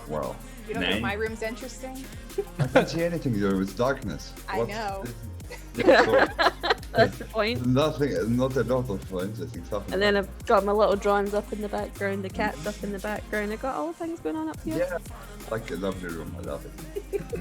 Well, You don't think my room's interesting? I can't see anything there. It's darkness. I know. So, That's the point. nothing, not a lot of interesting stuff. And then I've got my little drawings up in the background, the cat's up in the background. I've got all the things going on up here. Yeah, like a lovely room. I love it.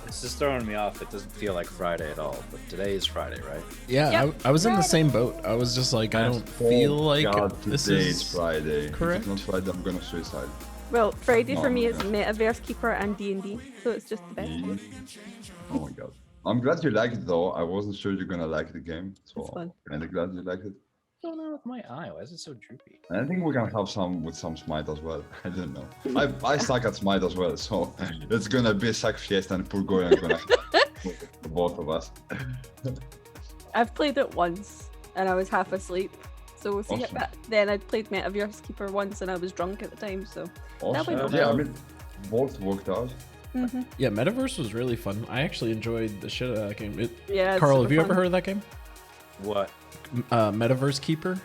It's just throwing me off. It doesn't feel like Friday at all, but today is Friday, right? Yeah, Yep. I was in the same boat. I was just like, I don't feel like this today is is Friday. correct. If it's not Friday, I'm gonna suicide. Well, Friday for Oh me my is God. Metaverse Keeper and D&D, so it's just the best. Oh my god. I'm glad you like it though. I wasn't sure you're gonna like the game, so It's fun. I'm kinda glad you liked it. What's going on with my eye? Why is it so droopy? And I think we're gonna have some with some smite as well. I don't know. I suck at smite as well, so it's gonna be Sack Fiesta and Purgoy are gonna for both of us. I've played it once, and I was half asleep. So we'll see. Awesome. But then I played Metaverse Keeper once, and I was drunk at the time. So Awesome. went Yeah, I well. mean both worked out. Yeah, Metaverse was really fun. I actually enjoyed the shit out of that game. yeah. it's Carl, super have you ever fun. heard of that game? What? Metaverse Keeper.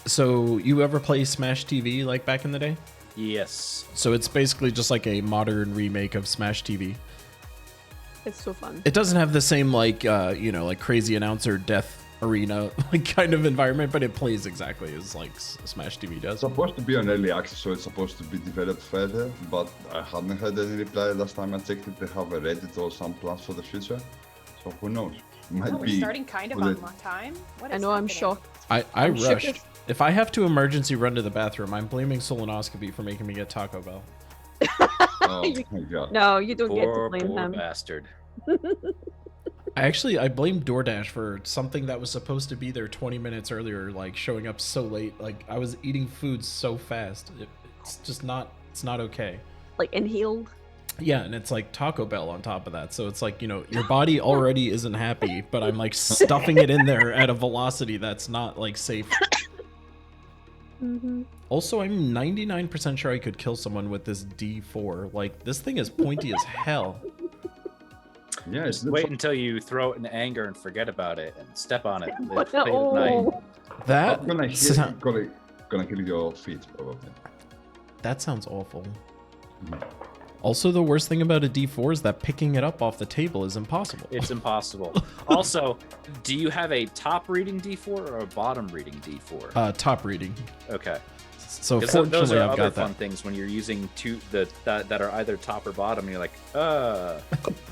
So you ever play Smash TV like back in the day? Yes. So it's basically just like a modern remake of Smash TV. It's so fun. It doesn't have the same like like crazy announcer death arena like kind of environment, but it plays exactly as like Smash TV does. It's supposed to be on early access, so it's supposed to be developed further, but I hadn't heard any reply last time I checked it. They have a Reddit or some plans for the future. So who knows? Might Oh, we're be starting kind of too on late. time. What I is know. I'm happening? shocked. I I'm shook rushed. as- If I have to emergency run to the bathroom, I'm blaming Solonoscopy for making me get Taco Bell. Oh my god. No, you don't get to Poor, blame poor him. bastard. I blame DoorDash for something that was supposed to be there 20 minutes earlier, like showing up so late. Like I was eating food so fast. It's just not. It's not okay. Like inhaled. Yeah, and it's like Taco Bell on top of that. So it's like, your body already isn't happy, but I'm like stuffing it in there at a velocity that's not like safe. Also, I'm 99% sure I could kill someone with this D4. Like, this thing is pointy as hell. Yeah, it's Wait until you throw it in anger and forget about it and step on it. What late at night. That I'm gonna sound- gonna kill your feet probably. that sounds awful. Also, the worst thing about a D4 is that picking it up off the table is impossible. It's impossible. Also, do you have a top reading D4 or a bottom reading D4? Top reading. Okay. So 'Cause fortunately, those are I've other got fun that. things when you're using two that are either top or bottom, and you're like,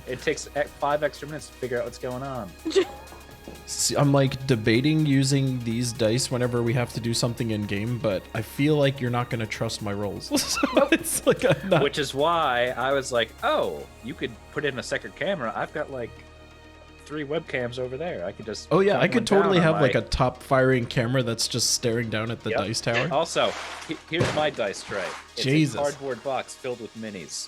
it takes 5 extra minutes to figure out what's going on. See, I'm like debating using these dice whenever we have to do something in game, but I feel like you're not gonna trust my rolls. So it's like I'm not. Which is why I was like, oh, you could put in a second camera. I've got like 3 webcams over there. I could just. Oh yeah, point I one could down totally on have my- like a top firing camera that's just staring down at the Yep. dice tower. Also, here's my dice tray. It's Jesus. a cardboard box filled with minis.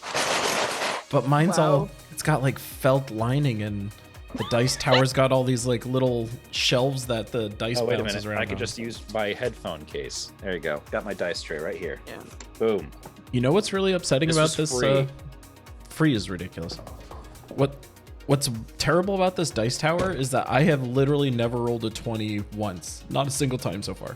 But mine's Wow. all, it's got like felt lining, and the dice tower's got all these like little shelves that the dice Oh, wait a bounces minute. around I could on. just use my headphone case. There you go. Got my dice tray right here. Yeah. Boom. You know what's really upsetting This about was this? free. Free is ridiculous. What's terrible about this dice tower is that I have literally never rolled a 20 once. Not a single time so far.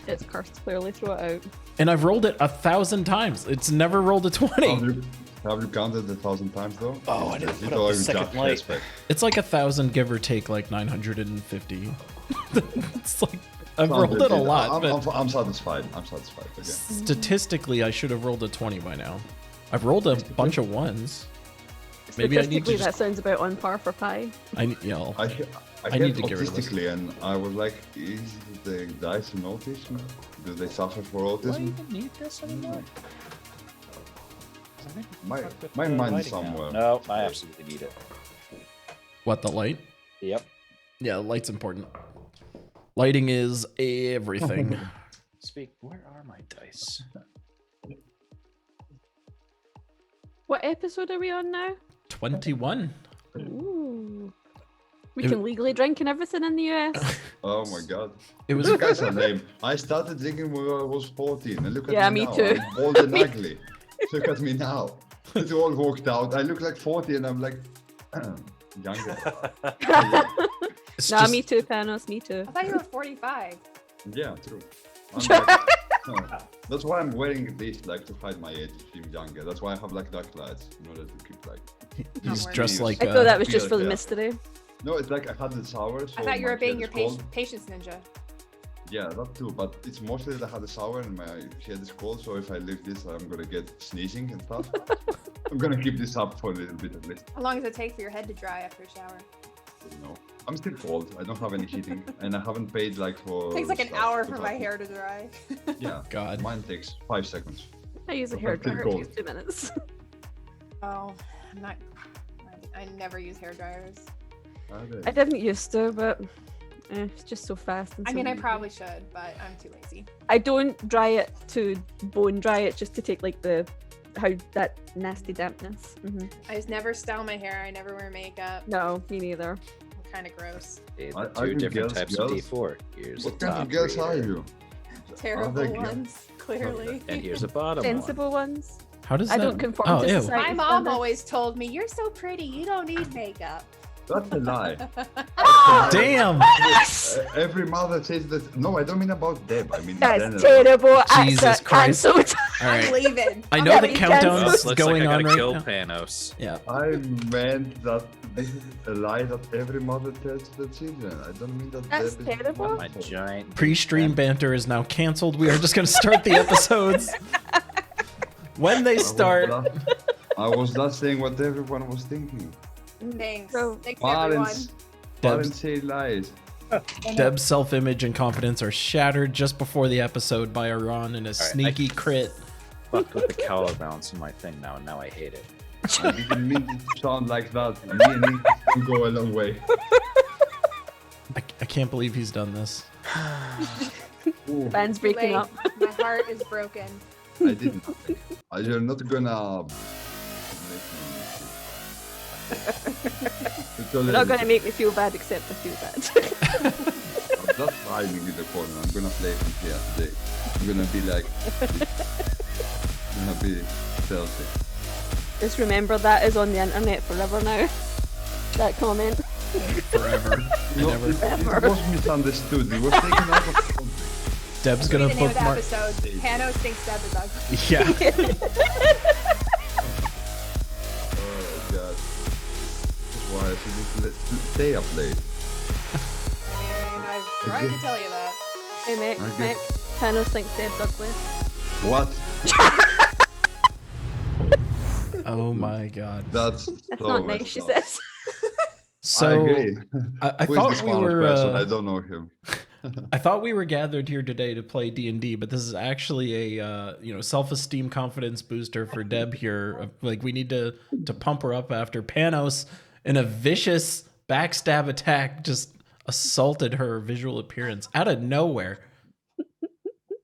It's cursed. Clearly, throw it out. And I've rolled it 1,000 times. It's never rolled a 20. Have you counted 1,000 times though? Oh, I didn't Is it put up or the you second just light. respect? It's like 1,000, give or take, like 950. It's like I've Sounds rolled it a legit. lot, but I'm satisfied. I'm satisfied. Okay. statistically, I should have rolled a 20 by now. I've rolled a bunch of ones. Maybe I need to Statistically, just. that sounds about on par for pi. I need I I get need to get rid of this. autistically, and I was like, is the dice in autism? Do they suffer for Do I autism? even need this anymore? My mind is somewhere. No, I absolutely need it. What, the light? Yep. Yeah, light's important. Lighting is everything. Where are my dice? What episode are we on now? 21. Ooh. We It- can legally drink and everything in the US. Oh my god. It was You guys are lame. I started drinking when I was 14, and look at Yeah, me me now. too. I'm old and ugly. Look at me now. It's all worked out. I look like 40, and I'm like younger. it's Nah, just- me too, Panos. Me too. I thought you were 45. Yeah, true. I'm like, That's why I'm wearing this, like, to hide my age, seem younger. That's why I have, like, dark lights, in order to keep, like... He's worries. dressed like. I thought that was feel just for the yeah. mystery. No, it's like I had the shower, so I thought you my were being head your is cold. patience ninja. Yeah, that too, but it's mostly that I had a shower and my head is cold, so if I leave this, I'm gonna get sneezing and stuff. I'm gonna keep this up for a little bit at least. How long does it take for your head to dry after a shower? You know, I'm still cold. I don't have any heating, and I haven't paid like for. It takes like an stuff hour to for my have- hair to dry. Yeah, God. mine takes 5 seconds. I use a I'm hair still dryer. It cold. takes 2 minutes. Oh, I'm not. I never use hair dryers. I didn't used to, but it's just so fast. And I so mean, I easy. probably should, but I'm too lazy. I don't dry it to bone dry it just to take like that nasty dampness. I just never style my hair. I never wear makeup. No, me neither. I'm kind of gross. Okay, Are the two you different girls, types girls? of D4. Here's What a kind top of girls are reader, you? Terrible they good? ones, clearly. and here's a bottom one. Sensible ones. How does I that? don't conform Oh, to ew. society. My mom standards. always told me, "You're so pretty. You don't need makeup." That's a lie. Damn. Every mother says that. No, I don't mean about Deb. I mean in That's general. terrible. Jesus Accent Christ. cancelled. All I'm right. leaving. I I'm know the leaving. countdown Well, is looks going like I on gotta right kill now. Panos. Yeah. I meant that this is a lie that every mother tells the children. I don't mean that That's Deb is terrible. My giant Pre-stream banter is now canceled. We are just going to start the episodes when they start. I was not saying what everyone was thinking. Thanks. So- Thanks, everyone. Parents say lies. Deb's self-image and confidence are shattered just before the episode by Iran in a sneaky crit. fucked with the counterbalance in my thing now, and now I hate it. I didn't mean it to sound like that. Me and Nick can go a long way. I can't believe he's done this. Ooh, Band's Too breaking late. up. My heart is broken. I didn't. You're not gonna. You're not gonna make me feel bad, except I feel bad. I'm just hiding in the corner. I'm gonna play from here today. I'm gonna be like. I'm gonna be stealthy. Just remember that is on the internet forever now. That comment. Forever. No, Never. it was misunderstood. It was taken out of context. Deb's The gonna name of the bookmark. episode. Panos thinks Deb is ugly. Yeah. Oh god. Why I should stay up late. And I've tried to tell you that. Hey Mick, Okay. Mick. Panos thinks Deb's ugly. What? Oh my god. That's That's so not nice, messed she up. says. So I agree. I Who is thought this we kind of were. person? I don't know him. I thought we were gathered here today to play D&D, but this is actually a self-esteem confidence booster for Deb here. Like we need to pump her up after Panos in a vicious backstab attack just assaulted her visual appearance out of nowhere.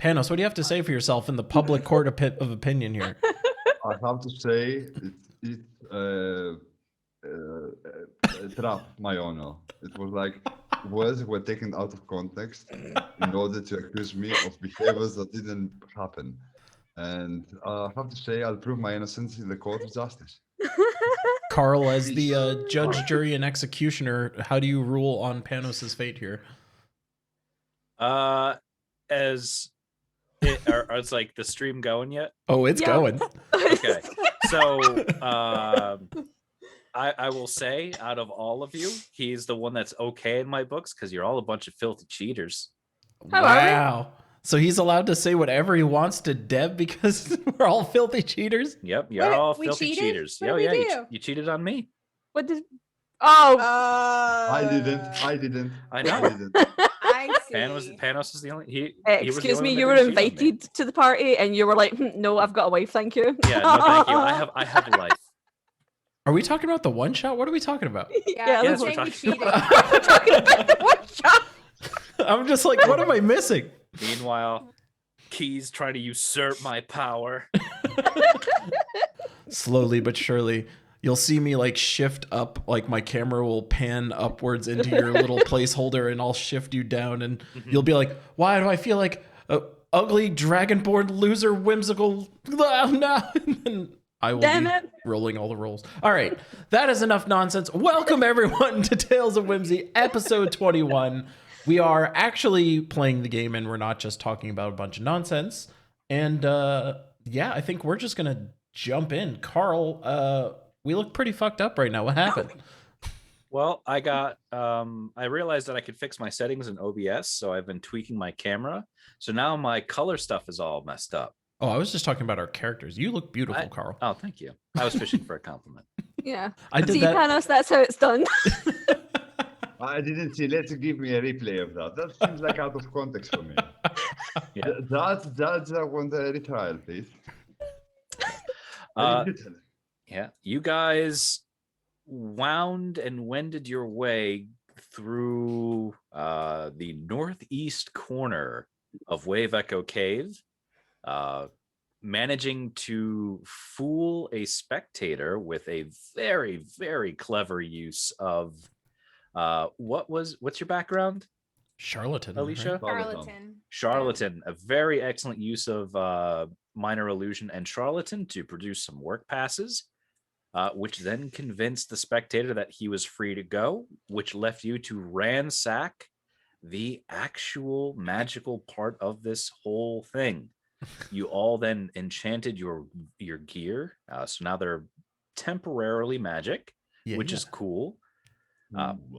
Panos, what do you have to say for yourself in the public court of opinion here? I have to say it trapped my honor. It was like words were taken out of context in order to accuse me of behaviors that didn't happen. And I have to say I'll prove my innocence in the court of justice. Carl, as the judge, jury, and executioner, how do you rule on Panos' fate here? Is like the stream going yet? Oh, it's Yeah. going. Okay. So I will say, out of all of you, he's the one that's okay in my books because you're all a bunch of filthy cheaters. How are we? Wow. So he's allowed to say whatever he wants to Deb because we're all filthy cheaters? Yep, you're Wait, all we filthy cheated? cheaters. What did we You, do? you cheated on me. What did? Oh, I didn't. I know. I didn't. I see. Panos is the only he. was the excuse only me. one You that were didn't cheat on me. invited to the party, and you were like, "No, I've got a wife, thank you." Yeah, no, thank you. I have a life. Are we talking about the one shot? What are we talking about? Yeah, Yes, I'm we're saying we talking cheated. We're talking about the one shot. I'm just like, what am I missing? Meanwhile, Key's trying to usurp my power. Slowly but surely, you'll see me like shift up, like my camera will pan upwards into your little placeholder and I'll shift you down and you'll be like, why do I feel like a ugly dragonborn loser whimsical? Oh, no. And then I will Damn be it. rolling all the rolls. All right, that is enough nonsense. Welcome everyone to Tales of Whimsy, episode 21. We are actually playing the game and we're not just talking about a bunch of nonsense. And yeah, I think we're just gonna jump in. Carl, we look pretty fucked up right now. What happened? Well, I realized that I could fix my settings in OBS, so I've been tweaking my camera. So now my color stuff is all messed up. Oh, I was just talking about our characters. You look beautiful, Carl. Oh, thank you. I was fishing for a compliment. Yeah. I did See, that. Panos, that's how it's done. I didn't see. Let's give me a replay of that. That seems like out of context for me. Yeah. That's I want a retrial, please. Yeah, you guys wound and wended your way through the northeast corner of Wave Echo Cave, managing to fool a spectator with a very, very clever use of what's your background, Charlatan, Alicia? right? Charlatan, a very excellent use of minor illusion and charlatan to produce some work passes, which then convinced the spectator that he was free to go, which left you to ransack the actual magical part of this whole thing. You all then enchanted your gear, so now they're temporarily magic, which is cool.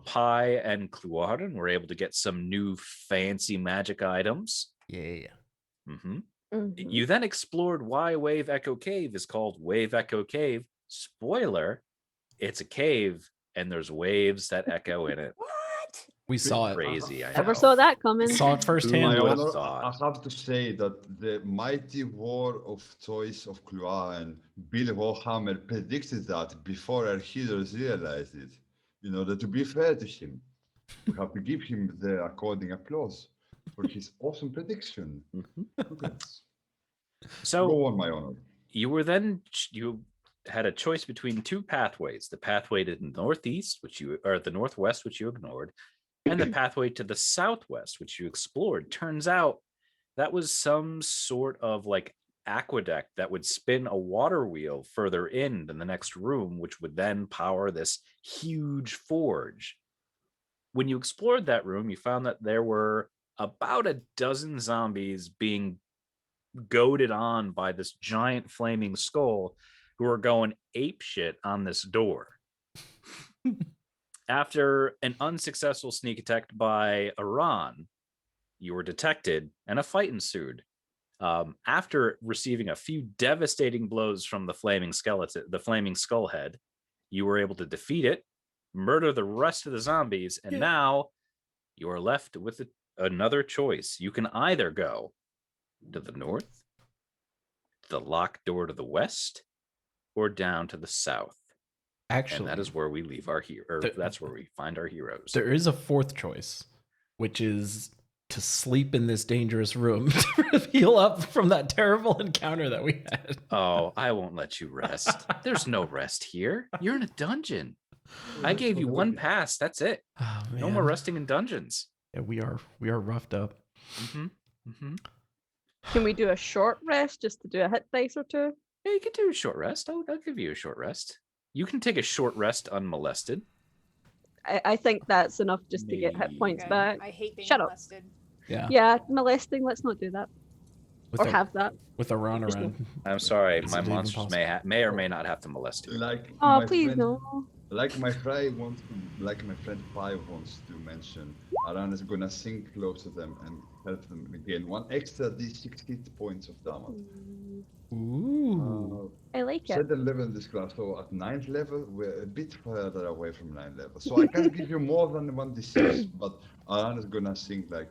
Pi and Cluarden were able to get some new fancy magic items. Yeah. You then explored why Wave Echo Cave is called Wave Echo Cave. Spoiler, it's a cave and there's waves that echo in it. What? We saw it. Crazy. I Never know. saw that coming. Saw it To firsthand. my who would've honor, thought? I have to say that the mighty war of choice of Clua and Bill Warhammer predicted that before our heroes realized it. In order to be fair to him, we have to give him the according applause for his awesome prediction. Congrats. So Go on, my honor. you had a choice between two pathways: the pathway to the northeast, the northwest, which you ignored, and the pathway to the southwest, which you explored. Turns out that was some sort of like aqueduct that would spin a water wheel further in the next room, which would then power this huge forge. When you explored that room, you found that there were about a dozen zombies being goaded on by this giant flaming skull who are going apeshit on this door. After an unsuccessful sneak attack by Iran, you were detected and a fight ensued. After receiving a few devastating blows from the flaming skull head, you were able to defeat it, murder the rest of the zombies, and now you are left with another choice. You can either go to the north, to the locked door to the west, or down to the south. Actually, and that is where we leave our hero. That's where we find our heroes. There is a fourth choice, which is to sleep in this dangerous room to heal up from that terrible encounter that we had. Oh, I won't let you rest. There's no rest here. You're in a dungeon. I gave you one pass. That's it. Oh, no more resting in dungeons. Yeah, we are roughed up. Can we do a short rest just to do a hit dice or two? Yeah, you can do a short rest. I'll give you a short rest. You can take a short rest unmolested. I think that's enough just to get hit points back. I hate being Shut molested. Yeah. Yeah, molesting. Let's not do that. With or have that. With Iran around. I'm sorry, Is my it even monsters possible? may or may not have to molest you. Oh, please no. Like my friend Pi wants to mention, Aran is gonna sink close to them and help them gain one extra d6 hit points of damage. Ooh. I like it. 7th level in this class, so at 9th level, we're a bit further away from 9th level. So I can't give you more than 1d6, but Aran is gonna sing like,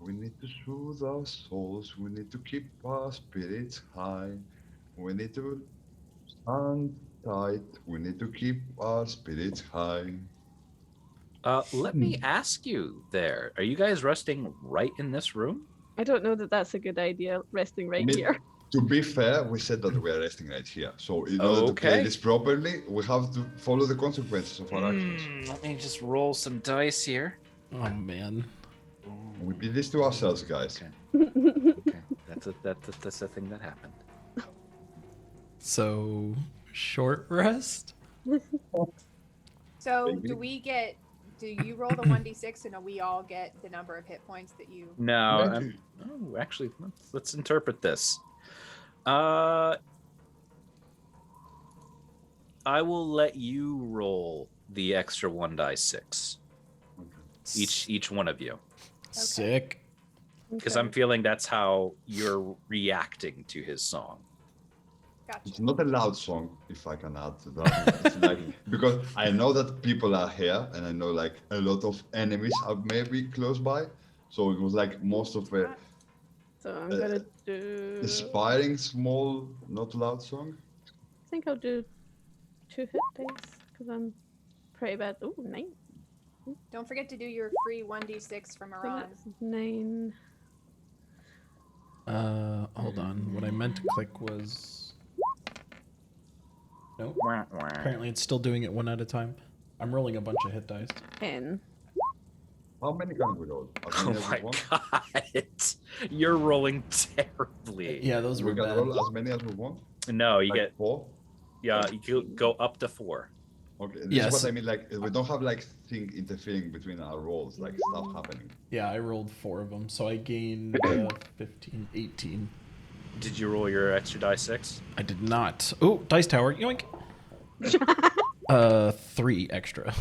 we need to soothe our souls, we need to keep our spirits high, we need to stand tight, we need to keep our spirits high. Let me ask you there, are you guys resting right in this room? I don't know that that's a good idea, resting right here. To be fair, we said that we are resting right here. So in order to play this properly, we have to follow the consequences of our actions. Let me just roll some dice here. Oh man. We did this to ourselves, guys. Okay. That's a thing that happened. So short rest? So do we get do you roll the 1d6 and we all get the number of hit points that you? No, Maybe. actually, let's interpret this. I will let you roll the extra 1d6. Each one of you. Sick. Because Okay. I'm feeling that's how you're reacting to his song. Gotcha. It's not a loud song, if I can add to that. It's like, because I know that people are here, and I know like a lot of enemies are maybe close by. So it was like most of a So I'm gonna do. inspiring, small, not loud song. I think I'll do 2 hit dice because I'm pretty bad. Oh, 9. Don't forget to do your free 1d6 from I think Iran. that's 9. Hold on. What I meant to click was. Nope. Apparently, it's still doing it one at a time. I'm rolling a bunch of hit dice. 10. How many can we roll? As Oh many as we my want? god. You're rolling terribly. Yeah, those We were can bad. roll as many as we want. No, you Like get 4. you go up to 4. Okay, this Yes. is what I mean. Like we don't have like thing interfering between our rolls, like stuff happening. Yeah, I rolled 4 of them, so I gained 15, 18. Did you roll your extra die 6? I did not. Oh, dice tower. Yoink. 3 extra.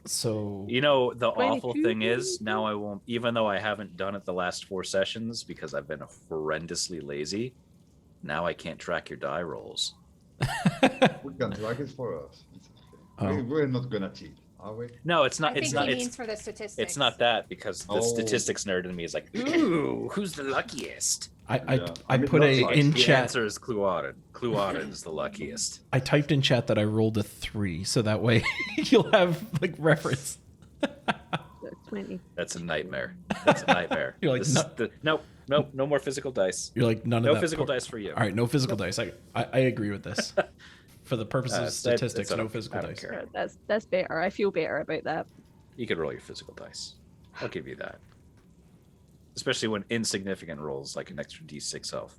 So You know, the awful 22. thing is now I won't, even though I haven't done it the last 4 sessions because I've been horrendously lazy. Now I can't track your die rolls. We can track it for us. It's okay. Oh. We're not gonna cheat, are we? No, it's I not. think It's he not. means It's, for the statistics. it's not that because the Oh. statistics nerd in me is like, ooh, who's the luckiest? I Yeah. I I mean, put that's a like in The chat. answer is Cluauden. Cluauden is the luckiest. I typed in chat that I rolled a 3, so that way you'll have like reference. So 20. That's a nightmare. That's a nightmare. You're like, This no- is the, no more physical dice. You're like none of No that. physical dice for you. All right, no physical dice. I agree with this. For the purposes of That's- statistics, I no don't- physical I don't dice. care. That's better. I feel better about that. You could roll your physical dice. I'll give you that. Especially when insignificant rolls like an extra d6 health.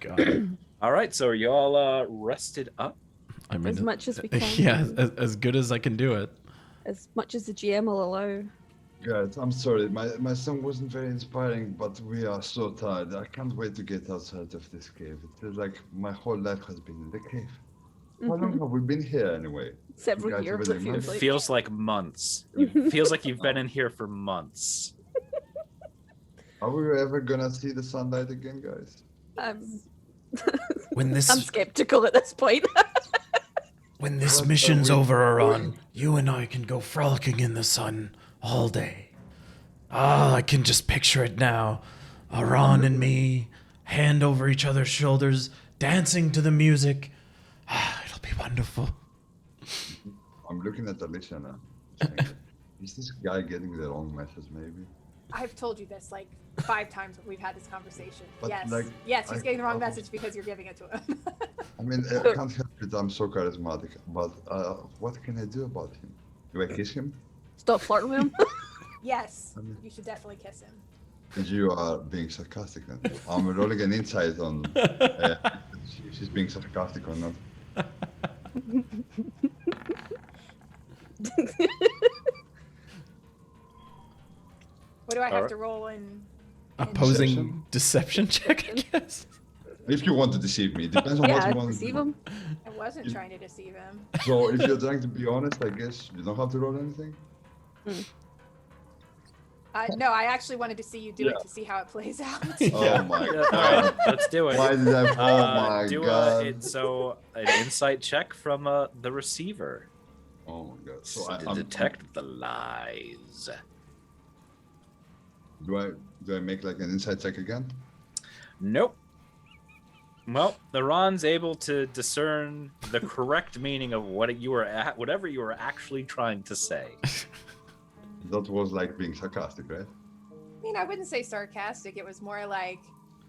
God. All right, so are you all rested up? I mean, As much as we can. Yeah, as good as I can do it. As much as the GM will allow. Guys, I'm sorry. My song wasn't very inspiring, but we are so tired. I can't wait to get outside of this cave. It feels like my whole life has been in the cave. How long have we been here anyway? Several guys years, really it It feels like. feels like months. It feels like you've been in here for months. Are we ever gonna see the sunlight again, guys? When I'm this skeptical at this point. when this What mission's are we over, Iran, doing? you and I can go frolicking in the sun all day. Ah, I can just picture it now. Iran and me, hand over each other's shoulders, dancing to the music. Ah, it'll be wonderful. I'm looking at Alicia now. Thinking, is this guy getting the wrong message, maybe? I've told you this like 5 times when we've had this conversation. But, Yes. like, Yes, he's I- getting the wrong I- message because you're giving it to him. I mean, I can't help it. I'm so charismatic. But what can I do about him? Do I kiss him? Stop flirting with him. Yes. You should definitely kiss him. You are being sarcastic then. I'm rolling an insight on if she's being sarcastic or not. What do I have Alright. to roll in? Opposing deception check, I guess. If you want to deceive me, depends on what Yeah, you want to deceive do. him. I wasn't trying to deceive him. So if you're trying to be honest, I guess you don't have to roll anything. No, I actually wanted to see you do it to see how it plays out. Oh my Yeah, all god. right, let's do it. Why did I? Oh my do god. so an insight check from the receiver Oh my god. So to detect the lies. do I make like an insight check again? Nope. Well, Ron's able to discern the correct meaning of what you were whatever you were actually trying to say. That was like being sarcastic, right? I mean, I wouldn't say sarcastic. It was more like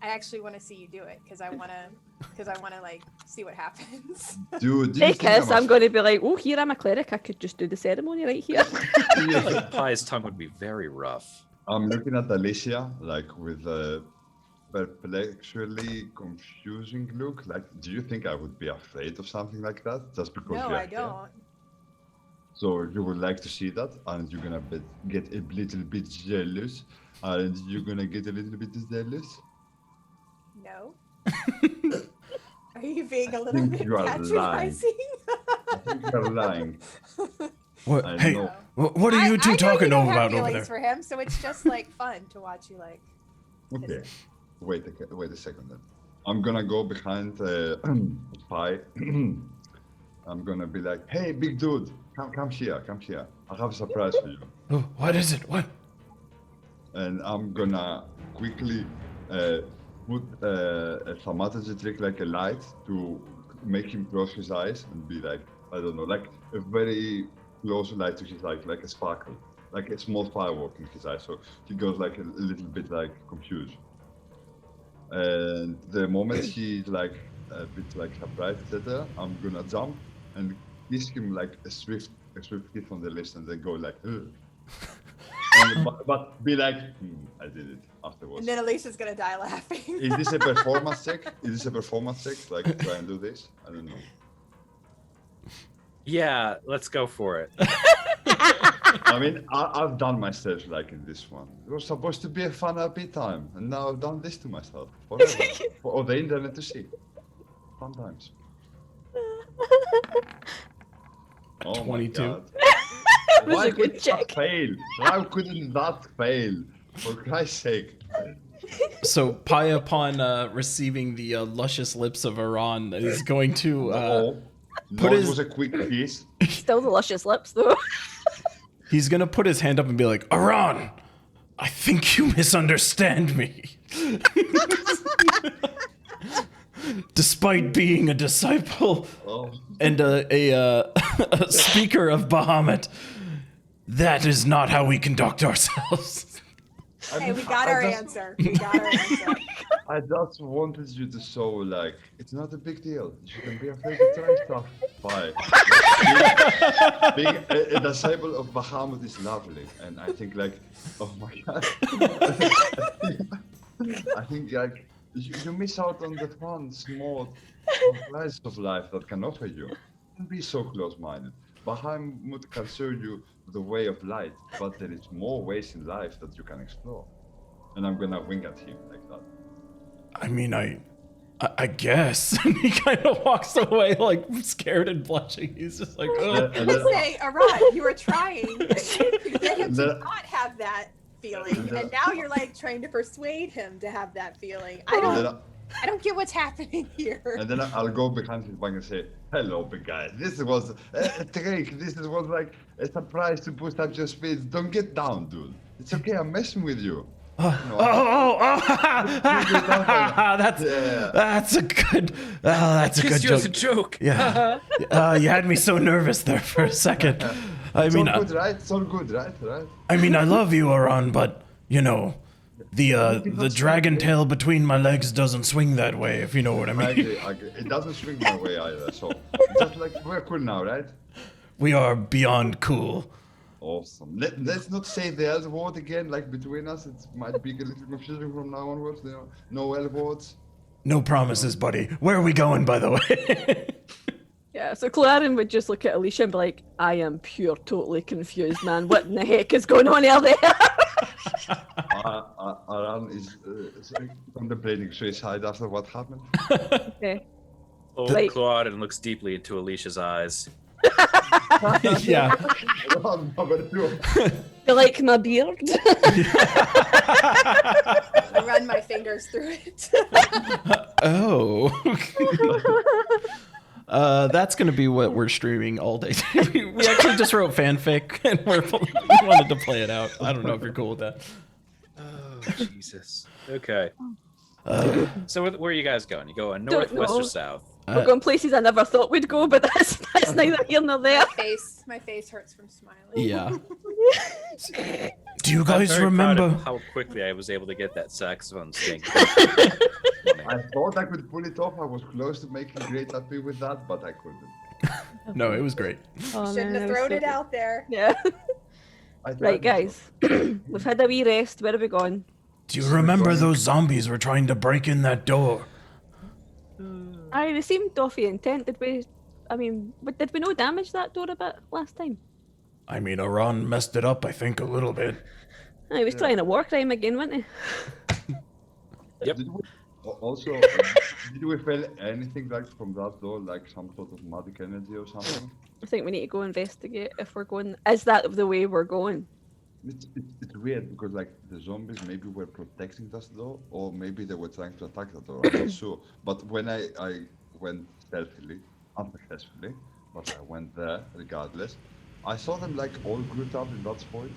I actually want to see you do it because I want to like see what happens. Dude, do you Hey, think Kiss, I'm I'm going to be like, oh, here, I'm a cleric. I could just do the ceremony right here. I feel like Pie's tongue would be very rough. I'm looking at Alicia like with perplexually confusing look. Like, do you think I would be afraid of something like that just because No, we are I here? don't. So you would like to see that, and you're gonna get a little bit jealous, and you're gonna get a little bit jealous. No. Are you being a little think bit you are lying. patronizing? I think you're lying. What? I Hey, know. what are you two I know talking you don't have about over feelings there? for him, so it's just like fun to watch you like. Okay, wait a second then. I'm gonna go behind Spy. I'm gonna be like, hey, big dude, come here. I have a surprise for you. Oh, what is it? What? And I'm gonna quickly put a thaumaturgy trick like a light to make him close his eyes and be like, I don't know, like a very close light to his eyes, like a sparkle, like a small firework in his eyes. So he goes like a little bit like confused. And the moment he's like a bit like surprised, etc., I'm gonna jump and kiss him like a swift kiss on the lips, and then go like, ugh. but be like, I did it afterwards. And then Alicia's gonna die laughing. Is this a performance check? Like try and do this? I don't know. Yeah, let's go for it. I mean, I've done myself like in this one. It was supposed to be a fun, happy time, and now I've done this to myself forever for the internet to see. Fun times. Oh 22. my God. That was Why a good couldn't check. that fail? Why couldn't that fail? For Christ's sake. So Pi, upon receiving the luscious lips of Iran, is going to No, put it his- was a quick kiss. Still the luscious lips, though. he's gonna put his hand up and be like, Iran, I think you misunderstand me. Despite being a disciple Oh, and a speaker of Bahamut, that is not how we conduct ourselves. Hey, we got our answer. We got our answer. I just wanted you to show, like, it's not a big deal. You can be afraid to try stuff. Bye. Being a disciple of Bahamut is lovely, and I think, like, oh my God. I think, like, you miss out on the fun, small slice of life that can offer you. Don't be so close-minded. Bahamut can show you the way of light, but there is more ways in life that you can explore. And I'm gonna wink at him like that. I mean, I guess. And he kind of walks away, like, scared and blushing. He's just like, oh. And I then- say, Arad, you were trying to get him to The- not have that feeling, and now you're like trying to persuade him to have that feeling. I and then, don't get what's happening here. and then I'll go behind his back and say, hello, big guy. This was a trick. This was like a surprise to boost up your speed. Don't get down, dude. It's okay. I'm messing with you. That's Yeah. that's a good that's a good Just a joke. joke. Yeah, you had me so nervous there for a second. I It's mean, all good, right? It's all good, right? Right? I mean, I love you, Aran, but you know, the dragon tail between my legs doesn't swing that way, if you know what I I mean. agree. It doesn't swing my way either. So just like we're cool now, right? We are beyond cool. Awesome. Let's not say the L word again, like between us. It might be a little confusing from now onwards. You know, no L words. No promises, buddy. Where are we going, by the way? Yeah, so Claren would just look at Alicia and be like, I am pure totally confused, man. What in the heck is going on out there? Aran is contemplating suicide after what happened. Okay. Old Like- Claude and looks deeply into Alicia's eyes. Yeah. I'm not gonna do it. You like my beard? I run my fingers through it. Oh. That's gonna be what we're streaming all day. We actually just wrote fanfic and we wanted to play it out. I don't know if you're cool with that. Oh, Jesus. Okay. So where are you guys going? You going Don't northwest or know. south? We're going places I never thought we'd go, but that's neither here nor there. My face hurts from smiling. Yeah. Do you I'm guys very proud remember? of how quickly I was able to get that saxophone sync. I thought I could pull it off. I was close to making great happy with that, but I couldn't. No, it was great. Oh, Shouldn't man, have I was thrown so- it out there. Yeah. I tried Right, myself. guys. We've had a wee rest. Where are we going? Do you remember those zombies were trying to break in that door? Aye, they seemed awfully intent. Did we? I mean, but did we no damage that door a bit last time? I mean, Iran messed it up, I think, a little bit. Aye, he was trying a war crime again, wasn't he? Yep. Also, did we feel anything like from that door, like some sort of magic energy or something? I think we need to go investigate if we're going. Is that the way we're going? It's weird because like the zombies maybe were protecting that door, or maybe they were trying to attack the door. I'm not sure. But when I went stealthily, unsuccessfully, but I went there regardless. I saw them like all grouped up in that spot,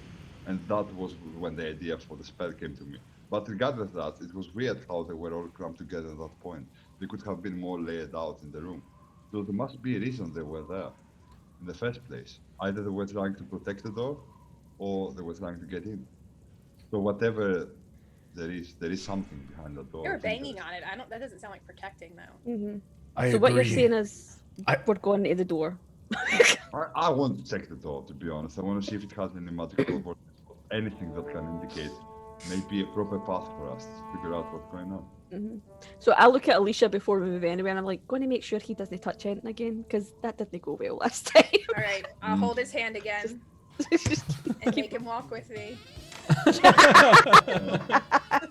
and that was when the idea for the spell came to me. But regardless of that, it was weird how they were all clumped together at that point. They could have been more laid out in the room. So there must be a reason they were there in the first place. Either they were trying to protect the door, or they were trying to get in. So whatever there is something behind the door. You were banging on it. I don't. That doesn't sound like protecting though. I So agree. what you're saying is we're going to the door. I want to check the door, to be honest. I want to see if it has any magical properties or anything that can indicate maybe a proper path for us to figure out what's going on. So I look at Alicia before we move anywhere, and I'm like, going to make sure he doesn't touch anything again, because that didn't go well last time. All right, I'll hold his hand again and make him walk with me.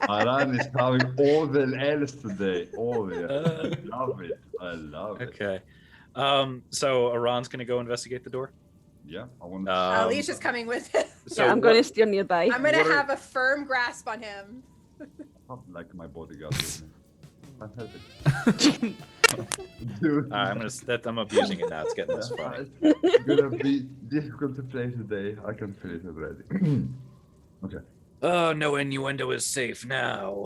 Aran is having all the L's today. All the I love it. I love it. Okay. So Iran's gonna go investigate the door. Yeah, I want Alicia's coming with him. So Yeah, I'm going to what- steer nearby. I'm gonna What are- have a firm grasp on him. have like my bodyguard with me. Can't help it. Dude. I'm abusing it now. It's getting this far. It's gonna be difficult to play today. I can feel it already. Okay. Oh, no innuendo is safe now.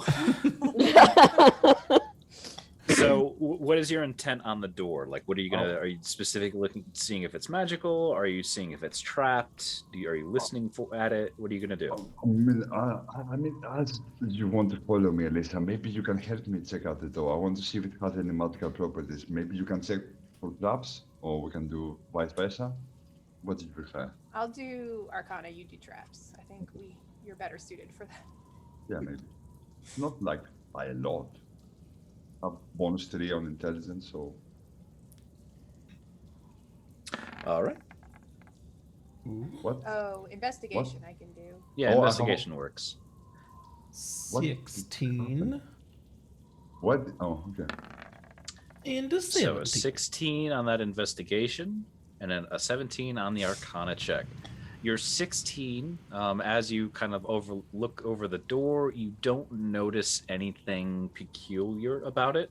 So, what is your intent on the door? Like, what are you gonna? Are you specifically looking, seeing if it's magical? Are you seeing if it's trapped? Are you listening at it? What are you gonna do? I mean, as you want to follow me, Alyssa, maybe you can help me check out the door. I want to see if it has any magical properties. Maybe you can check for traps, or we can do vice versa. What do you prefer? I'll do Arcana. You do traps. I think you're better suited for that. Yeah, maybe. Not like by a lot. I have bonus 3 on intelligence, so All right. what? Oh, investigation I can do. Yeah, Oh, investigation works. 16 What? Oh, okay. and a So 17. a 16 on that investigation, and then a 17 on the Arcana check. Your 16, as you kind of look over the door, you don't notice anything peculiar about it.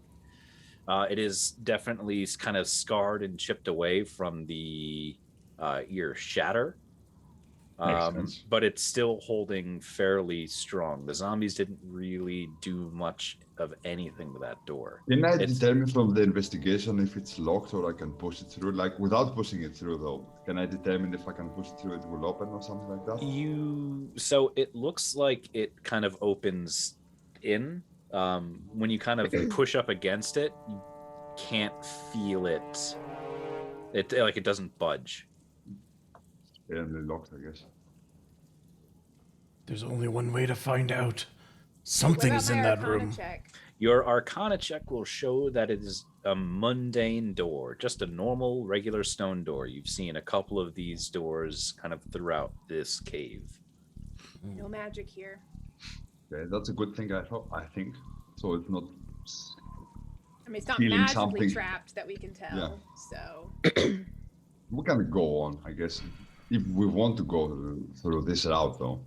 It is definitely kind of scarred and chipped away from the your shatter, Makes sense. but it's still holding fairly strong. The zombies didn't really do much of anything with that door. Can I It's- determine from the investigation if it's locked or I can push it through? Like, without pushing it through, though, can I determine if I can push it through, it will open or something like that? So it looks like it kind of opens in. When you kind of push up against it, you can't feel it. It doesn't budge. Apparently locked, I guess. There's only one way to find out. What Something's about in my that Arcana room. check? Your Arcana check will show that it is a mundane door, just a normal, regular stone door. You've seen a couple of these doors kind of throughout this cave. No magic here. Okay, that's a good thing, I think. So it's not... I mean, it's not Feeling magically something. trapped that we can tell. Yeah. So We can go on, I guess. If we want to go through this route, though.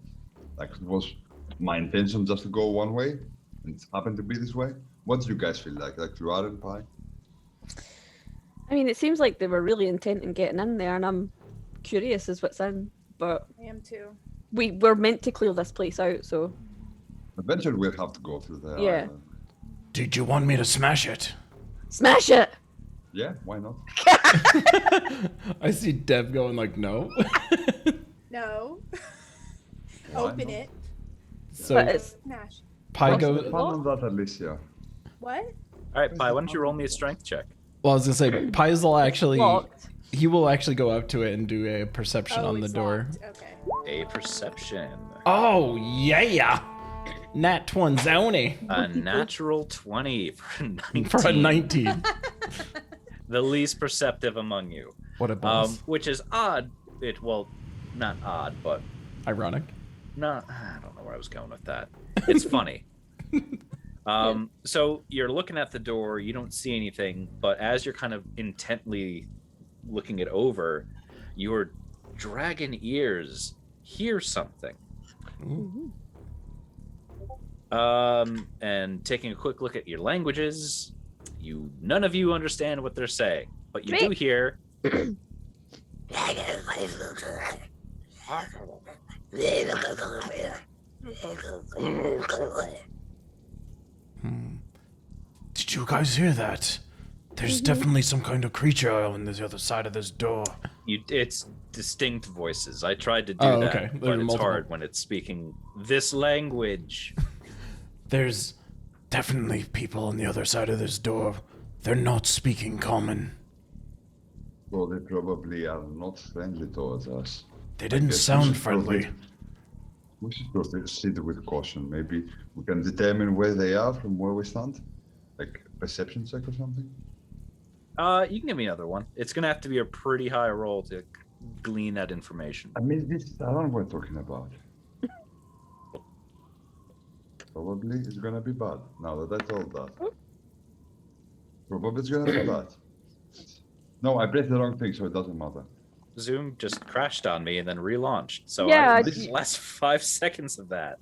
Like, it was my intention just to go one way, and it happened to be this way. What do you guys feel like? Like, you are in pie? I mean, it seems like they were really intent in getting in there, and I'm curious as what's in. But I am too. we were meant to clear this place out, so Eventually, we'll have to go through there. Yeah. Did you want me to smash it? smash it. Yeah, why not? I see Deb going like, no. No. Why Open not? it. So But it's Smash. Pi What's the goes. fun on that, Alicia? What? All right, Pi, why don't you roll me a strength check? Well, I was gonna say Pies will actually. locked. He will actually go up to it and do a perception Oh, on the it's door. locked. Okay. A perception. Oh yeah. Nat Twanzoni A natural 20 for 19. for a 19. The least perceptive among you. What a boss. Which is odd. Well, not odd, but Ironic. not. I don't know where I was going with that. It's funny. So you're looking at the door. You don't see anything, but as you're kind of intently looking it over, your dragon ears hear something. Ooh. And taking a quick look at your languages, none of you understand what they're saying, but you do hear. Did you guys hear that? There's definitely some kind of creature on the other side of this door. It's distinct voices. I tried to do Oh, that, okay. but There are it's multiple. hard when it's speaking this language. There's definitely people on the other side of this door. They're not speaking common. So they probably are not friendly towards us. They didn't guess we sound should friendly. We should proceed with caution. Maybe we can determine where they are from where we stand. Like perception check or something. You can give me another one. It's gonna have to be a pretty high roll to glean that information. I mean, this alarm we're talking about. Probably it's gonna be bad. Now that I told that. Probably it's gonna be bad. No, I pressed the wrong thing, so it doesn't matter. Zoom just crashed on me and then relaunched. So Yeah, I This- the last 5 seconds of that.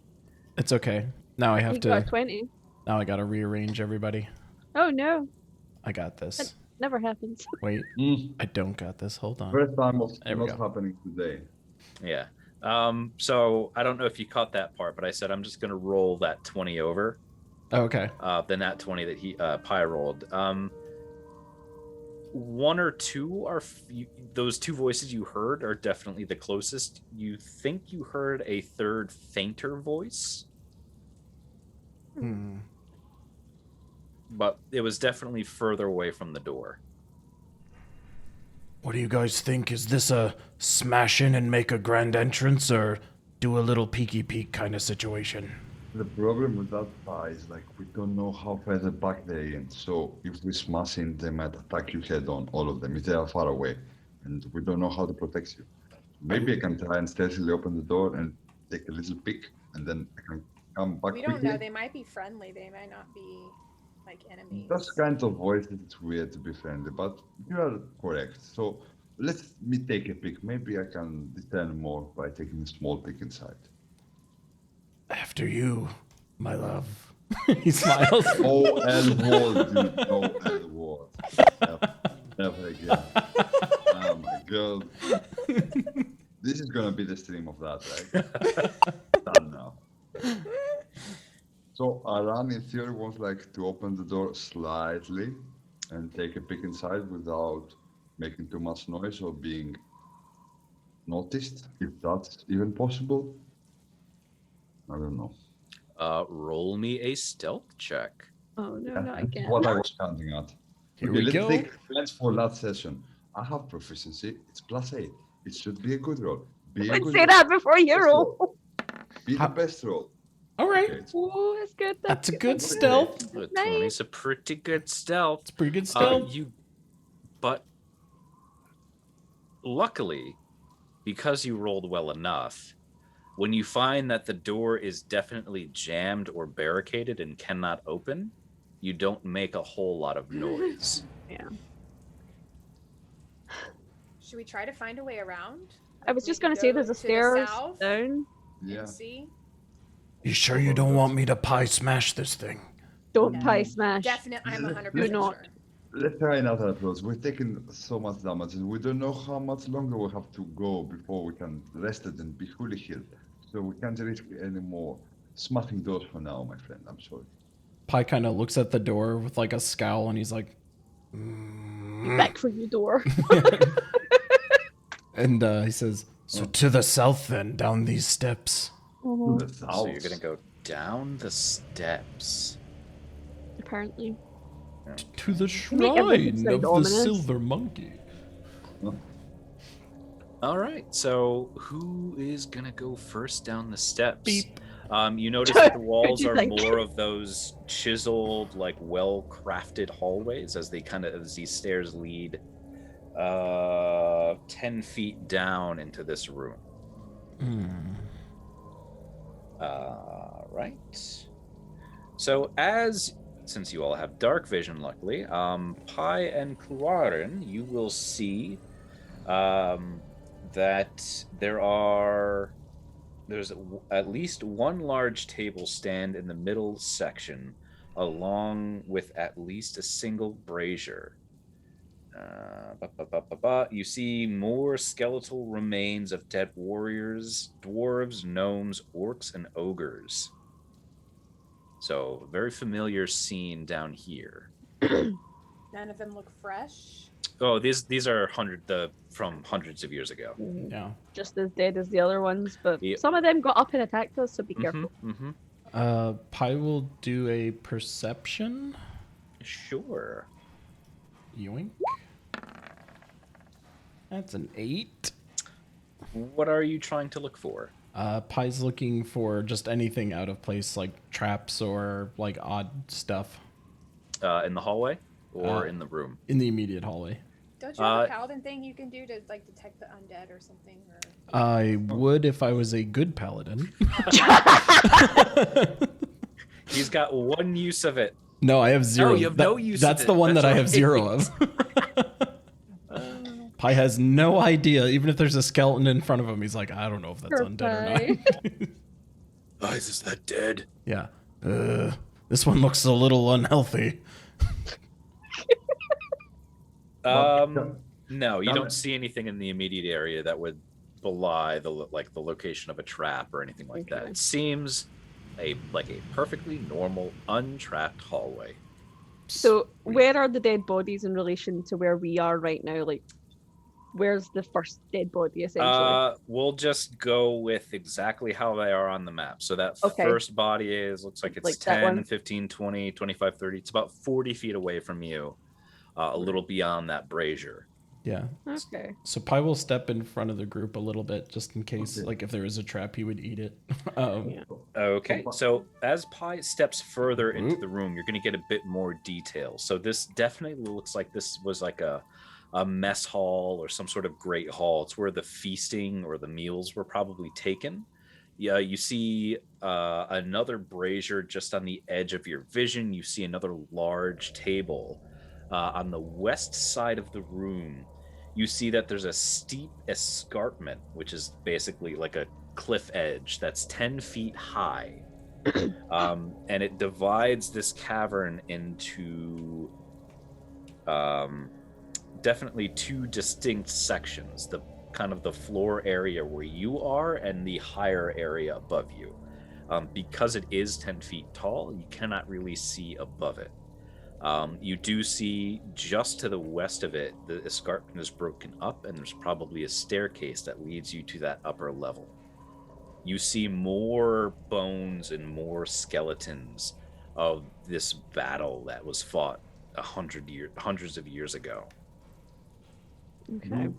It's okay. Now I have You got to. 20. Now I gotta rearrange everybody. Oh no, I got this. never happens. Wait, I don't got this. Hold on. First time of There we not go. happening today. Yeah. So I don't know if you caught that part, but I said I'm just gonna roll that 20 over. Oh, okay. The nat 20 that Pi rolled. One or two are those two voices you heard are definitely the closest. You think you heard a third, fainter voice, Hmm. but it was definitely further away from the door. What do you guys think? Is this a smash in and make a grand entrance, or do a little peeky peek kind of situation? The problem with that pie is like we don't know how further back they're in. So if we smash in, they might attack you head on, all of them, if they are far away. And we don't know how to protect you. Maybe I can try and stealthily open the door and take a little peek, and then I can come back We don't quickly. know. They might be friendly. They might not be like enemies. Those kinds of voices, it's weird to be friendly, but you are correct. So let me take a peek. Maybe I can discern more by taking a small peek inside. After you, my love. He smiles. Oh, L word, dude. No L word. Never again. Oh my god. This is gonna be the stream of that, right? Done now. So Aran in theory wants like to open the door slightly and take a peek inside without making too much noise or being noticed, if that's even possible. I don't know. Roll me a stealth check. Oh no, Yeah, not that's again. what I was counting at. Here Okay, we let's go. take friends for last session. I have proficiency. It's +8. It should be a good roll. Be a Wouldn't good say roll. that before you Best roll. Be the How- best roll. All right. Okay, it's- Oh, that's good. That's a good Okay. stealth. The Nice. 20's a pretty good stealth. It's pretty good stealth. But luckily, because you rolled well enough, when you find that the door is definitely jammed or barricaded and cannot open, you don't make a whole lot of noise. Yeah. Should we try to find a way around? I was just Maybe gonna say go there's a to the stairs south down. Yeah. And see? You sure you don't want me to pie smash this thing? Don't No. pie smash. Definitely, I'm 100% Do not. sure. Let's try another approach. We've taken so much damage and we don't know how much longer we have to go before we can rest it and be fully healed. So we can't risk any more smashing doors for now, my friend. I'm sorry. Pie kind of looks at the door with like a scowl, and he's like, Back for your door. and he says, "So to the south, then, down these steps." To the So south. you're gonna go down the steps. Apparently. To the Make everything shrine sound of the ominous. silver monkey. All right. So who is gonna go first down the steps? Beep. You notice that the walls you are think? more of those chiseled, like well-crafted hallways as these stairs lead 10 feet down into this room. Right. So since you all have dark vision, luckily, Pi and Kluarin, you will see that there's at least one large table stand in the middle section, along with at least a single brazier. You see more skeletal remains of dead warriors, dwarves, gnomes, orcs, and ogres. So, very familiar scene down here. None of them look fresh. Oh, these are from hundreds of years ago. Yeah. Just as dead as the other ones, but Yep. some of them got up and attacked us, so be careful. Pi will do a perception. Sure. Yoink. That's an 8. What are you trying to look for? Pi's looking for just anything out of place, like traps or like odd stuff In the hallway or in the room? in the immediate hallway. Don't you have a paladin thing you can do to like detect the undead or something? Or... I would if I was a good paladin. He's got one use of it. No, I have 0. No, you have no use of That's it. the one That's that I have right. 0 of. Pi has no idea. Even if there's a skeleton in front of him, he's like, I don't know if that's Poor undead or not. Oh, is that dead? Yeah. This one looks a little unhealthy. No, you don't see anything in the immediate area that would belie the location of a trap or anything like that. Okay. It seems like a perfectly normal, untrapped hallway. So, where are the dead bodies in relation to where we are right now? Like, where's the first dead body, essentially? We'll just go with exactly how they are on the map. So that Okay. first body looks like it's Like that 10, one? 15, 20, 25, 30. It's about 40 feet away from you, a little beyond that brazier. Yeah. Okay. So Pi will step in front of the group a little bit, just in case, Okay. like if there is a trap, he would eat it. Yeah. Okay, so as Pi steps further into the room, you're going to get a bit more detail. So this definitely looks like this was like a mess hall or some sort of great hall. It's where the feasting or the meals were probably taken. Yeah, you see another brazier just on the edge of your vision. You see another large table. On the west side of the room, you see that there's a steep escarpment, which is basically like a cliff edge that's 10 feet high. And it divides this cavern into definitely two distinct sections, the kind of the floor area where you are and the higher area above you. Because it is 10 feet tall, you cannot really see above it. You do see just to the west of it, the escarpment is broken up and there's probably a staircase that leads you to that upper level. You see more bones and more skeletons of this battle that was fought hundreds of years ago. Okay. Do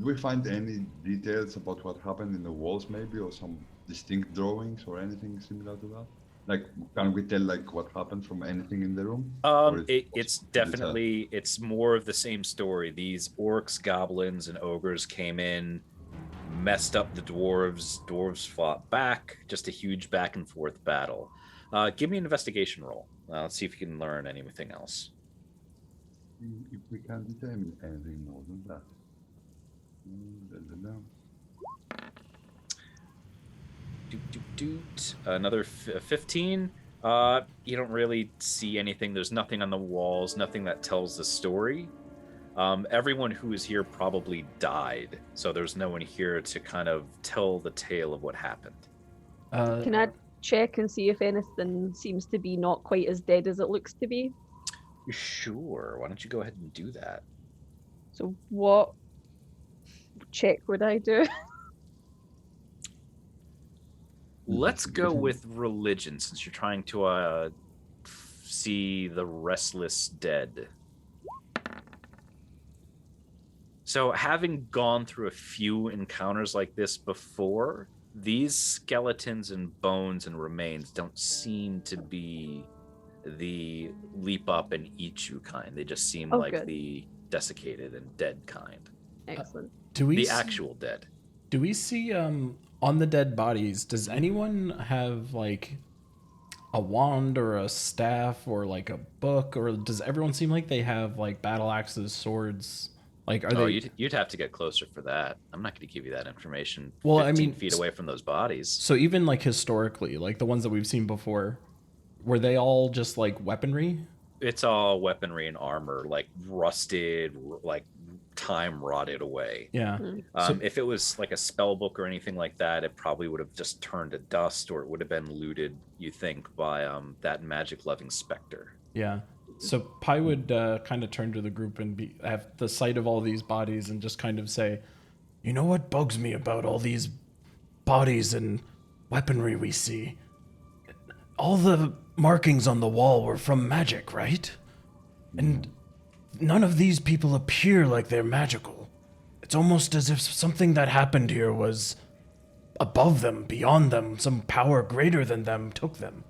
we find any details about what happened in the walls, maybe, or some distinct drawings or anything similar to that? Like, can we tell like what happened from anything in the room? It's more of the same story. These orcs, goblins, and ogres came in, messed up the dwarves. Dwarves fought back. Just a huge back and forth battle. Give me an investigation roll. Let's see if you can learn anything else. If we can determine anything more than that. Another 15. You don't really see anything. There's nothing on the walls, nothing that tells the story. Everyone who is here probably died, so there's no one here to kind of tell the tale of what happened. Can I check and see if anything seems to be not quite as dead as it looks to be? Sure. Why don't you go ahead and do that? So what check would I do? Let's go with religion, since you're trying to see the restless dead. So having gone through a few encounters like this before, these skeletons and bones and remains don't seem to be the leap up and eat you kind. They just seem Oh, like good. the desiccated and dead kind. Excellent. Do we The see, actual dead. Do we see on the dead bodies? Does anyone have like a wand or a staff or like a book, or does everyone seem like they have like battle axes, swords? Like, are Oh, they? you'd have to get closer for that. I'm not going to give you that information. Well, I 15 mean, feet away from those bodies. So even like historically, like the ones that we've seen before, were they all just like weaponry? It's all weaponry and armor, like rusted, like time rotted away. Yeah. Hmm. If it was like a spell book or anything like that, it probably would have just turned to dust, or it would have been looted, you think, by that magic-loving specter. Yeah. So Pi would kind of turn to the group and have the sight of all these bodies and just kind of say, "You know what bugs me about all these bodies and weaponry we see? All the markings on the wall were from magic, right? And none of these people appear like they're magical. It's almost as if something that happened here was above them, beyond them, some power greater than them took them.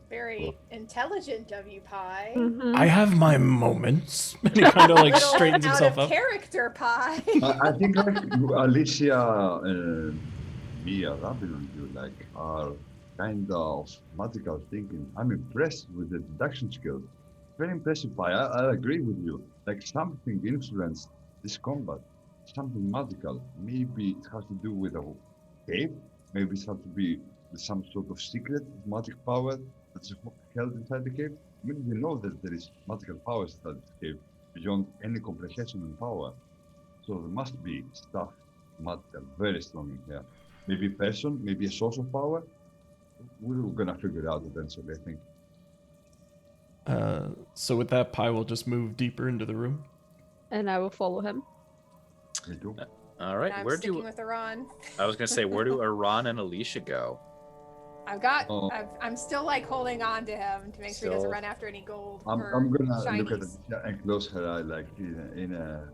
Very intelligent of you, Pi. Mhm. I have my moments." And he kind of like Little straightens out himself of up. character, Pi. I think like Alicia, Mia, Robin, and you like are kind of magical thinking. I'm impressed with the deduction skills. Very impressive. I agree with you. Like something influenced this combat. Something magical. Maybe it has to do with a cave. Maybe it has to be with some sort of secret magic power that's held inside the cave. I mean, we know that there is magical powers inside the cave beyond any comprehension and power. So there must be stuff magical, very strong in here. Maybe a person, maybe a source of power. We're gonna figure it out eventually, I think. So with that, Pi will just move deeper into the room. And I will follow him. Me too. All right, I'm where sticking do with Iran. I was going to say, where do Iran and Alicia go? Oh. I'm still like holding on to him to make sure he doesn't Still- run after any gold. I'm or gonna shinies. look at Alicia and close her eye like in a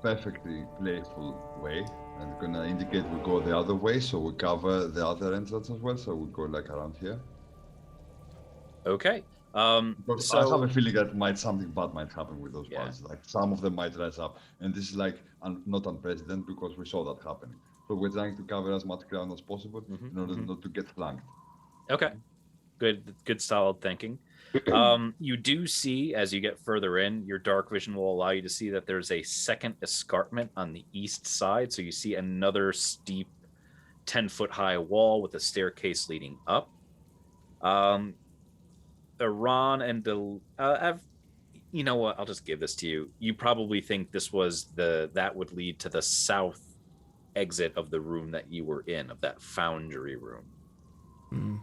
perfectly playful way, and gonna indicate we go the other way, so we cover the other entrance as well. So we go like around here. Okay. Because I have So a feeling that something bad might happen with those Yeah. parts. Like some of them might rise up, and this is like not unprecedented because we saw that happening. So we're trying to cover as much ground as possible Mhm, in order mhm. not to get flanked. okay, good solid thinking. You do see, as you get further in, your dark vision will allow you to see that there's a second escarpment on the east side. So you see another steep 10-foot high wall with a staircase leading up. Iran and you know what? I'll just give this to you. You probably think this was that would lead to the south exit of the room that you were in, of that foundry room. Mm.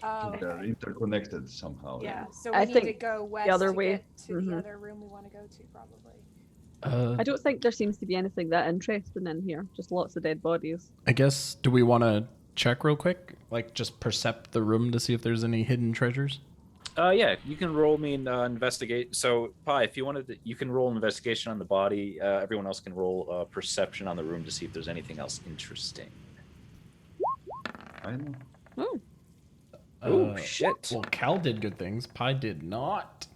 Oh, They're okay. interconnected somehow. Yeah, so we I need think to go west other to way. get to the Mhm. other room we want to go to, probably. I don't think there seems to be anything that interesting in here. Just lots of dead bodies. I guess, do we want to check real quick? Like, just percept the room to see if there's any hidden treasures? Yeah, you can roll me an investigate. So, Pi, if you wanted, you can roll investigation on the body. Everyone else can roll perception on the room to see if there's anything else interesting. I know. Oh, Oh shit! Well, Cal did good things. Pi did not.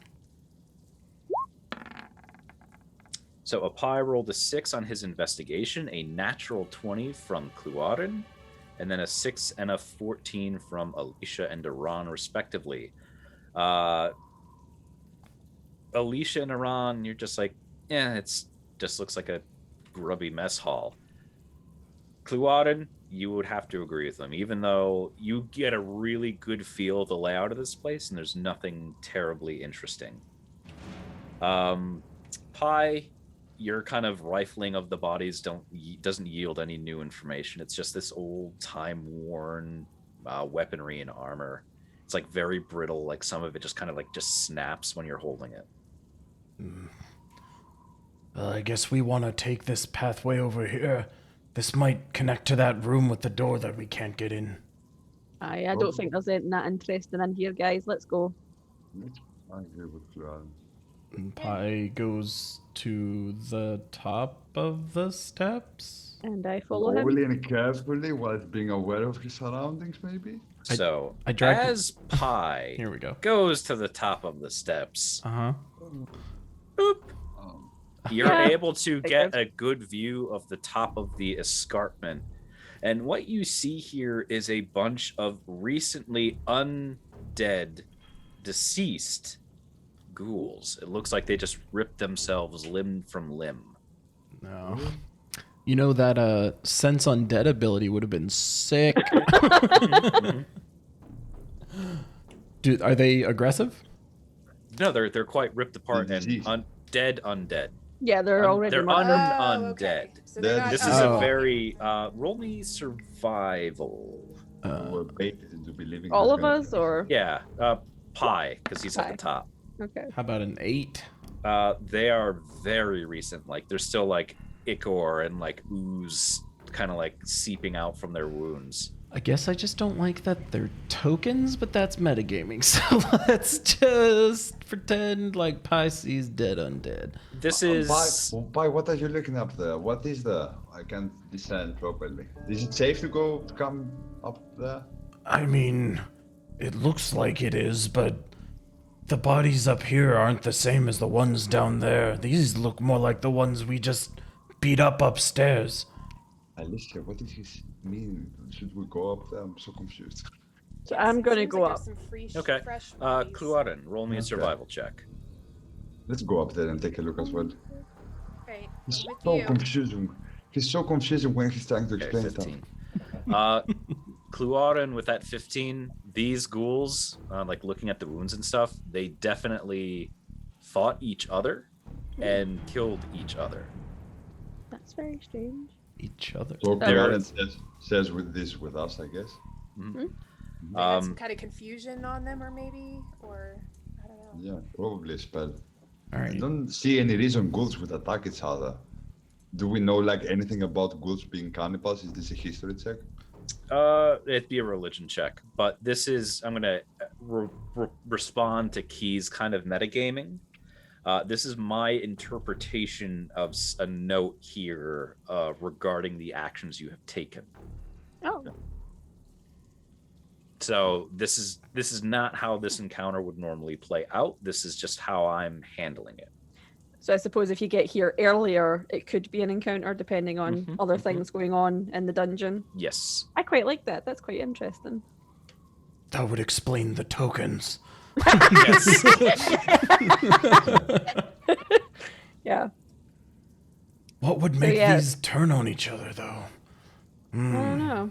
So a Pi rolled a 6 on his investigation, a natural 20 from Cluarin, and then a 6 and a 14 from Alicia and Iran, respectively. Alicia and Iran, you're just like, yeah, it's just looks like a grubby mess hall. Cluarin, you would have to agree with them, even though you get a really good feel of the layout of this place, and there's nothing terribly interesting. Pi, your kind of rifling of the bodies doesn't yield any new information. It's just this old time-worn weaponry and armor. It's like very brittle, like some of it just kind of like just snaps when you're holding it. Well, I guess we want to take this pathway over here. This might connect to that room with the door that we can't get in. I don't think there's anything that interesting in here, guys. Let's go. I agree with you. And Pi goes to the top of the steps. And I follow him. Slowly and carefully, while being aware of his surroundings, maybe. So I dragged him- as Pi Here we go. goes to the top of the steps, Uh-huh. boop, Um, you're Yeah. able to get a good view of the top of the escarpment. And what you see here is a bunch of recently undead, deceased ghouls. It looks like they just ripped themselves limb from limb. No. You know that sense undead ability would have been sick. Dude, are they aggressive? No, they're quite ripped apart and diseased. undead. Yeah, they're already They're murdered. undead. So they're That- not This is Oh. a very roll me survival. we're baited into believing. All there's of gonna us, be- or Yeah, Pi, because he's at Pi. the top. okay. How about an 8? They are very recent. Like there's still like ichor and like ooze kind of like seeping out from their wounds. I guess I just don't like that they're tokens, but that's metagaming. So let's just pretend like Pi sees dead undead. This is Pi, what are you looking up there? What is there? I can't descend properly. Is it safe to come up there? I mean, it looks like it is, but the bodies up here aren't the same as the ones down there. These look more like the ones we just beat up upstairs. Alicia, what did he mean? Should we go up there? I'm so confused. So Yes, I'm it gonna seems go like up. there's some free okay. fresh bodies. Cluaden, roll me a Okay. survival check. Let's go up there and take a look as well. Right. He's With so you. confusing. He's so confusing when he's trying to Okay, explain stuff. 15. Cluaden with that 15, these ghouls, like looking at the wounds and stuff, they definitely fought each other and killed each other. That's very strange. Each other. So There- Karen says with us, I guess. They had some Um, kind of confusion on them, or maybe, or I don't know. Yeah, probably a spell. All I right. don't see any reason ghouls would attack each other. Do we know like anything about ghouls being cannibals? Is this a history check? It'd be a religion check, but this is I'm gonna respond to Key's kind of metagaming. This is my interpretation of a note here regarding the actions you have taken. Oh, So this is not how this encounter would normally play out. This is just how I'm handling it. so I suppose if you get here earlier, it could be an encounter depending on Mhm, other mhm. things going on in the dungeon. Yes. I quite like that. That's quite interesting. That would explain the tokens. Yes. Yeah. What would make yeah. these turn on each other, though? I don't know.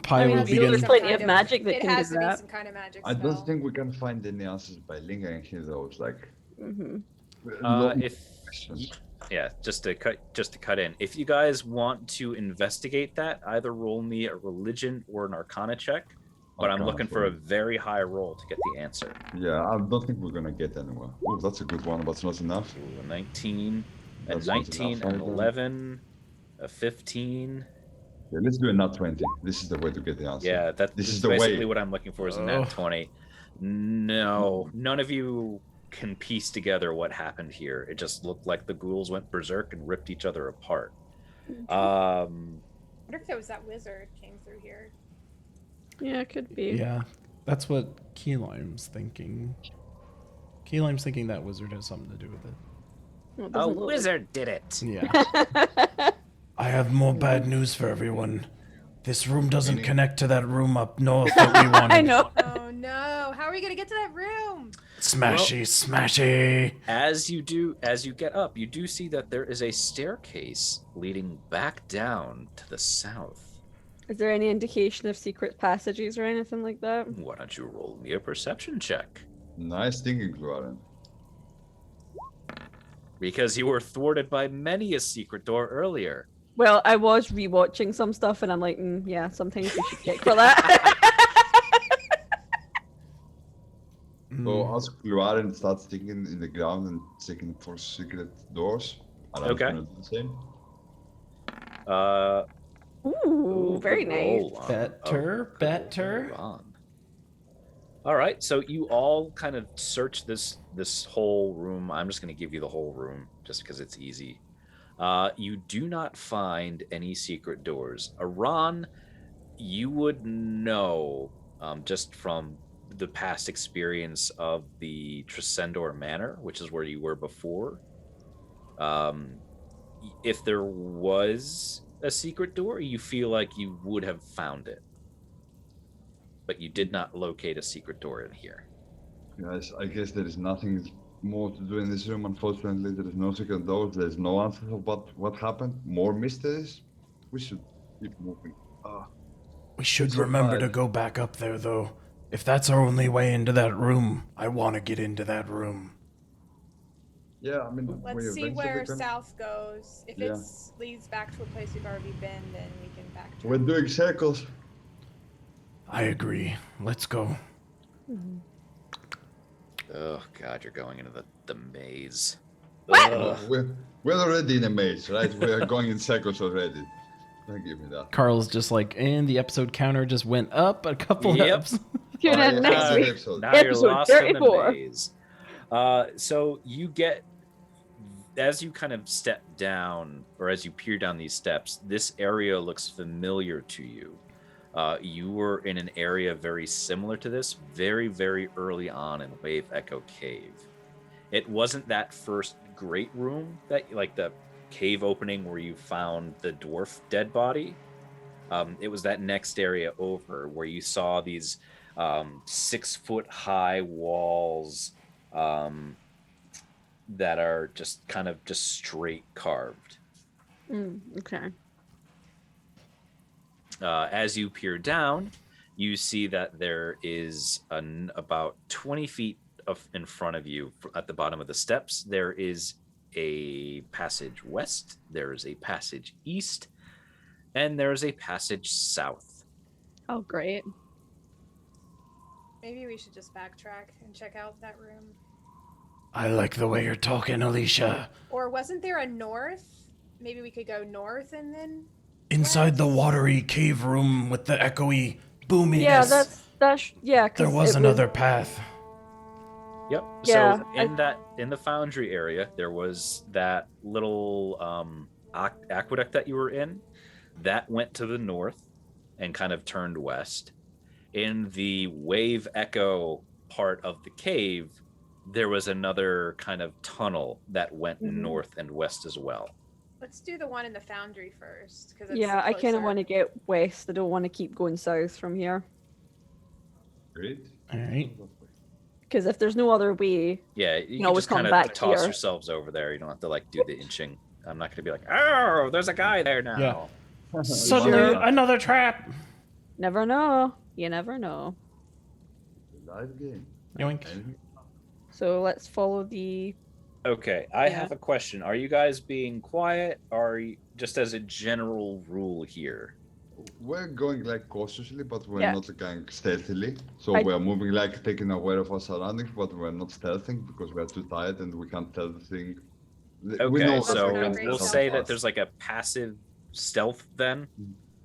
Pi I mean, will you know, begin. there's plenty of magic that it can has do to be that. some kind of magic I spell. don't think we can find any answers by lingering here though. It's like long If questions. yeah, just to cut in. If you guys want to investigate that, either roll me a religion or an arcana check. But I'm Arcana looking for a me. very high roll to get the answer. Yeah, I don't think we're gonna get anywhere. Oh, that's a good one, but it's not enough. Ooh, a 19, a That's not 19, enough an either. 11, a 15. Yeah, let's do a nat 20. This is the way to get the answer. Yeah, This this is is the basically way. what I'm looking for is a Oh. nat 20. No, none of you can piece together what happened here. It just looked like the ghouls went berserk and ripped each other apart. I wonder if that was that wizard came through here. Yeah, it could be. Yeah, that's what Key Lime's thinking. Key Lime's thinking that wizard has something to do with it. Well, it A doesn't look like- wizard did it. Yeah. I have more bad news for everyone. This room doesn't Meaning? connect to that room up north that we wanted. I know. Oh no! How are we gonna get to that room? Smashy, smashy. As you get up, you do see that there is a staircase leading back down to the south. Is there any indication of secret passages or anything like that? Why don't you roll me a perception check? Nice thinking, Gluaren. Because you were thwarted by many a secret door earlier. Well, I was rewatching some stuff, and I'm like, yeah, sometimes we should check for that. So as Gluaren starts digging in the ground and checking for secret doors, I'm Okay. gonna do the same. Ooh, very good nice. roll on- Better, good better. roll on. All right, so you all kind of search this whole room. I'm just going to give you the whole room just because it's easy. You do not find any secret doors. Iran, you would know just from the past experience of the Tresendor Manor, which is where you were before. If there was a secret door, you feel like you would have found it. But you did not locate a secret door in here. Guys, I guess there is nothing more to do in this room. Unfortunately, there is no secret doors. There's no answer about what happened. More mysteries. We should keep moving. We should It's so remember to bad. go back up there, though. If that's our only way into that room, I want to get into that room. Yeah, I mean, we Let's see eventually where can- south goes. If Yeah. it leads back to a place we've already been, then we can backtrack. We're doing circles. I agree. Let's go. Oh God, you're going into the maze. What? Ugh. We're already in a maze, right? We are going in circles already. Don't give me that. Carl's just like, and the episode counter just went up a couple Yep. episodes. Tune Oh, in yeah, next that's week. the episode. Now you're Episode lost in the 34. maze. So you get, as you kind of step down, or as you peer down these steps, this area looks familiar to you. You were in an area very similar to this very, very early on in Wave Echo Cave. It wasn't that first great room that, like the cave opening where you found the dwarf dead body. It was that next area over where you saw these 6 foot high walls that are just kind of just straight carved. Okay. As you peer down, you see that there is about 20 feet in front of you at the bottom of the steps. There is a passage west, there is a passage east, and there is a passage south. Oh, great. Maybe we should just backtrack and check out that room. I like the way you're talking, Alicia. Or wasn't there a north? Maybe we could go north and then. Inside the watery cave room with the echoey boominess. Yeah, that's yeah. 'Cause There was it another path. Yep. Yeah, So in the foundry area, there was that little aqueduct that you were in. That went to the north and kind of turned west. In the wave echo part of the cave, there was another kind of tunnel that went north and west as well. Let's do the one in the foundry first. Yeah, I kind of want to get west. I don't want to keep going south from here. Great. All right. Because if there's no other way, Yeah, you can always just come kind of back toss here. yourselves over there. You don't have to like do the inching. I'm not going to be like, oh, there's a guy there now. Yeah. Suddenly, another trap. never know. You never know. Live game. Yoink. So let's follow the. Okay, I Yeah. have a question. Are you guys being quiet, or are you, just as a general rule here? We're going like cautiously, but we're Yeah. not going stealthily. So I- we're moving like taking aware of our surroundings, but we're not stealthing because we're too tired and we can't tell the thing. We know Okay, that so we can great we'll tell say fast. that there's like a passive stealth then.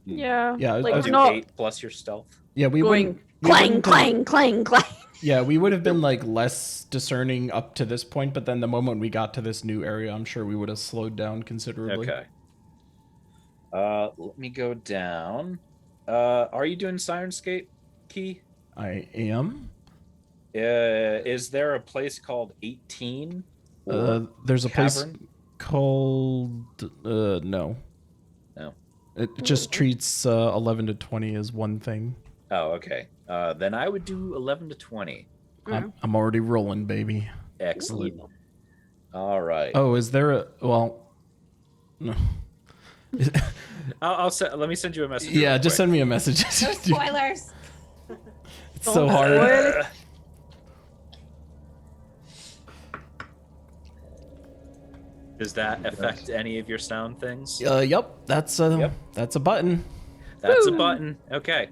Yeah. Yeah, Like I we're do Do not 8 plus your stealth. Yeah, we going wouldn't. we clang, wouldn't have- clang, clang, clang. Yeah, we would have been like less discerning up to this point, but then the moment we got to this new area, I'm sure we would have slowed down considerably. Okay. Let me go down. Are you doing Sirenscape, Key? I am. Is there a place called 18? There's a place Cavern? called no. No. It just treats 11 to 20 as one thing. Oh, okay. Then I would do 11 to 20. I'm already rolling, baby. Excellent. All right. Oh, is there a well? No. Let me send you a message. Yeah, real just quick. send me a message. No spoilers. It's so hard. Does that affect any of your sound things? Yep. That's a Yep. that's a button. That's a Woo. button. Okay.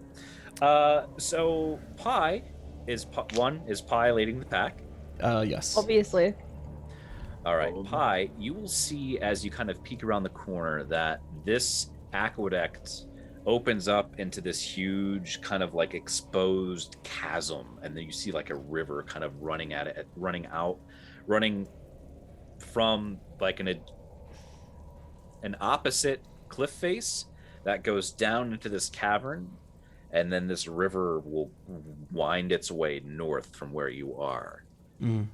So Pi is Pi leading the pack. Yes. Obviously. All right, Probably. Pi, you will see as you kind of peek around the corner that this aqueduct opens up into this huge kind of like exposed chasm, and then you see like a river kind of running at it, running from like an opposite cliff face that goes down into this cavern, and then this river will wind its way north from where you are. Let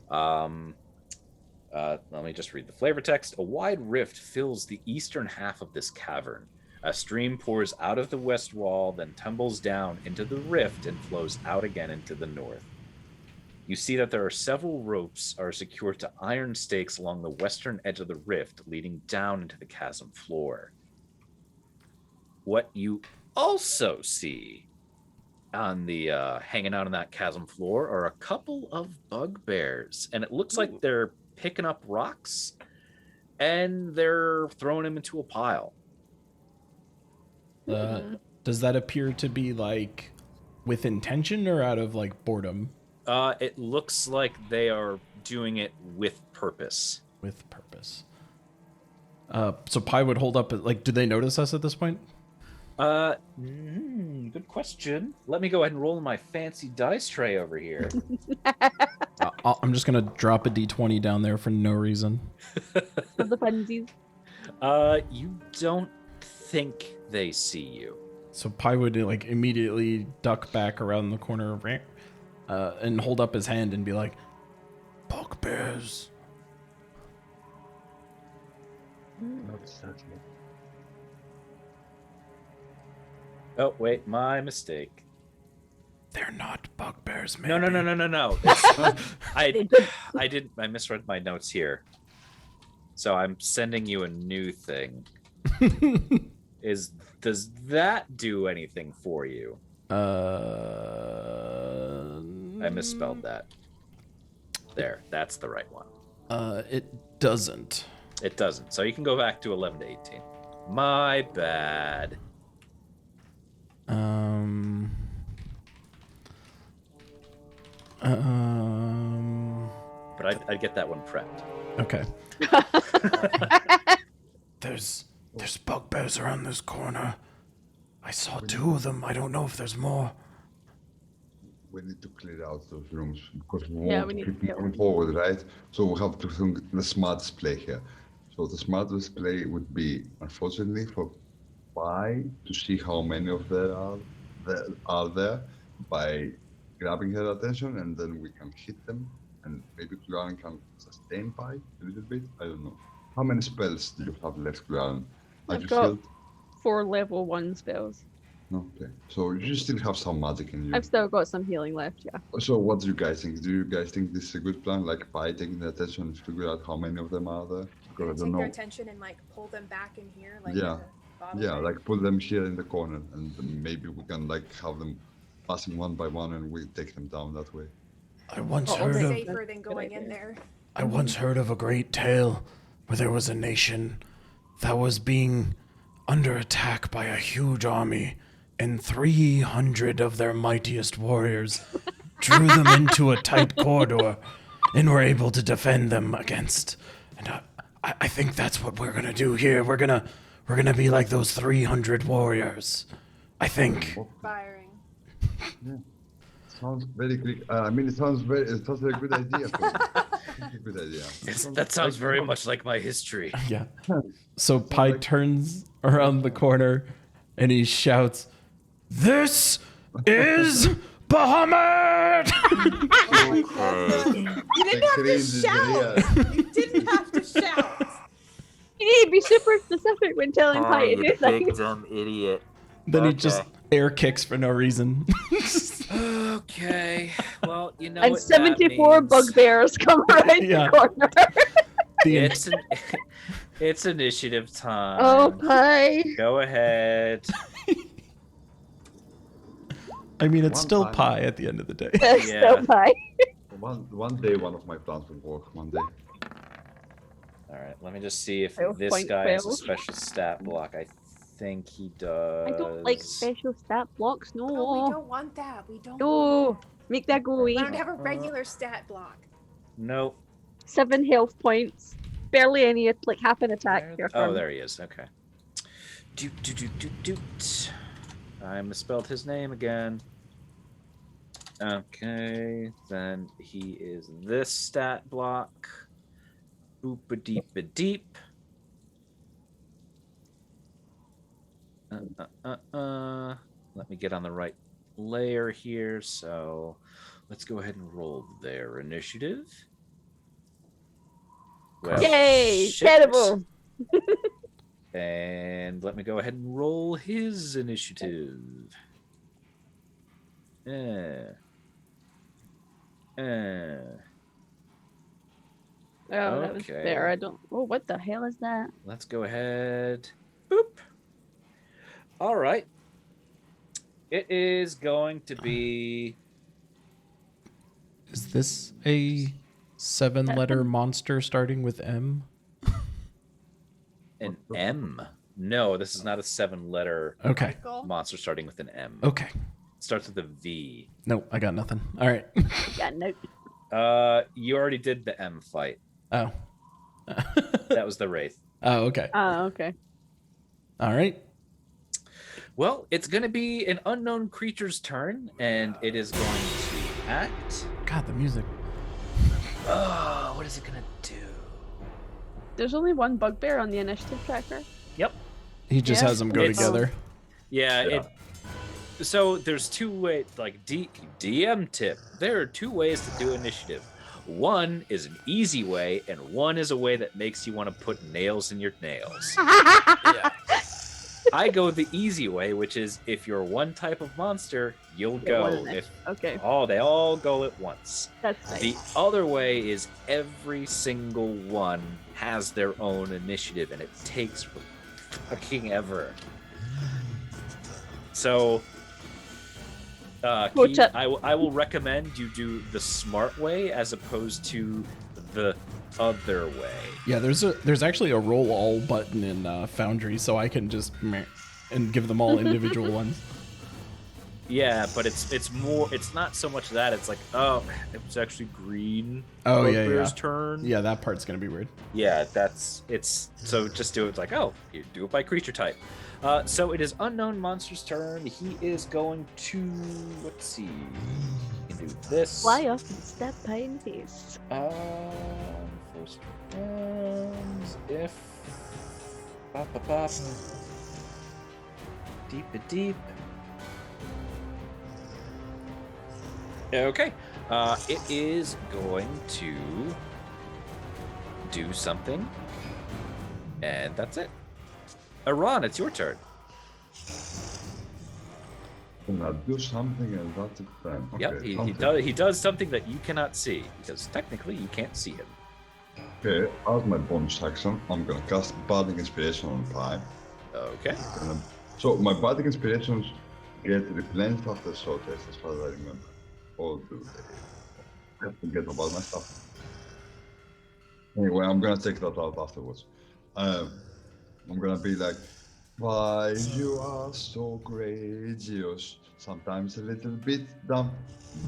me just read the flavor text. A wide rift fills the eastern half of this cavern. A stream pours out of the west wall, then tumbles down into the rift and flows out again into the north. You see that there are several ropes are secured to iron stakes along the western edge of the rift, leading down into the chasm floor. What you also see on the hanging out on that chasm floor are a couple of bugbears, and it looks like they're picking up rocks and they're throwing them into a pile. Does that appear to be like with intention or out of like boredom? It looks like they are doing it with purpose. With purpose. So Pi would hold up. Like, do they notice us at this point? Good question. Let me go ahead and roll my fancy dice tray over here. I'm just gonna drop a d20 down there for no reason. For the funsies. You don't think they see you. So Pi would like immediately duck back around the corner and hold up his hand and be like, "Bugbears." Not exactly. Oh, wait, my mistake. They're not bugbears, man. No. I misread my notes here. So I'm sending you a new thing. Does that do anything for you? I misspelled that. There, that's the right one. It doesn't. It doesn't. So you can go back to 11 to 18. My bad. But I'd get that one prepped. Okay. There's bugbears around this corner. I saw 2 of them. I don't know if there's more. We need to clear out those rooms because we Yeah, want we to need to keep clear moving forward, right? So we have to think the smartest play here. So the smartest play would be, unfortunately, for Pi to see how many of there are there by grabbing her attention, and then we can hit them, and maybe Kluan can sustain Pi a little bit. I don't know. How many spells do you have left, Kluan? Are I've you got healed? 4 level 1 spells. Okay. So you still have some magic in you. I've still got some healing left, yeah. So what do you guys think? Do you guys think this is a good plan? Like Pi taking the attention and figure out how many of them are there? Because I Take don't their know. attention and like pull them back in here, like Yeah. in the bottom Yeah, there. like put them here in the corner, and then maybe we can like have them passing one by one, and we take them down that way. I once It's heard of safer than going in there. I once heard of a great tale where there was a nation that was being under attack by a huge army, and 300 of their mightiest warriors drew them into a tight corridor and were able to defend them against. And I think that's what we're gonna do here. We're gonna be like those 300 warriors. I think. Firing. Sounds very quick. I mean, it sounds like a good idea. It's a good idea. That sounds very much like my history. Yeah. So Pi turns around the corner and he shouts, "This is Bahamut!" You didn't have to shout. You didn't have to shout. You need to be super specific when telling Pi to do things. dumb idiot. Then he just air kicks for no reason. Okay. Well, you know And what 74 that means. bugbears come around Yeah. the corner. It's initiative time. Oh, Pi. Go ahead. I mean, it's One still time. Pi at the end of the day. Yeah. So Pi. One day, one of my plans will work. One day. All right. Let me just see if Fail, this point, guy has a fail. special stat block. I think he does. I don't like special stat blocks, No, we no. don't want that. We don't. No. Make that go away. I don't have a regular stat block. Nope. 7 health points. Barely any, like half an attack. Where Your oh, turn. there he is. Okay. Doot. I misspelled his name again. Okay, then he is this stat block. Boop-a-deep-a-deep. Let me get on the right layer here. So let's go ahead and roll their initiative. Well, Yay! shit. Terrible. And let me go ahead and roll his initiative. Oh, that was Okay. there. I don't. Oh, what the hell is that? Let's go ahead. Boop. All right. It is going to be. Is this a 7-letter monster starting with M? An M. No, this is not a 7-letter Okay. Michael? monster starting with an M. Okay. It starts with a V. Nope, I got nothing. All right. Yeah, no. You already did the M fight. Oh. That was the Wraith. Oh, okay. Oh, okay. All right. Well, it's going to be an unknown creature's turn, and it is going to act. God, the music. Oh, what is it going to do? There's only one bugbear on the initiative tracker. Yep. He just Yeah. has them go It's- together. Yeah. So there's two ways, like DM tip. There are two ways to do initiative. One is an easy way, and one is a way that makes you want to put nails in your nails. Yeah. I go the easy way, which is if you're one type of monster, you'll Get one go. in there. If Okay, they all go at once. that's nice. The other way is every single one has their own initiative, and it takes fucking ever. So, Keith, I will recommend you do the smart way as opposed to the other way. Yeah, there's actually a roll all button in Foundry, so I can just meh and give them all individual ones. Yeah, but it's more. It's not so much that. It's like, oh, it was actually green. Oh, yeah, Bugbear's yeah. turn. Yeah, that part's gonna be weird. Yeah, it's so just do it like, oh, you do it by creature type. So it is unknown monster's turn. He is going to, let's see, he can do this. Fly up and step behind face. First round, if bop. Deep. Okay, it is going to do something, and that's it. Iran, it's your turn. Gonna do something and that's it then. Okay, Yep, he something. he does something that you cannot see because technically you can't see him. Okay, as my bonus action, I'm gonna cast Bardic Inspiration on Pi. Okay. So my Bardic Inspirations get replenished after short rest, as far as I remember. Or do they? I have to get about my stuff. Anyway, I'm gonna take that out afterwards. I'm gonna be like, why you are so courageous, sometimes a little bit dumb,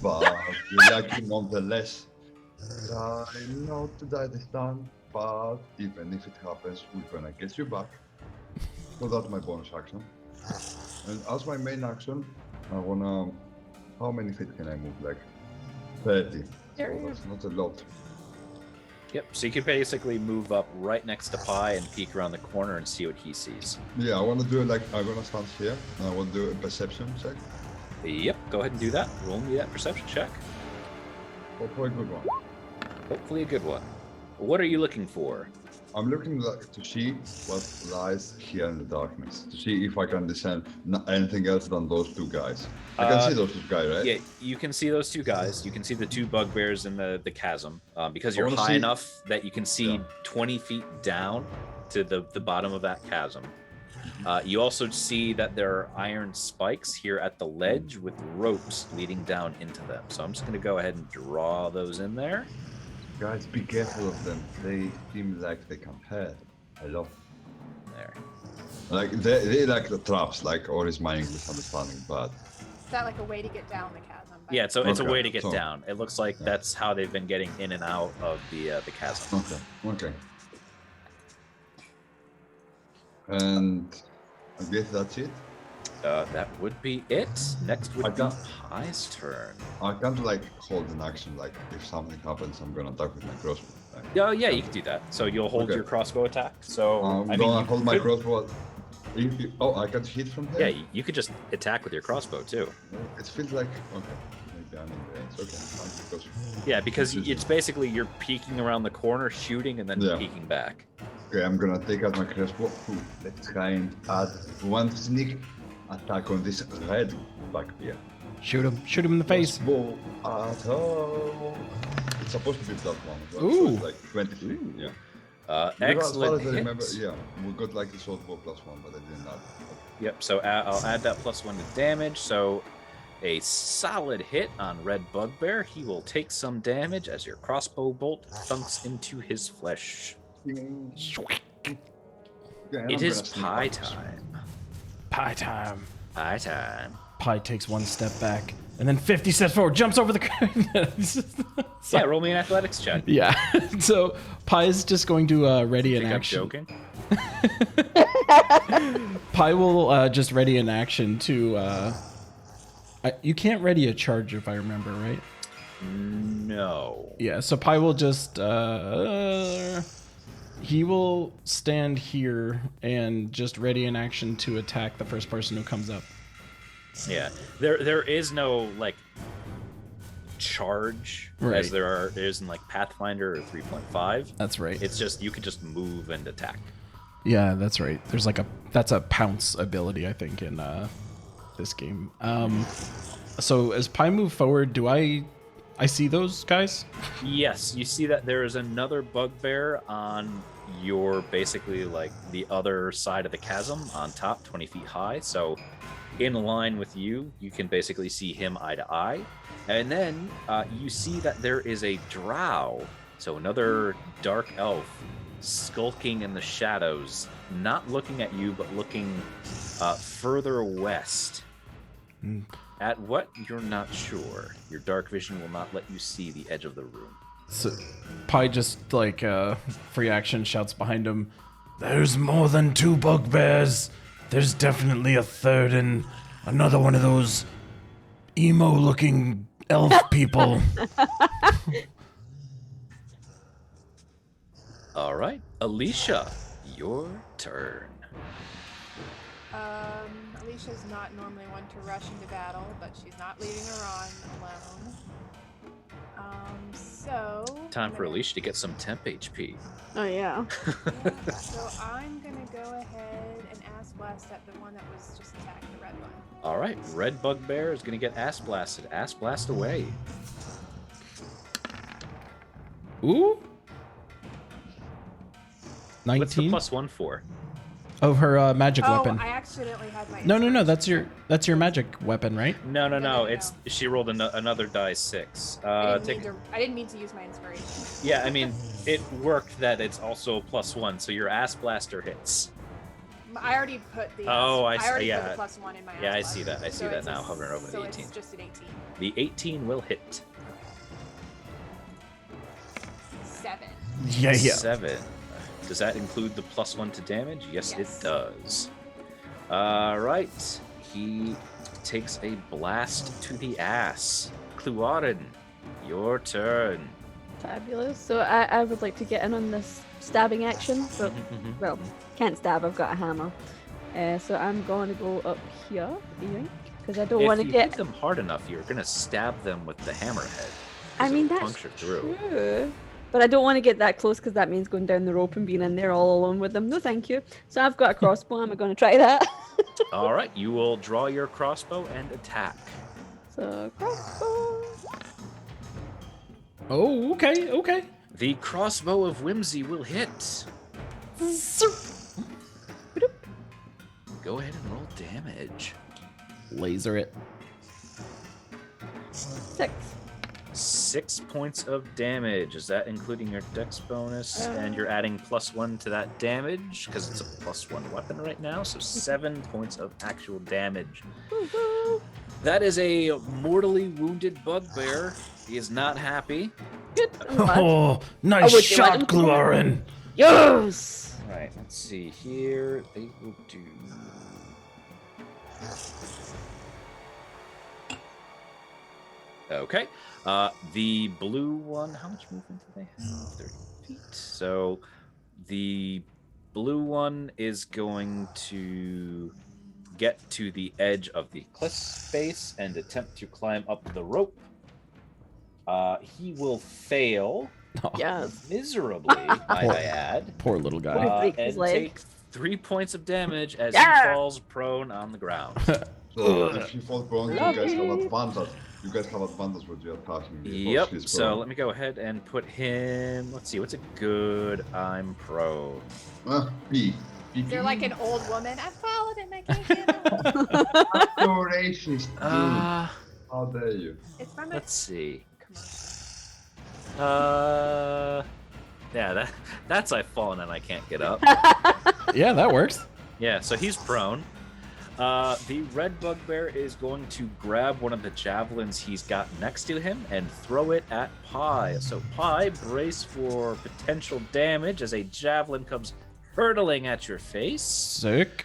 but we like you nonetheless. I know to die this time, but even if it happens, we're gonna get you back. So that's my bonus action. And as my main action, I wanna... How many feet can I move? Like 30. So that's not a lot. Yep. So you can basically move up right next to Pi and peek around the corner and see what he sees. Yeah, I wanna do it like, I'm gonna stand here, and I wanna do a perception check. Yep. Go ahead and do that. Roll me that perception check. Hopefully a good one. Hopefully a good one. What are you looking for? I'm looking to see what lies here in the darkness. To see if I can discern anything else than those two guys. I can see those two guys, right? Yeah, you can see those two guys. You can see the two bugbears in the chasm because you're wanna high see- enough that you can see Yeah. 20 feet down to the bottom of that chasm. You also see that there are iron spikes here at the ledge with ropes leading down into them. So I'm just going to go ahead and draw those in there. Guys, be careful of them. They seem like they can hurt. I love There. Like, they like the traps, like, or is my English understanding bad? Is that like a way to get down the chasm? But Yeah, so it's a Okay, way to get so- down. It looks like Yeah. that's how they've been getting in and out of the chasm. Okay. And I guess that's it. That would be it. Next would I be got- Pie's turn. I can't like hold an action. Like if something happens, I'm gonna attack with my crossbow. Right? Oh yeah, you can do that. So you'll hold Okay. your crossbow attack. So I'm I gonna mean, you hold my could- crossbow. Oh, I can hit from here. Yeah, you could just attack with your crossbow too. It feels like okay. Maybe I'm in range. Okay, fine, because Yeah, because it's basically you're peeking around the corner, shooting, and then Yeah. peeking back. okay, I'm gonna take out my crossbow. Let's try and add one sneak attack on this red bugbear. Shoot him in the face. Crossbow attack. It's supposed to be +1. So Ooh. it's like 23. Yeah. As far Excellent as I remember, hit. yeah, we got like the short bow +1, but I didn't add. Yep. So I'll add that +1 to damage. So a solid hit on Red Bugbear. He will take some damage as your crossbow bolt thunks into his flesh. Yeah, and It I'm is gonna sneak pie up. time. Pie time. Pie time. Pie takes one step back and then 50 steps forward, jumps over the. Yeah, roll me an athletics check. Yeah. So Pie is just going to ready an Think I'm action. joking. Pie will just ready an action to. You can't ready a charge if I remember right. No. Yeah. So Pie will just. He will stand here and just ready an action to attack the first person who comes up. Yeah. There is no like charge Right. as there is in like Pathfinder or 3.5. That's right. It's just you could just move and attack. Yeah, that's right. There's like that's a pounce ability, I think, in this game. So as Pie move forward, do I see those guys? Yes, you see that there is another bugbear on your basically like the other side of the chasm on top, 20 feet high. So in line with you, you can basically see him eye to eye. And then you see that there is a drow, so another dark elf, skulking in the shadows, not looking at you, but looking further west. Mm. At what, you're not sure. Your dark vision will not let you see the edge of the room. So Pie just like free action shouts behind him, "There's more than 2 bugbears. There's definitely a third and another one of those emo-looking elf people." All right, Alicia, your turn. Alicia's not normally one to rush into battle, but she's not leaving her on alone. So Time I'm for gonna- Alicia to get some temp HP. Oh yeah. Yeah, so I'm gonna go ahead and ass blast at the one that was just attacked, the red one. All right, Red Bugbear is going to get ass blasted. Ass blast away. Ooh. What's the 19 +1 for? of her magic Oh, weapon. I accidentally had my. No, inspiration. that's your magic weapon, right? No. no. It's she rolled another die 6. I didn't, Take, I didn't mean to use my inspiration. yeah, I mean it worked that it's also a +1, so your ass blaster hits. I already put the. Oh, I I already see, put yeah. the +1 in my. Yeah, I ass see blaster. that. I see So that it's a now, hovering over the so 18. It's just an 18. The 18 will hit. 7. Yeah. 7. Does that include the +1 to damage? Yes, Yes. it does. All right. He takes a blast to the ass. Cluarin, your turn. Fabulous. So I would like to get in on this stabbing action, but well, can't stab. I've got a hammer. So I'm going to go up here, because I don't If want to you get. hit them hard enough, you're gonna stab them with the hammerhead. I 'cause mean, it'll that's puncture through. true. But I don't want to get that close because that means going down the rope and being in there all alone with them. No, thank you. So I've got a crossbow. I'm going to try that. All right, you will draw your crossbow and attack. So crossbow. Oh, okay. The crossbow of Whimsey will hit. Go ahead and roll damage. Laser it. 6. 6 points of damage. Is that including your dex bonus? And you're adding +1 to that damage because it's a +1 weapon right now. So 7 points of actual damage. Woo-hoo. That is a mortally wounded bugbear. He is not happy. Good. I'm glad. Oh, nice would you like shot, them to do that? Cluarin. Yes. All right, let's see here. They will do Okay. The blue one, how much movement do they have? 30 feet. So the blue one is going to get to the edge of the cliff space and attempt to climb up the rope. He will fail Yes. miserably, might I add. Poor little What guy. break his And leg. take 3 points of damage as Yeah. he falls prone on the ground. So if you fall prone, you guys have Lovely. advantage. You guys have advantage with your attacking. because Yep. he's So prone. let me go ahead and put him. Let's see. What's a good? I'm prone. B. They're like an old woman. I've fallen and I can't get up. So racist, dude. How dare you? It's from a. Let's see. Come on. Yeah. That's I've fallen and I can't get up. Yeah, that works. Yeah. So he's prone. The red bugbear is going to grab one of the javelins he's got next to him and throw it at Pi. So Pi, brace for potential damage as a javelin comes hurtling at your face. Sick.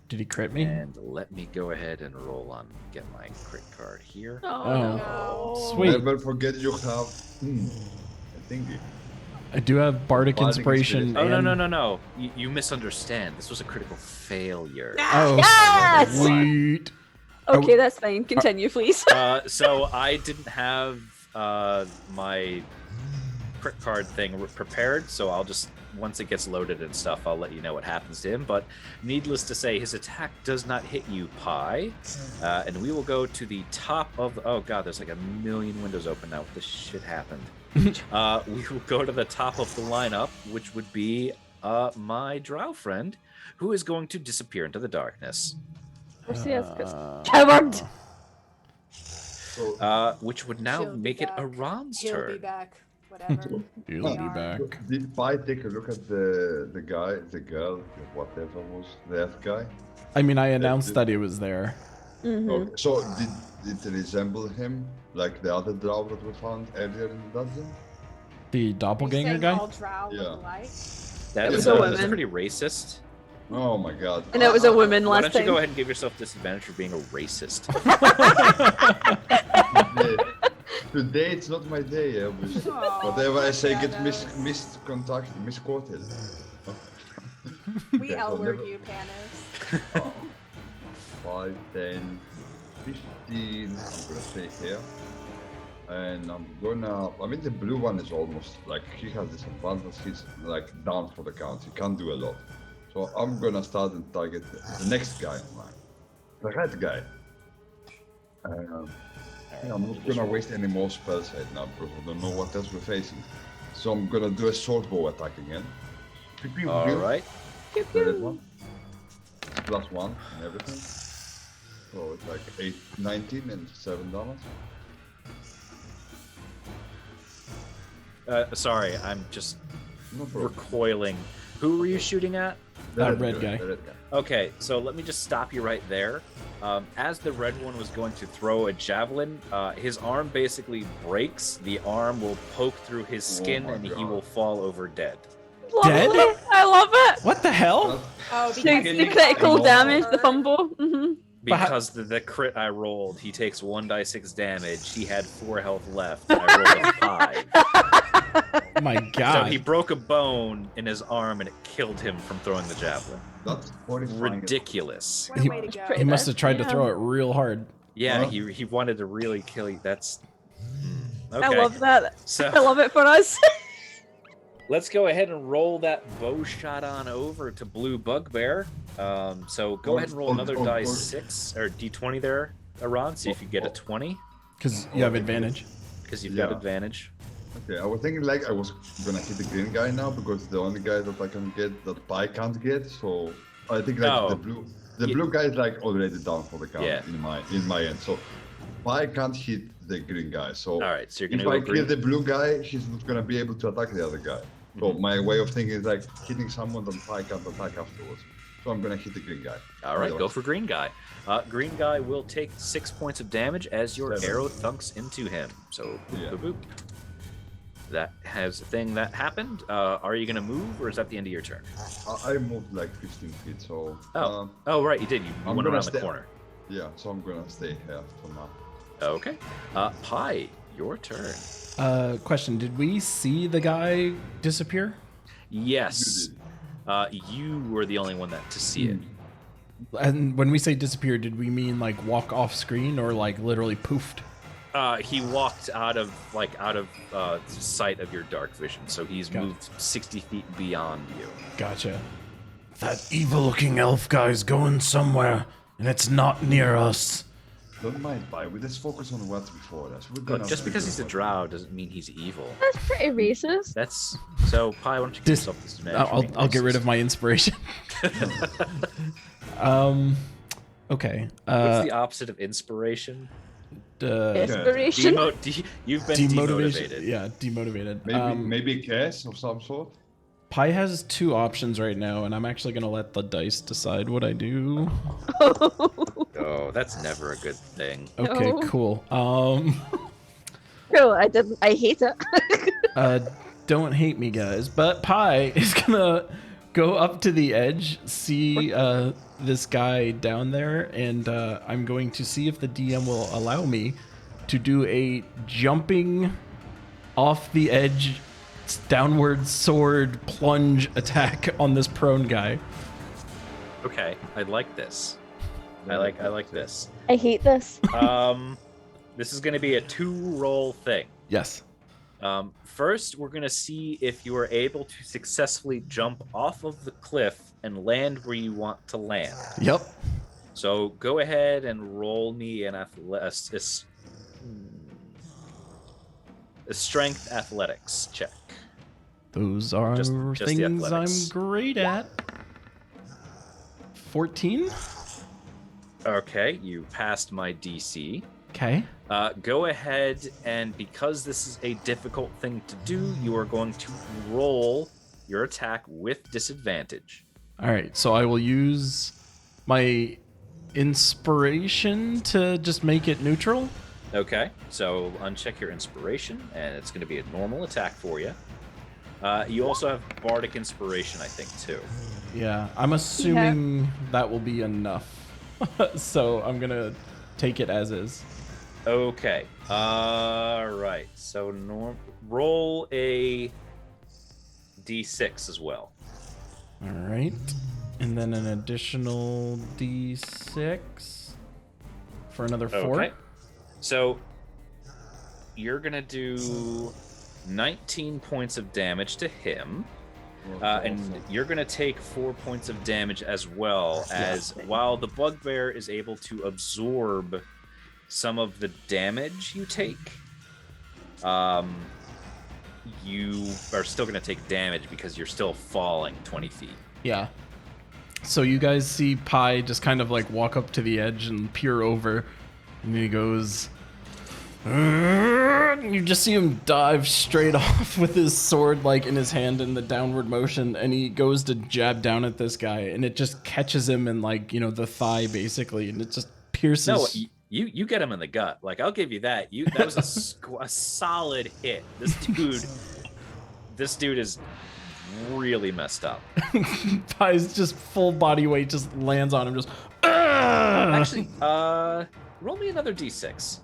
Did he crit me? And let me go ahead and roll on, get my crit card here. Oh, Oh. no. Sweet. Never forget you have a thingy. I do have bardic Bardic inspiration. Oh, no, and... no, no, no. You misunderstand. This was a critical failure. Oh, Yes! sweet. Okay, that's fine. Continue, please. So I didn't have my crit card thing prepared, so I'll just, once it gets loaded and stuff, I'll let you know what happens to him. But needless to say, his attack does not hit you, Pi. And we will go to the top of the... Oh, God, there's like a million windows open now. What the shit happened? We will go to the top of the lineup, which would be my drow friend, who is going to disappear into the darkness. Coward! So, Which would now She'll be make it back. Aran's He'll be turn. back. Whatever. You'll They be are. back. did Pi take a look at the guy, the girl, whatever was that guy? I mean, I announced that he was there. Mm-hmm. Okay. So did it resemble him like the other drow that we found earlier in the dungeon? The doppelganger Saying guy? all drow Yeah. look alike. That It is was a that's woman. pretty racist. Oh my god. And it was a woman Why last don't you time. go ahead and give yourself disadvantage for being a racist? Today it's not my day, but Oh, whatever I say gets Panos. misquoted. We Yeah, I'll L-word never- you, Panos. Oh. 5, 10, 15. I'm gonna stay here. And I'm gonna. I mean, the blue one is almost like he has disadvantage. He's like down for the count. He can't do a lot. So I'm gonna start and target the next guy in line. The red guy. Yeah, I'm not gonna waste any more spells right now because I don't know what else we're facing. So I'm gonna do a short bow attack again. Pew, pew, All pew. right. The red one. +1 and everything. So it's like 8, 19 and 7 damage. Sorry, I'm just No problem. recoiling. Who were you shooting at? The red guy. The red guy. Okay, so let me just stop you right there. As the red one was going to throw a javelin, his arm basically breaks. The arm will poke through his skin, my and he God. will fall over dead. Dead? Lovely. I love it. What the hell? Oh, Takes because the you critical got damage, the hurt. fumble. Mm-hmm. But how- Because the crit I rolled, he takes 1d6 damage. He had 4 health left. I rolled a 5. My So god. he broke a bone in his arm, and it killed him from throwing the javelin. That's horrifying. Ridiculous. What a way to go. pretty He must bad. have tried to Yeah. throw it real hard. Yeah, Huh? he wanted to really kill you. That's okay. I love that. I So love it for us. let's go ahead and roll that bow shot on over to Blue Bugbear. So go ahead and roll another die 6 or d20 there, Aran. See if you get a 20 Because you have advantage. because you've got Yeah. advantage. Okay, I was thinking like I was gonna hit the green guy now because it's the only guy that I can get that Pi can't get. So I think like Oh. the blue guy is like already down for the count Yeah. in my end. So Pi can't hit the green guy. So All right, so you're if gonna I go kill green. the blue guy, he's not gonna be able to attack the other guy. So Mhm. my way of thinking is like hitting someone that Pi can't attack afterwards. So I'm gonna hit the green guy. All right, go for green guy. Green guy will take 6 points of damage as your 7. arrow thunks into him. So boop, Yeah. boop, boop. that has a thing that happened. Are you gonna move, or is that the end of your turn? I moved like 15 feet, so. Oh, right, you did. You I'm went gonna around the stay- corner. Yeah, so I'm gonna stay here for now. Okay. Pi, your turn. Question: did we see the guy disappear? Yes. You You were the only one to see it. And when we say disappear, did we mean like walk off screen or like literally poofed? He walked out of sight of your dark vision, so he's Got it. moved 60 feet beyond you. Gotcha. That evil-looking elf guy's going somewhere, and it's not near us. Don't mind, Pi. We just focus on what's before us. We're Look, gonna just because he's a figure drow doesn't mean he's evil. That's pretty racist. That's so. Pi, why don't you give Dis- yourself this advantage? I'll get rid of my inspiration. Okay. What's the opposite of inspiration? Inspiration. You've been Demotivation. demotivated. Yeah, demotivated. Maybe a curse of some sort. Pi has 2 options right now, and I'm actually gonna let the dice decide what I do. Oh, that's never a good thing. Okay, No. cool. No, I didn't. I hate it. Don't hate me, guys. But Pi is gonna go up to the edge, see this guy down there, and I'm going to see if the DM will allow me to do a jumping off the edge, downward sword plunge attack on this prone guy. Okay, I like this. I like this. I hate this. This is going to be a 2-roll thing. Yes. First, we're going to see if you are able to successfully jump off of the cliff and land where you want to land. Yep. So go ahead and roll me a strength athletics check. Those are Just the things I'm athletics. great at. 14? Okay, you passed my DC. Okay. Go ahead, and because this is a difficult thing to do, you are going to roll your attack with disadvantage. All right, so I will use my inspiration to just make it neutral. Okay, so uncheck your inspiration, and it's going to be a normal attack for you. You also have bardic inspiration, I think, too. Yeah, I'm assuming that will be enough. So I'm going to take it as is. Okay, right. So roll a d6 as well. All right. And then an additional d6 for another 4. Okay. So you're going to do 19 points of damage to him. And you're going to take 4 points of damage as well, as while the bugbear is able to absorb some of the damage you take, you are still going to take damage because you're still falling 20 feet. Yeah. So you guys see Pi just kind of like walk up to the edge and peer over, and he goes. You just see him dive straight off with his sword like in his hand in the downward motion, and he goes to jab down at this guy, and it just catches him in like, you know, the thigh basically, and it just pierces. No, you get him in the gut. Like, I'll give you that. That was a solid hit. This dude is really messed up. Pi's just full body weight just lands on him. Just Actually, roll me another d6.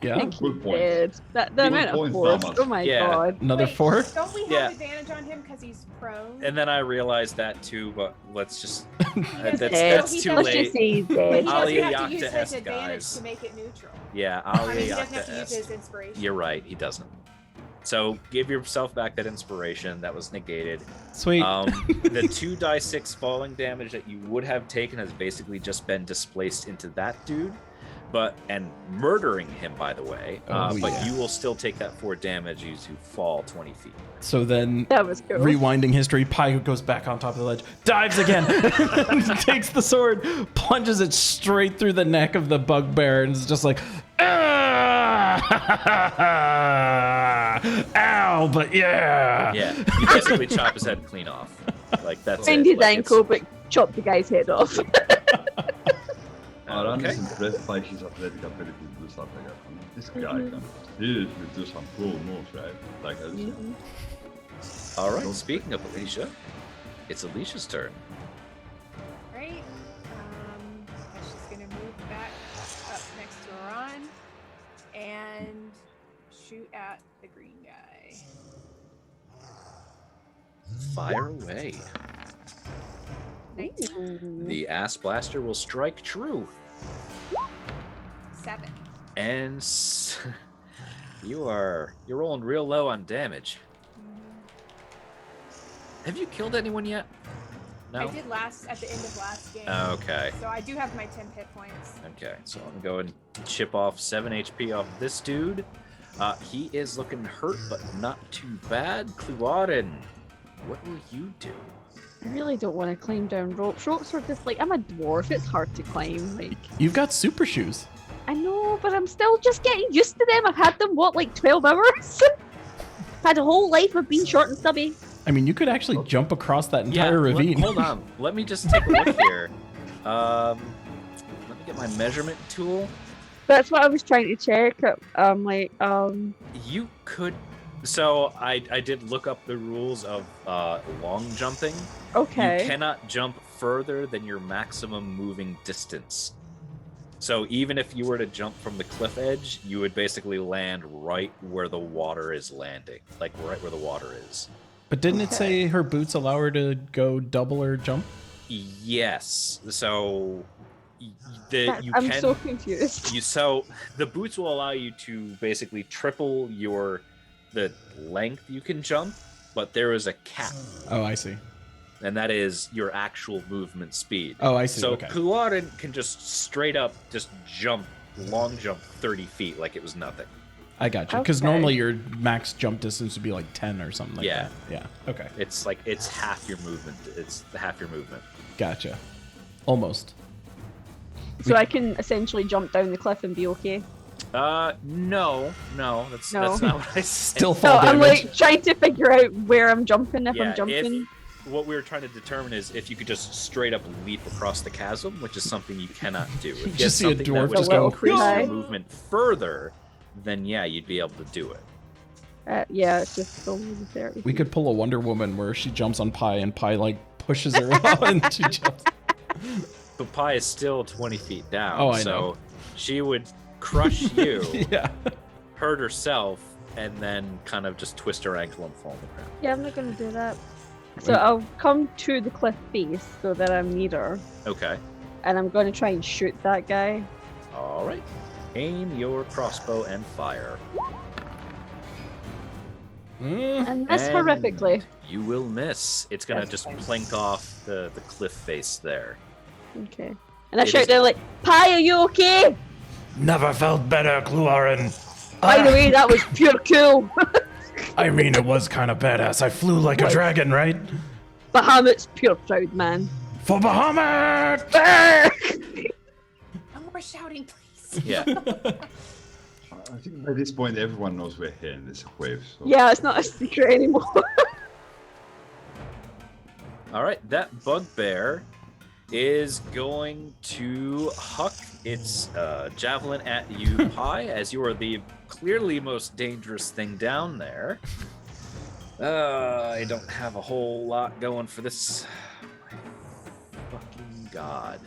yeah, Good point. It's the Good amount of point, force. Thomas. Oh my Yeah. god. another Wait, 4. Don't we have Yeah. advantage on him because he's prone? And then I realized that too, but let's just Because that's it's- too Let's late. just say he's He dead. doesn't Ali have to Yakta use his S, advantage guys. to make it neutral. Yeah, I Ali mean, he doesn't have to use Yakta his S. inspiration. You're right, he doesn't. So give yourself back that inspiration that was negated. Sweet. The 2d6 falling damage that you would have taken has basically just been displaced into that dude, and murdering him, by the way. Oh, But yeah. you will still take that 4 damage as you fall 20 feet. So then, That was cool. rewinding history, Pi goes back on top of the ledge, dives again, takes the sword, plunges it straight through the neck of the bugbear, and is just like, ow, but yeah. Yeah, you basically chop his head clean off. Like, that's Find it. his Like, ankle, but chop the guy's head off. Aran Okay. is impressed by his athletic ability to do stuff like that. I mean, this guy can seriously do some cool moves, right? Like Alicia. All right. Speaking of Alicia, it's Alicia's turn. Right. That's just gonna move back up next to Aran and shoot at the green guy. Fire away. 19. The ass blaster will strike true. 7. And you're rolling real low on damage. Have you killed anyone yet? No. I did at the end of last game. Okay. So I do have my 10 hit points. Okay. So I'm going to chip off 7 HP off this dude. He is looking hurt, but not too bad. Cluarin, what will you do? I really don't want to climb down ropes. Ropes are just like, I'm a dwarf. It's hard to climb. Like, You've got super shoes. I know, but I'm still just getting used to them. I've had them, like 12 hours? Had a whole life of being short and stubby. I mean, you could actually jump across that entire ravine. Hold on. Let me just take a look here. Let me get my measurement tool. That's what I was trying to check. You could. So I did look up the rules of long jumping. Okay. You cannot jump further than your maximum moving distance. So even if you were to jump from the cliff edge, you would basically land right where the water is landing, like right where the water is. But didn't it say her boots allow her to go double or jump? Yes. So I'm so confused. So the boots will allow you to basically triple the length you can jump, but there is a cap, Oh, I see. and that is your actual movement speed. Oh, I see. So Okay. Kuarin can just straight up just long jump 30 feet like it was nothing. I got you. Because Okay. normally your max jump distance would be like 10 or something like Yeah. that. Yeah. Okay. It's half your movement. It's half your movement. Gotcha. Almost. So I can essentially jump down the cliff and be okay. No, that's not what I said. Still So fall I'm damage. like trying to figure out where I'm jumping if Yeah, I'm jumping. What we were trying to determine is if you could just straight up leap across the chasm, which is something you cannot do. If you had Just see a something that dwarf would just go, increase "Hi." your movement further, then yeah, you'd be able to do it. Yeah, it's just still 30. We could pull a Wonder Woman where she jumps on Pi and Pi like pushes her up and she jumps. But Pi is still 20 feet down, Oh, I so know. she would crush you, Yeah. hurt herself, and then kind of just twist her ankle and fall on the ground. Yeah, I'm not gonna do that. So I'll come to the cliff face so that I'm near, Okay. and I'm going to try and shoot that guy. All right. Aim your crossbow and fire. And miss And horrifically. You will miss. It's gonna That's just fine. plink off the cliff face there. Okay. And I It shout is- down like, "Pi, are you okay?" Never felt better, Cluarin. By the way, that was pure cool. I mean, it was kind of badass. I flew like a dragon, right? Bahamut's pure proud, man. For Bahamut! No more shouting, please. Yeah. I think by this point everyone knows we're here in this wave. So. Yeah, it's not a secret anymore. All right. That bugbear is going to huck its javelin at you, Pi, as you are the clearly most dangerous thing down there. I don't have a whole lot going for this. My fucking god.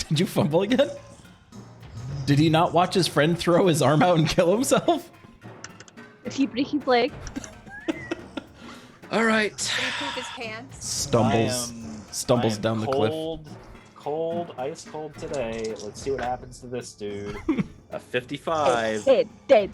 Did you fumble again? Did he not watch his friend throw his arm out and kill himself? Did he break his leg? All right. Did he poop his pants? Stumbles down the cliff. Cold, ice cold today. Let's see what happens to this dude. A 55. Dead.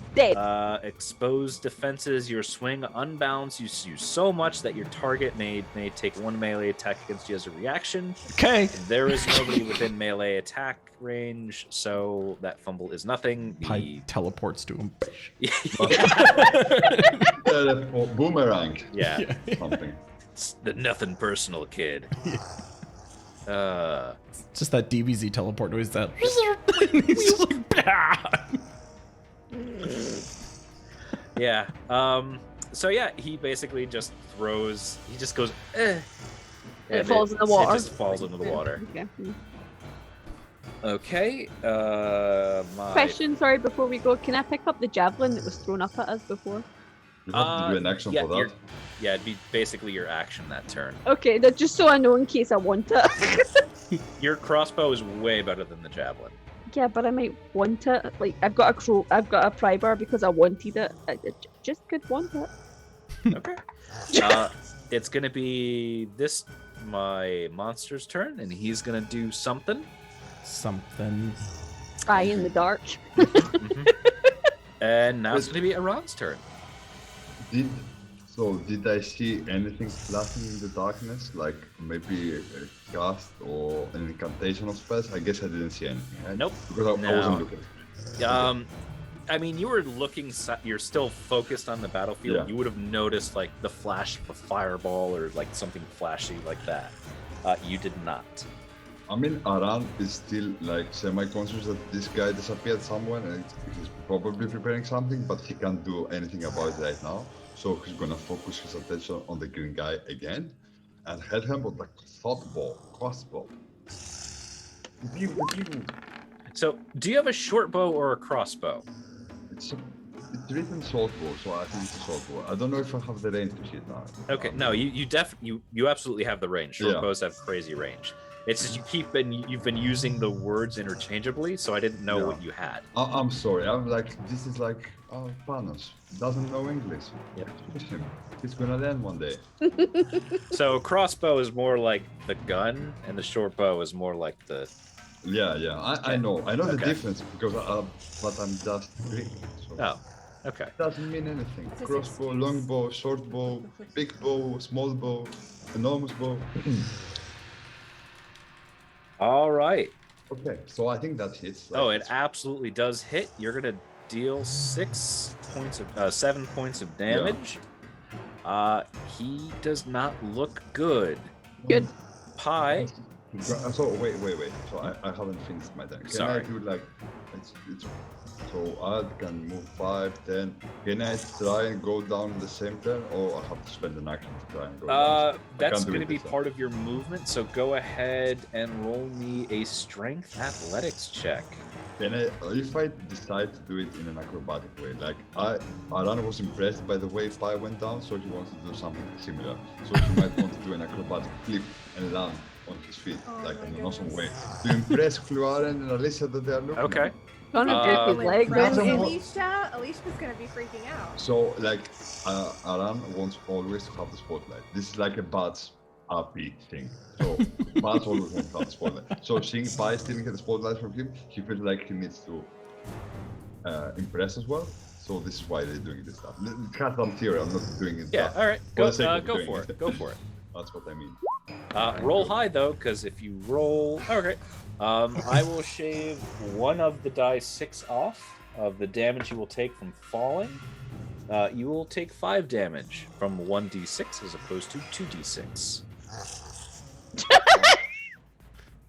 Exposed defenses. Your swing unbounds you so much that your target may take one melee attack against you as a reaction. Okay. There is nobody within melee attack range, so that fumble is nothing. Pi teleports to him. Boomerang. Yeah. Something. It's the nothing personal, kid. Just that DBZ teleport noise that. He's just like, "Bah!" Yeah. So yeah, he basically just throws. He just goes. Eh. It falls in the water. It just falls into the water. Okay. Okay. My Question, sorry, before we go, can I pick up the javelin that was thrown up at us before? You have to do an action yeah, for that. Yeah, it'd be basically your action that turn. Okay, just so I know in case I want it. Your crossbow is way better than the javelin. Yeah, but I might want it. Like I've got a pry bar because I wanted it. I just could want it. Okay. It's gonna be my monster's turn, and he's gonna do something. Something. Eye in the dark. Mhm. And now it's gonna be Iran's turn. Did I see anything flashing in the darkness, like maybe a cast or an incantation of spells? I guess I didn't see anything. Right? Nope. Because I wasn't looking. I mean, you were looking. You're still focused on the battlefield. Yeah. You would have noticed like the flash of a fireball or like something flashy like that. You did not. I mean, Aran is still like semi-conscious that this guy disappeared somewhere, and he's probably preparing something, but he can't do anything about it right now. So he's gonna focus his attention on the green guy again, and hit him with like crossbow. So, do you have a short bow or a crossbow? It's written short bow, so I think it's a short bow. I don't know if I have the range to hit now. Okay, no, you absolutely have the range. Short Yeah. bows have crazy range. It's just you've been using the words interchangeably, so I didn't know Yeah. what you had. I'm sorry. I'm like, this is like, Panos doesn't know English. Yeah. Push him. He's gonna learn one day. So crossbow is more like the gun, and the short bow is more like the. Yeah, I know the Okay. difference because but I'm just Greek. So Oh, okay. it doesn't mean anything. It's just Crossbow, excuse. long bow, short bow, big bow, small bow, enormous bow. All right. Okay, so I think that hits. Oh, it absolutely does hit. You're gonna deal 7 points of damage. He does not look good. Good. Pie. So wait. So I haven't finished my turn. Can Sorry. I do like it's so I can move 5, 10. Can I try and go down the same turn, or I have to spend an action to try and go down? I That's can't do going to it be this time. part of your movement. So go ahead and roll me a strength athletics check. Can I, if I decide to do it in an acrobatic way, like Aran was impressed by the way Pi went down, so he wants to do something similar. So he might want to do an acrobatic flip and land on his feet, Oh like my in an awesome way, goodness. to impress Fluaren and Alyssa that they are looking. Okay. at. Gonna Uh, break his When leg. Fred That's and a- Alicia's gonna be freaking out. So like Aran wants always to have the spotlight. This is like a bad's RP thing. So bad's always want to have the spotlight. So seeing Pi stealing the spotlight from him, he feels like he needs to impress as well. So this is why they're doing this stuff. It has some theory. I'm not doing it. Yeah. but All right. for Go. the sake of Go doing for it. Go for it. That's what I mean. Roll high though, because if you roll, okay. I will shave one of the die 6 off of the damage you will take from falling. You will take 5 damage from 1d6 as opposed to 2d6.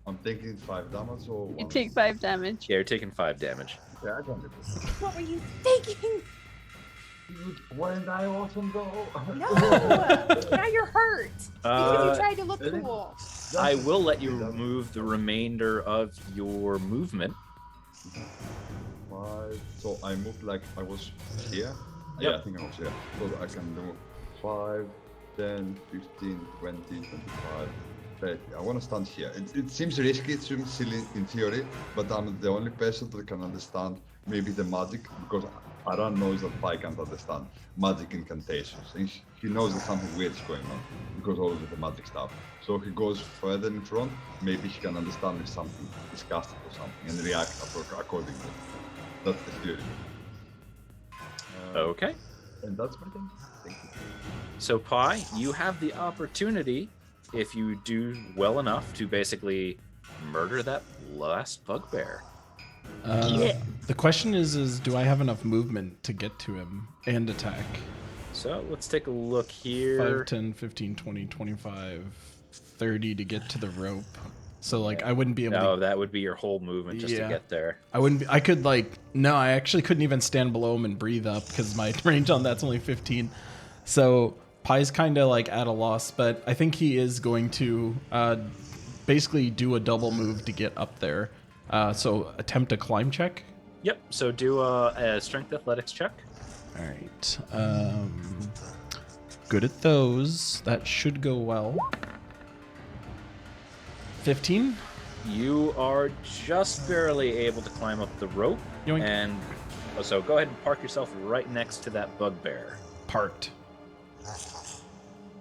I'm taking 5 damage or 1. You take 5 damage. Yeah, you're taking 5 damage. Yeah, I can do this. What were you thinking? Dude, weren't I awesome though? No! Now you're hurt because you tried to look really? cool. I will let you remove the remainder of your movement. 5. So I moved like I was here. Yep. Yeah, I think I was here. So I can do 5, 10, 15, 20, 25, 30. I want to stand here. It seems risky, it seems silly in theory, but I'm the only person that can understand maybe the magic, because Aran knows that Pi can't understand magic incantations. And he knows that something weird is going on because all of the magic stuff. So he goes further in front, maybe he can understand if something is casted or something and react accordingly. That's the theory. Okay. And that's my thing. Thank you. So, Pi, you have the opportunity, if you do well enough, to basically murder that last bugbear. The question is do I have enough movement to get to him and attack? So, let's take a look here. 5, 10, 15, 20, 25, 30 to get to the rope. So, like, I wouldn't be able No, to... that would be your whole movement just to Yeah. get there. I wouldn't be... I could, like... No, I actually couldn't even stand below him and breathe up because my range on that's only 15. So, Pi's kind of, like, at a loss, but I think he is going to basically do a double move to get up there. So attempt a climb check. Yep. So do a strength athletics check. All right. Good at those. That should go well. 15. You are just barely able to climb up the rope, Yoink. and so go ahead and park yourself right next to that bugbear. Parked.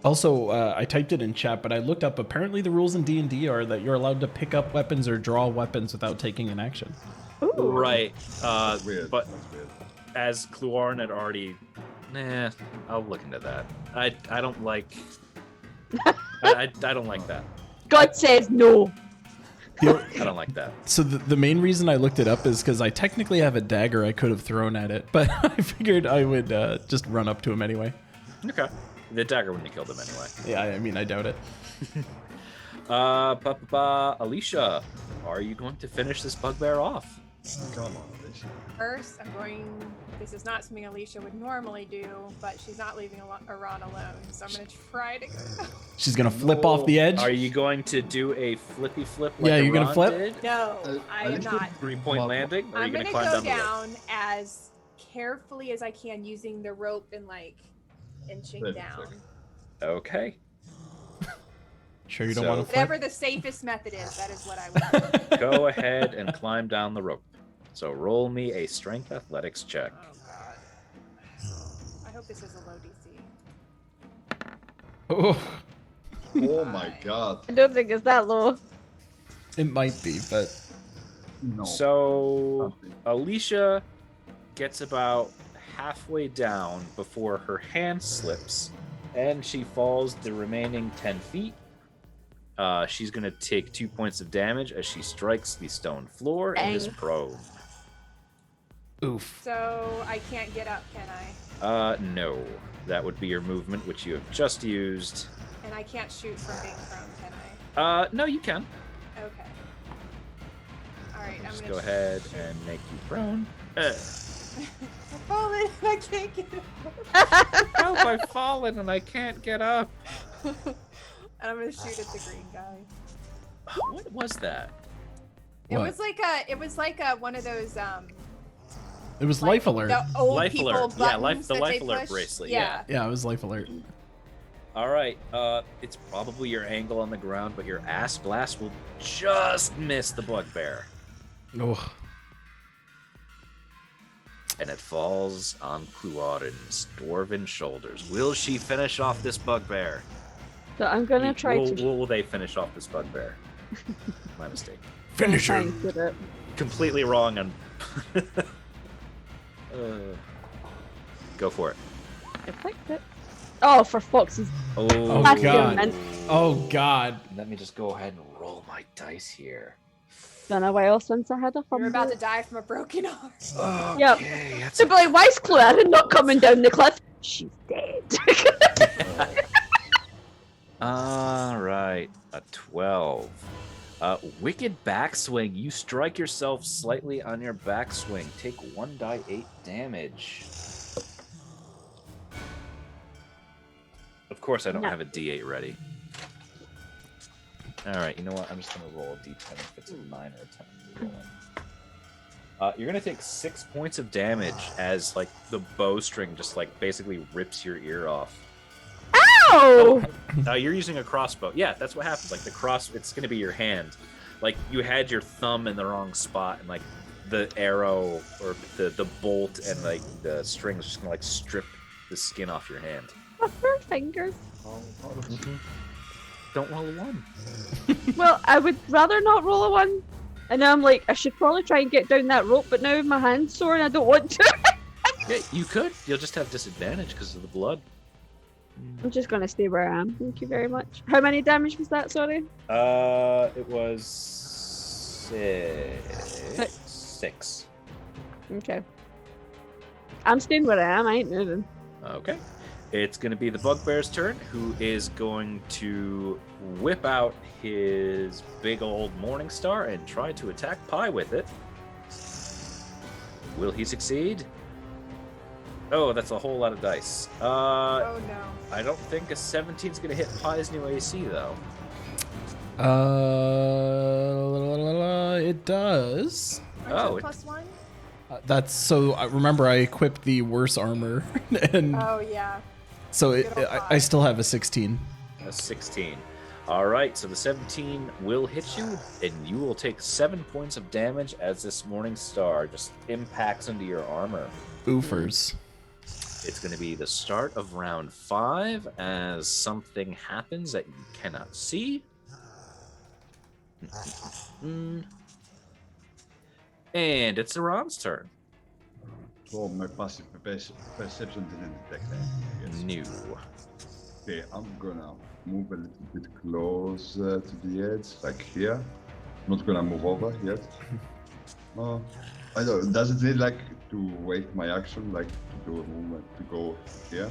Also, I typed it in chat, but I looked up. Apparently, the rules in D&D are that you're allowed to pick up weapons or draw weapons without taking an action. Ooh. Right. That's weird. But That's weird. as Cluarn had already, I'll look into that. I don't like. I don't like that. God says no. I don't like that. So the main reason I looked it up is because I technically have a dagger I could have thrown at it, but I figured I would just run up to him anyway. Okay. The dagger wouldn't have killed him anyway. Yeah, I mean, I doubt it. Alicia, are you going to finish this bugbear off? Come on, Alicia. First, I'm going. This is not something Alicia would normally do, but she's not leaving Iran alone, so I'm going to try to go. She's gonna flip off the edge. Are you going to do a flippy flip? Like Yeah, you're gonna Iran flip? did? No, I am Alicia- not. 3-point landing? Or are I'm you going going to to go climb down the rope? down as carefully as I can using the rope and like inching Wait a down. second. Okay. Sure, you don't So- want to flip. Whatever the safest method is, that is what I would do. Go ahead and climb down the rope. So roll me a strength athletics check. Oh god. I hope this is a low DC. Oh, Oh my god. I don't think it's that low. it might be, but No. So Alicia gets about halfway down before her hand slips and she falls the remaining 10 feet. She's going to take 2 points of damage as she strikes the stone floor and is Dang. prone. oof. So I can't get up, can I? No. That would be your movement, which you have just used. And I can't shoot from being prone, can I? No, you can. Okay. Alright, I'm Just gonna go ahead and make you prone. I'm falling and I can't get up. Help, I've fallen and I can't get up. And I'm gonna shoot at the green guy. What was that? What? It was like one of those It was like life alert. the old Life people alert. Yeah, buttons the that life they alert push. bracelet, Yeah. Yeah, it was life alert. All right, it's probably your angle on the ground, but your ass blast will just miss the bugbear. Oh, And it falls on Cluauden's dwarven shoulders. Will she finish off this bugbear? So I'm gonna try will, to will they finish off this bugbear? My mistake. finish try him. and get it. Completely wrong on... Go for it. I picked it. Oh, for foxes. Oh, That's God. meant. Oh God. Let me just go ahead and roll my dice here. Been a while since I had a fumble. You're about to die from a broken arm. Yep. Okay, that's So be like, why's Cluaden not coming down the cliff? She's dead. All right, a 12. Wicked backswing. You strike yourself slightly on your backswing. Take 1d8 damage. Of course, I don't No. have a d8 ready. All right, you know what? I'm just gonna roll a d10 if it's a 9 or a 10. I'm rolling. You're gonna take 6 points of damage as like the bowstring just like basically rips your ear off. Ow! You're using a crossbow. Yeah, that's what happens. Like it's gonna be your hand. Like you had your thumb in the wrong spot, and like the arrow or the bolt and like the string is just gonna like strip the skin off your hand. Her fingers. Don't roll a 1. Well, I would rather not roll a 1. And now I'm like, I should probably try and get down that rope, but now my hand's sore and I don't want to. Yeah, you could. You'll just have disadvantage because of the blood. I'm just gonna stay where I am. Thank you very much. How many damage was that? Sorry. It was 6. Okay. I'm staying where I am. I ain't moving. Okay. It's going to be the bugbear's turn, who is going to whip out his big old morning star and try to attack Pie with it. Will he succeed? Oh, that's a whole lot of dice. Oh no. I don't think a 17 is going to hit Pie's new AC, though. It does. Aren't you it- +1? That's so. Remember, I equipped the worse armor, and Oh yeah. so good old I five. still have a 16. A 16. All right, so the 17 will hit you, and you will take 7 points of damage as this morning star just impacts into your armor. Oofers. It's going to be the start of round 5 as something happens that you cannot see. And it's Iran's turn. So my passive perception didn't detect anything, I guess. New. Okay, I'm gonna move a little bit closer to the edge, like here. Not gonna move over yet. I don't. Does it need like to wait my action, like to do a movement to go here?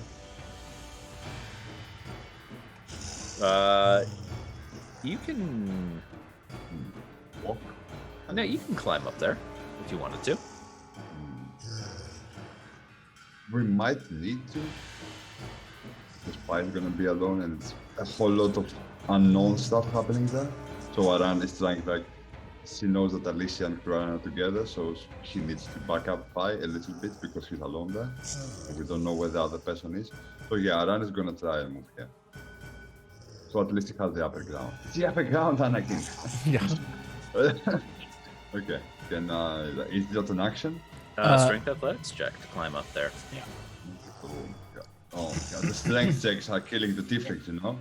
You can. Walk. No, you can climb up there if you wanted to. We might need to. Because Pi's gonna be alone, and it's a whole lot of unknown stuff happening there. So Aran is trying, like, she knows that Alicia and Kurana are together, so she needs to back up Pi a little bit because he's alone there. We don't know where the other person is. So yeah, Aran is gonna try and move here. So at least he has the upper ground. It's the upper ground, Anakin. Yeah. Okay. Can is that an action? Strength athletics check to climb up there. Oh my god, the strength checks are killing the difference, you know?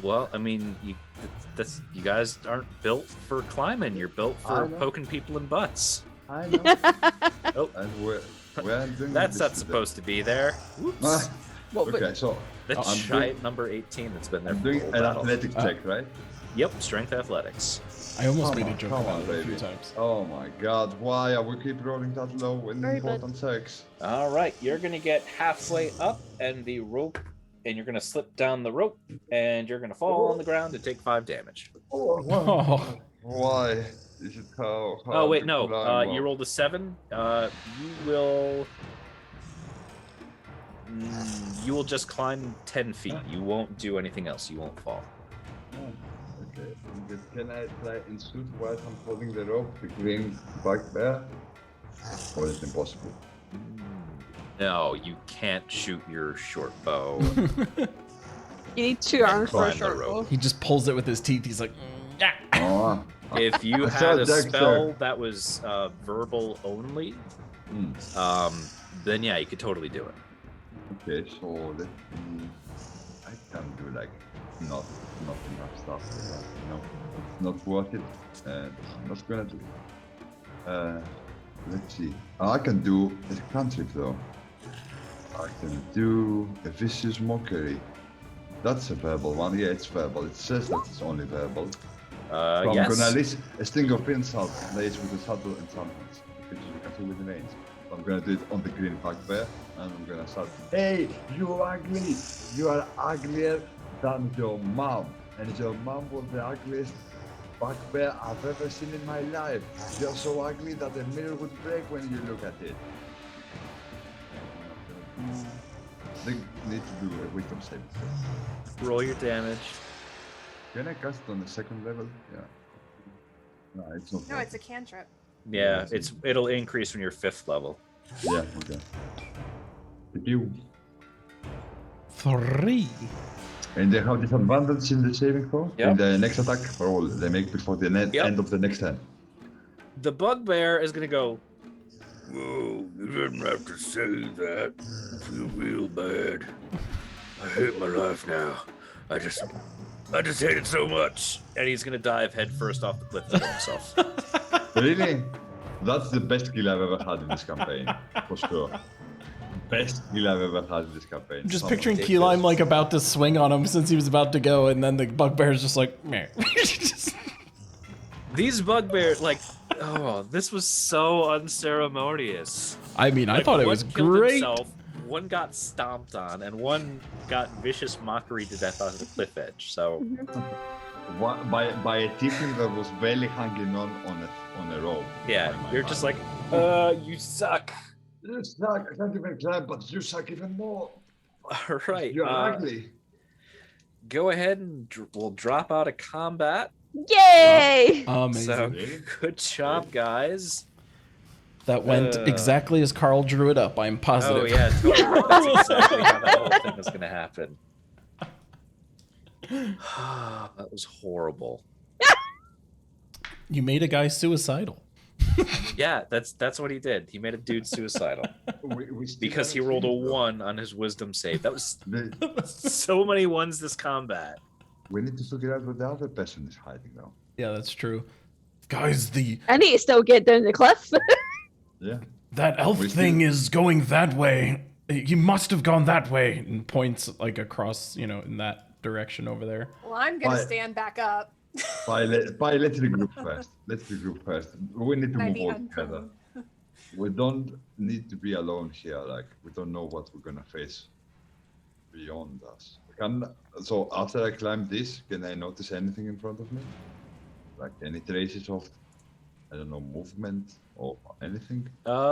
Well, I mean, you guys aren't built for climbing. You're built for I know. poking people in butts. I know. Oh, And we're doing that's this not today. supposed to be there. Whoops. Ah, Well, but okay, so The I'm giant number 18 that's been there I'm for the doing whole an battle. athletic check, right? Yep, strength athletics. I almost Come made a on, joke come about on, it a few baby. times. Oh my god, why are we keep rolling that low in Very bad. important checks? All right, you're gonna get halfway up, and the rope, and you're gonna slip down the rope, and you're gonna fall on the ground and take 5 damage. Oh, Why? Is it how Oh wait, to no. climb You up? rolled a 7. You will just climb 10 feet. You won't do anything else. You won't fall. Oh, okay. Can I try and shoot while I'm holding the rope, the green bugbear? Or is it impossible? No, you can't shoot your short bow. you need 2 arms for a Climb the short rope. bow. he just pulls it with his teeth. He's like, yeah. Oh, If you I had saw a Dexter. spell that was verbal only, hmm. then yeah, you could totally do it. Okay, so let me. I can do like not enough stuff like that, you know. It's not worth it, and I'm not gonna do it. Let's see. I can do a cantrip though. I can do a vicious mockery. That's a verbal one. Yeah, it's verbal. It says that it's only verbal. So I'm Yes. gonna list a string of insult laced with a subtle enchantments, which you can see with the range. So I'm gonna do it on the green bugbear, and I'm gonna start. Hey, you ugly! You are uglier than your mom, and your mom was the ugliest bugbear I've ever seen in my life. You're so ugly that the mirror would break when you look at it. They need to do a wisdom saving throw. Roll your damage. Can I cast it on the second level? Yeah. No, it's not. No, it's a cantrip. Yeah, it'll increase when you're 5th level. Yeah, okay. If you 3. and they have disadvantage in the saving throw Yep. in the next attack roll they make before the Yep. end of the next turn. The bugbear is gonna go. Whoa, you didn't have to say that. I feel real bad. I hate my life now. I just hate it so much. And he's gonna dive headfirst off the cliff to kill himself. Really? That's the best skill I've ever had in this campaign, for sure. Best skill I've ever had in this campaign. I'm just Someone picturing take Key this. Lime like about to swing on him since he was about to go, and then the bugbear's just like, meh. These bugbears, like, oh, this was so unceremonious. I mean, I Like, thought it one was killed great. himself, one got stomped on, and one got vicious mockery to death on the cliff edge. So By a tiefling that was barely hanging on a rope. yeah, by my you're just mind. like, you suck. You suck. I can't even climb, but you suck even more. All right, You're ugly. go ahead and we'll drop out of combat Yay! Amazing. So good job, guys. That went exactly as Carl drew it up. I'm positive. Oh yeah, totally. That's exactly how that whole thing was gonna happen. That was horrible. You made a guy suicidal. Yeah, that's what he did. He made a dude suicidal We still because he haven't rolled a finished, though. 1 on his wisdom save. That was The- so many ones this combat. We need to figure out where the other person is hiding now. Yeah, that's true. Guys, I need to still get down the cliff. Yeah. that elf We thing still- is going that way. He must have gone that way, and points like across, in that direction over there. Well, I'm gonna Bye. stand back up. Let's regroup first. Let's regroup first. We need to And I move be all together. unprone. We don't need to be alone here. Like, we don't know what we're gonna face beyond us. So after I climb this, can I notice anything in front of me? Like any traces of, I don't know, movement or anything?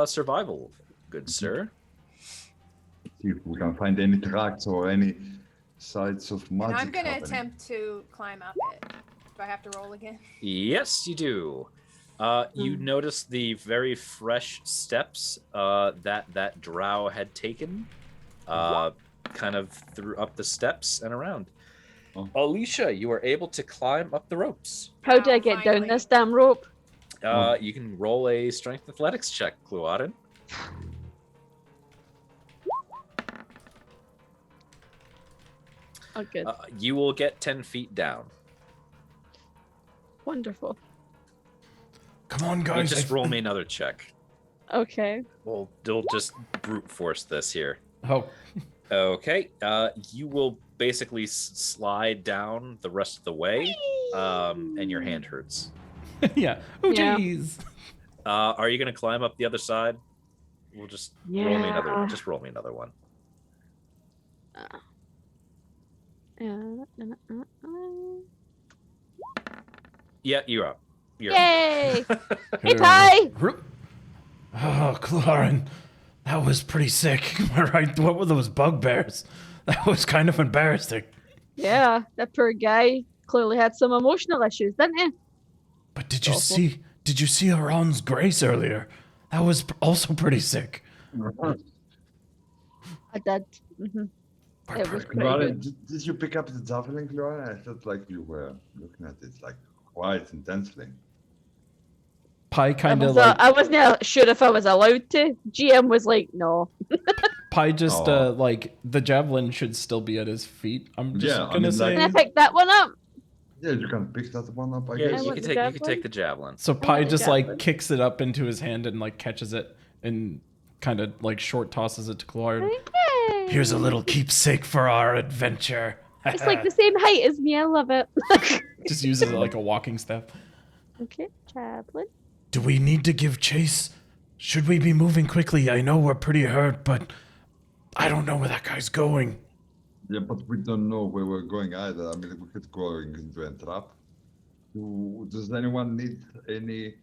Survival, good sir. See if we can find any tracks or any sites of magic. And I'm gonna happening. attempt to climb up it. Do I have to roll again? Yes, you do. You notice the very fresh steps that drow had taken, kind of through up the steps and around. Oh. Alicia, you are able to climb up the ropes. How do I Wow, get down finally. this damn rope? You can roll a strength athletics check, Cluaden. Oh, good. You will get 10 feet down. Wonderful. Come on, You guys. just roll me another check. Okay. We'll just brute force this here. Oh, Okay, you will basically slide down the rest of the way, and your hand hurts. yeah. Oh, Yeah. jeez. Are you gonna climb up the other side? We'll just roll me another. Yeah. Just roll me another one. Yeah, you're up. You're up. Yay! Hey, Ty! Oh, Claren, that was pretty sick. Am I right? What were those bugbears? That was kind of embarrassing. Yeah, that poor guy clearly had some emotional issues, didn't he? But did you Awful. see? Did you see Aron's grace earlier? That was also pretty sick. I did. hmm It was pretty Clara, good. did you pick up the javelin, Clara? I felt like you were looking at it like quite intensely. Pi kind of I wasn't sure if I was allowed to. GM was like, no. Pi just Aw. the javelin should still be at his feet. I'm just Yeah, I gonna mean, say. like- Can I pick that one up? Yeah, you can pick that one up, I Yeah, guess. you want can the take javelin. the javelin. So Pi want the just javelin. kicks it up into his hand and catches it and kind of short tosses it to Claren. Okay. Here's a little keepsake for our adventure. It's like the same height as me. I love it. Just uses it like a walking step. Okay, javelin. Do we need to give chase? Should we be moving quickly? I know we're pretty hurt, but I don't know where that guy's going. Yeah, but we don't know where we're going either. I mean, we could go into a trap. Does anyone need any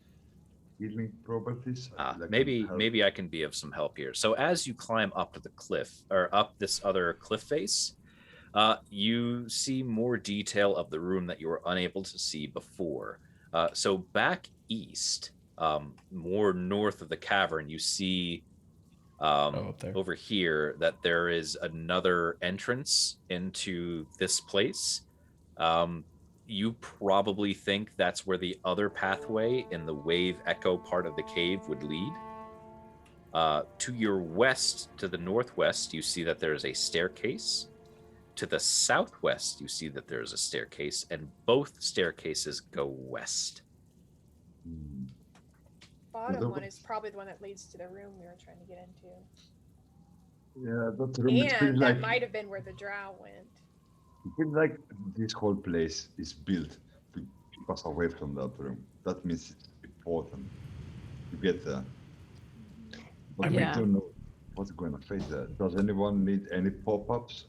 healing properties? Like Maybe help? maybe I can be of some help here. So as you climb up to the cliff or up this other cliff face, you see more detail of the room that you were unable to see before. So back east, more north of the cavern, you see up there. over here that there is another entrance into this place. You probably think that's where the other pathway in the wave echo part of the cave would lead. To your west, to the northwest, you see that there's a staircase. To the southwest, you see that there's a staircase, and both staircases go west. Hmm. Bottom there one was- is probably the one that leads to the room we were trying to get into. Yeah, that room, it feels And that like, might have been where the drow went. it feels like this whole place is built to keep us away from that room. That means it's important to get there. But we Yeah. don't know what's going to face there. Does anyone need any pop-ups?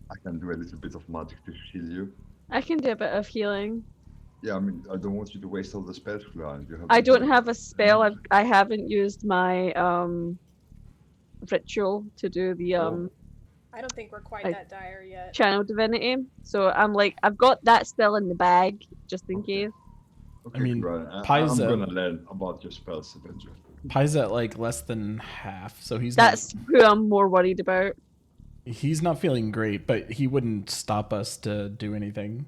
I can do a little bit of magic to heal you. I can do a bit of healing. Yeah, I mean, I don't want you to waste all the spells, Clara. You I don't some- have a spell. I haven't used my ritual to do the I I don't think we're quite I- that dire yet. channel divinity. So I'm like, I've got that spell in the bag just in Okay. case. Okay, mean, Brian, I'm Pai's gonna learn about your spells eventually. Pai's at like less than half, so That's who I'm more worried about. he's not feeling great, but he wouldn't stop us to do anything.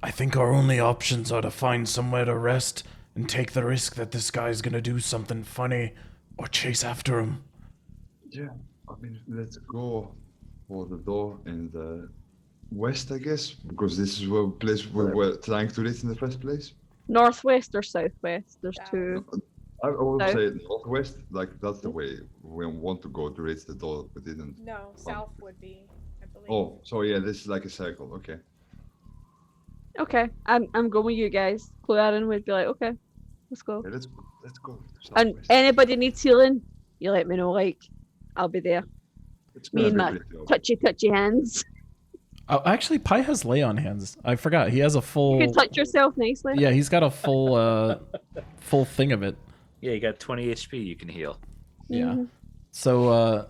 I think our only options are to find somewhere to rest and take the risk that this guy's gonna do something funny or chase after him. Yeah, I mean, let's go for the door in the west, I guess, because this is the place we were trying to reach in the first place. Northwest or southwest? There's South. two. I would South. say northwest, like that's the way we want to go to reach the door. We didn't. No, south would be, I believe. Oh, so yeah, this is like a circle. Okay. Okay, I'm going with you guys. Cloarin would be like, okay, let's go. Yeah, let's go. to And southwest. anybody needs healing, you let me know. Like, I'll be there. It's me gonna and be my pretty obvious. Touchy hands. Oh, actually, Pi has lay on hands. I forgot. He has a full. You can touch yourself nicely. Yeah, he's got a full full thing of it. Yeah, you got 20 HP you can heal. Yeah. Mhm. So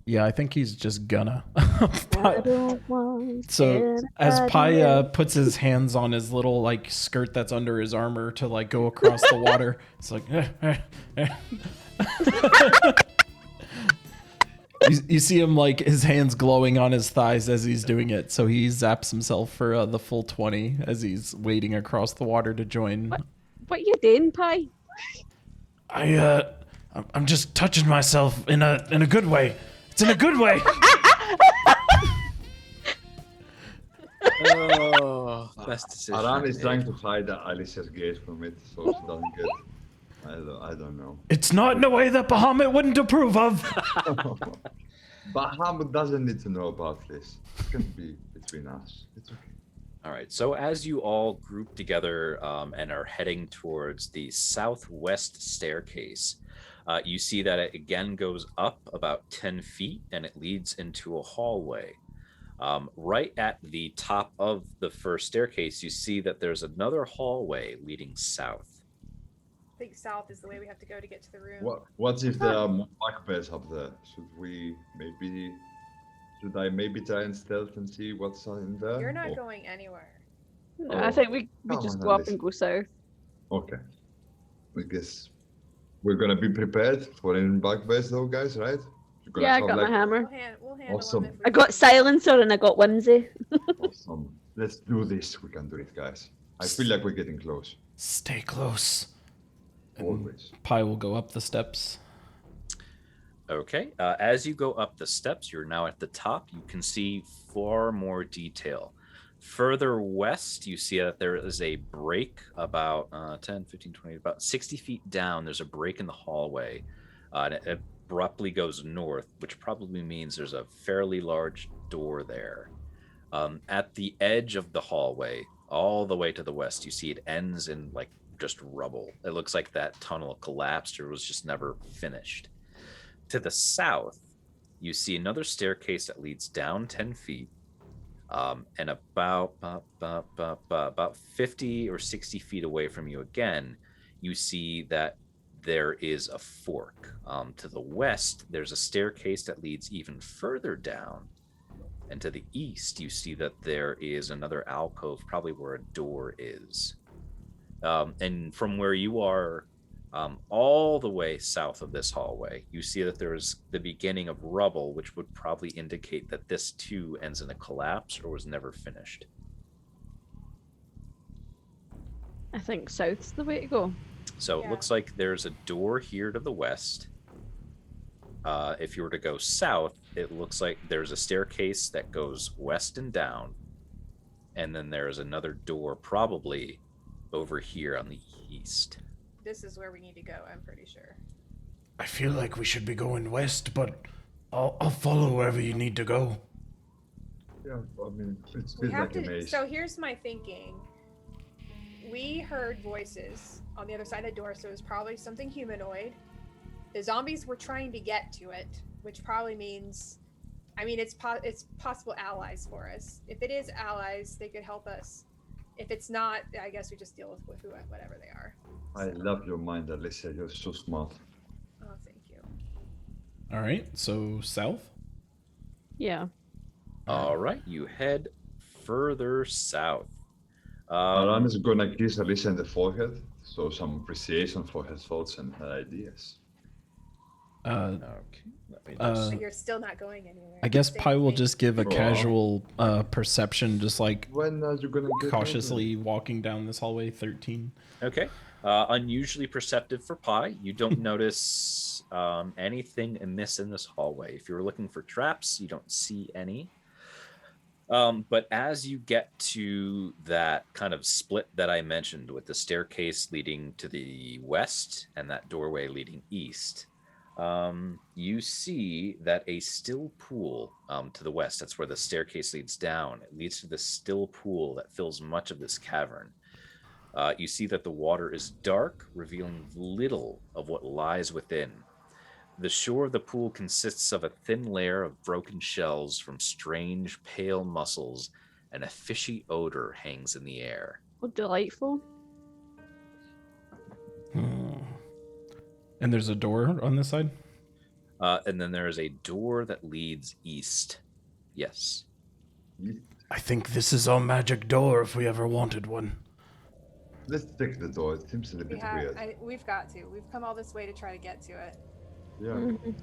yeah, I think he's just gonna. I don't want So as anybody Pi else. puts his hands on his little like skirt that's under his armor to like go across the water, it's like. You see him like his hands glowing on his thighs as he's doing it, so he zaps himself for the full 20 as he's wading across the water to join. What you doing, Pi? I'm just touching myself in a good way. It's in a good way. Oh, best decision. Aran is made. trying to hide Alicia's gaze from it, so she doesn't get. I don't know. It's not in a way that Bahamut wouldn't approve of. Bahamut doesn't need to know about this. It can be between us. It's okay. All right. So as you all group together and are heading towards the southwest staircase, you see that it again goes up about 10 feet and it leads into a hallway. Right at the top of the first staircase, you see that there's another hallway leading south. I think south is the way we have to go to get to the room. What if there are more bugbears up there? Should I maybe try and stealth and see what's in there? You're not Or- going anywhere. No, I think we Come just on, go up Alice. and go south. Okay. I guess we're gonna be prepared for any bugbears though, guys, right? You're gonna Yeah, I have, got my like, hammer. We'll handle Awesome. them if we I got silencer and I got whimsy. Awesome. Let's do this. We can do it, guys. I feel like we're getting close. Stay close. Always. Pi will go up the steps. Okay. As you go up the steps, you're now at the top. You can see far more detail. Further west, you see that there is a break about 10, 15, 20, about 60 feet down. There's a break in the hallway. And it abruptly goes north, which probably means there's a fairly large door there. At the edge of the hallway, all the way to the west, you see it ends in like just rubble. It looks like that tunnel collapsed or was just never finished. To the south, you see another staircase that leads down 10 feet. And about 50 or 60 feet away from you again, you see that there is a fork. To the west, there's a staircase that leads even further down. And to the east, you see that there is another alcove, probably where a door is. And from where you are, all the way south of this hallway, you see that there is the beginning of rubble, which would probably indicate that this too ends in a collapse or was never finished. I think south's the way to go. So it Yeah. looks like there's a door here to the west. If you were to go south, it looks like there's a staircase that goes west and down. And then there's another door probably over here on the east. This is where we need to go, I'm pretty sure. I feel like we should be going west, but I'll follow wherever you need to go. Yeah, I mean, it's We been have like a to. maze. So here's my thinking. We heard voices on the other side of the door, so it was probably something humanoid. The zombies were trying to get to it, which probably means, I mean, it's possible allies for us. If it is allies, they could help us. If it's not, I guess we just deal with whatever they are. I love your mind, Alicia. You're so smart. Oh, thank you. All right, so south. Yeah. All right, you head further south. Aran is gonna kiss Alicia in the forehead, so some appreciation for her thoughts and her ideas. Okay, let me just. But you're still not going anywhere. I guess Same Pi will thing. just give a Wow. casual perception, just like When are you gonna get cautiously walking down this hallway. 13. Okay. Unusually perceptive for Pi. You don't notice anything amiss in this hallway. If you're looking for traps, you don't see any. But as you get to that kind of split that I mentioned with the staircase leading to the west and that doorway leading east, you see that a still pool to the west, that's where the staircase leads down, it leads to the still pool that fills much of this cavern. You see that the water is dark, revealing little of what lies within. The shore of the pool consists of a thin layer of broken shells from strange, pale mussels, and a fishy odor hangs in the air. Oh, delightful. And there's a door on this side? And then there is a door that leads east. Yes. I think this is our magic door if we ever wanted one. Let's check the door. It seems a little bit weird. We've got to. We've come all this way to try to get to it. Yeah. Mhm.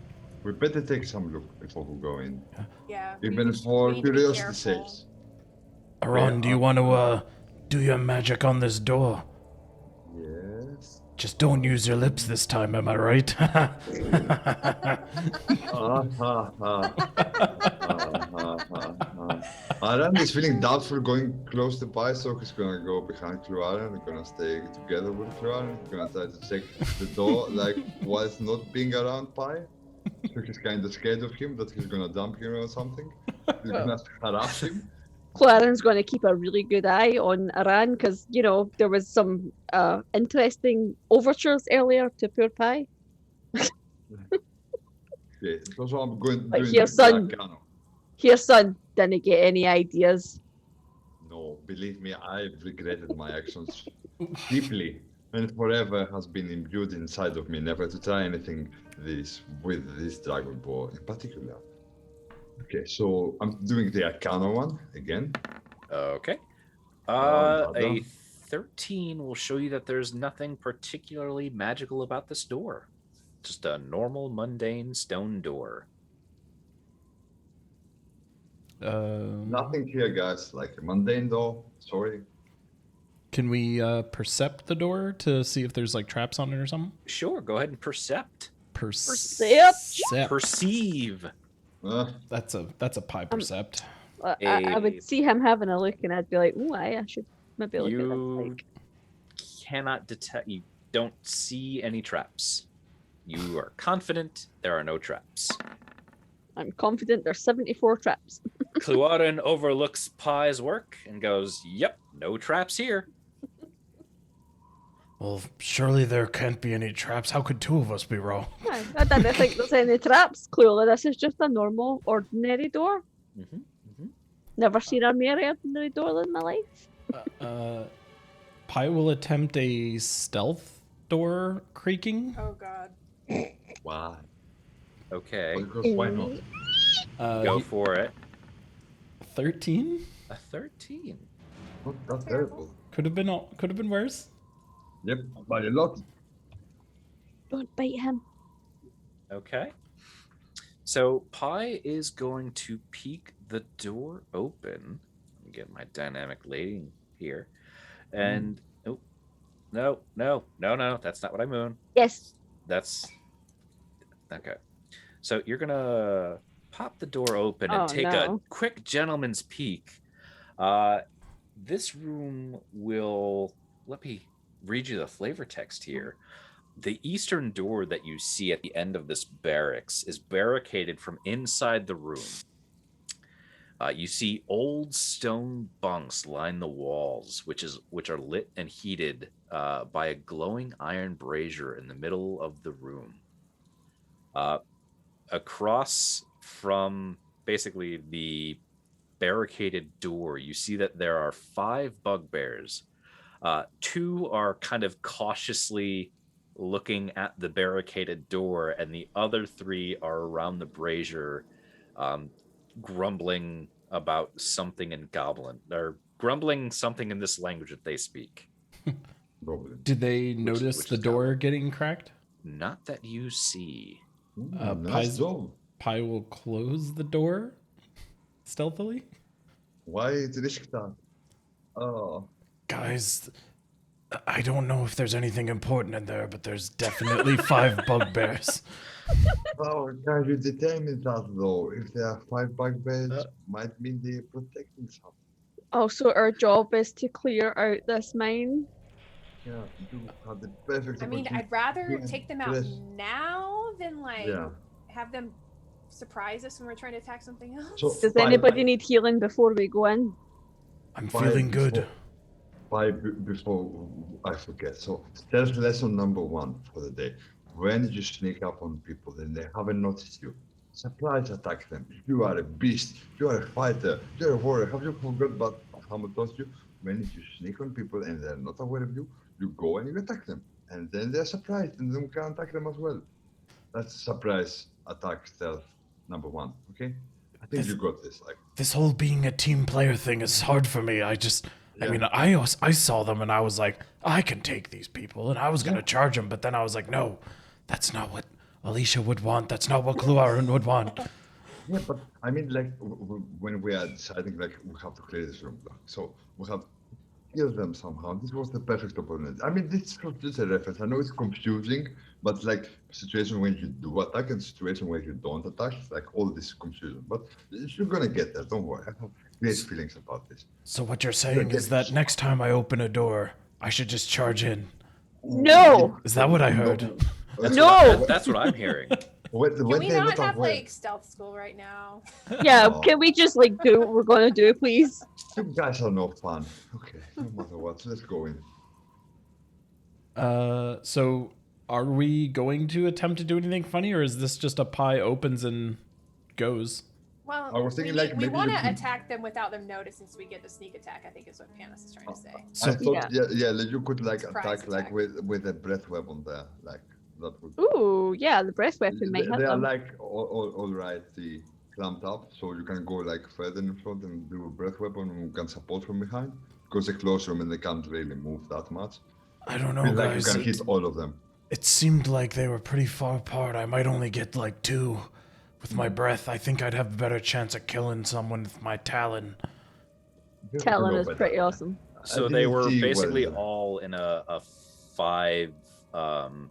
We better take some look before we go in. Yeah. Even we for need to be curiosity's careful. sake. Aron, do you want to do your magic on this door? Yes. Just don't use your lips this time, am I right? Aran is feeling doubtful going close to Pi, so he's gonna go behind Cluaran. He's gonna stay together with Cluaran. He's gonna try to check the door, like, whilst not being around Pi. So he's kind of scared of him, that he's gonna dump him or something. He's gonna harass him. Claren's going to keep a really good eye on Aran because, you know, there was some interesting overtures earlier to poor Pie. Okay, so I'm going Like, doing here, the son. Arcano. Here, son, didn't get any ideas. No, believe me, I've regretted my actions deeply, and forever has been imbued inside of me never to try anything with this Dragon Ball in particular. Okay, so I'm doing the Arcana one again. Okay. Nada. A 13 will show you that there's nothing particularly magical about this door. Just a normal, mundane stone door. Nothing here, guys. Like a mundane door. Sorry. Can we percept the door to see if there's like traps on it or something? Sure, go ahead and percept. Perceive. That's a Pi percept. I would see him having a look and I'd be like, oh, I should maybe look at this. You Like, cannot detect, you don't see any traps. You are confident there are no traps. I'm confident there's 74 traps. Cluaran overlooks Pi's work and goes, yep, no traps here. Well, surely there can't be any traps. How could two of us be wrong? I didn't think there's any traps. Clearly, this is just a normal, ordinary door. Never seen a more ordinary door in my life. Pi will attempt a stealth door creaking. Oh god. Why? Okay, Because why not? go for it. 13 A 13. Not that terrible. could have been worse. Yep, by a lot. Don't bite him. Okay. So Pi is going to peek the door open. Let me get my dynamic lighting here. And oh, no, that's not what I mean. Yes. That's okay. So you're gonna pop the door open and take a quick gentleman's peek. This room will, let me read you the flavor text here. The eastern door that you see at the end of this barracks is barricaded from inside the room. You see old stone bunks line the walls, which are lit and heated by a glowing iron brazier in the middle of the room. Across from basically the barricaded door, you see that there are 5 bugbears. 2 are kind of cautiously looking at the barricaded door, and the other 3 are around the brazier, grumbling about something in Goblin, or grumbling something in this language that they speak. Probably. Did they notice which the is door Goblin. getting cracked? Not that you see. Nice job. Pi will close the door stealthily. Why risk that? Oh, Guys, I don't know if there's anything important in there, but there's definitely 5 bugbears. how can you determine that though? If there are 5 bugbears, might mean they're protecting something. Also, our job is to clear out this mine. Yeah, you have the perfect I mean, opportunity I'd rather to take them out impress. now than like Yeah. have them surprise us when we're trying to attack something else. So Does five- anybody need healing before we go in? I'm five feeling good. before- before I forget. So stealth lesson number 1 for the day. When you sneak up on people and they haven't noticed you, surprise attack them. You are a beast. You are a fighter. You're a warrior. Have you forgot about how much taught you? When you sneak on people and they're not aware of you, you go and you attack them. And then they're surprised and then you can attack them as well. That's surprise attack stealth number 1. Okay? I think This- you got this. Like, This whole being a team player thing is hard for me. I Yeah. mean, I saw them and I was like, I can take these people, and I was gonna charge them, but then I was like, no, that's not what Alicia would want. That's not what Cluarin would want. yeah, but I mean, like, when we are deciding, like, we have to clear this room, so we have to kill them somehow. This was the perfect opponent. I mean, this was just a reference. I know it's confusing, but like, situation when you do attack and situation where you don't attack, like, all this confusion. But you're gonna get there. Don't worry. I have great feelings about this. So what you're saying is that next time I open a door, I should just charge in. No! Is that what I heard? No! That's what I'm hearing. When Can we they're not have aware- like stealth school right now? Yeah, Oh. can we just like do what we're gonna do, please? You guys are no fun. Okay, no matter what, let's go in. So are we going to attempt to do anything funny, or is this just a Pi opens and goes? Well, I was thinking, we, like, we maybe want you to could- attack them without them noticing, so we get the sneak attack. I think is what Panis is trying to say. So- I thought, like, you could like Surprise attack like attack. with a breath weapon there, like that would. Ooh, yeah, the breath weapon might They hit are them. like all right, the clamped up, so you can go like further in front and do a breath weapon and you can support from behind because they're close room and they can't really move that much. I don't know, Feel like you guys. can hit all of them. It seemed like they were pretty far apart. I might only get like 2 with my breath. I think I'd have a better chance of killing someone with my talon. You Talon know is better. pretty awesome. So I they didn't were see basically well. all in a 5 You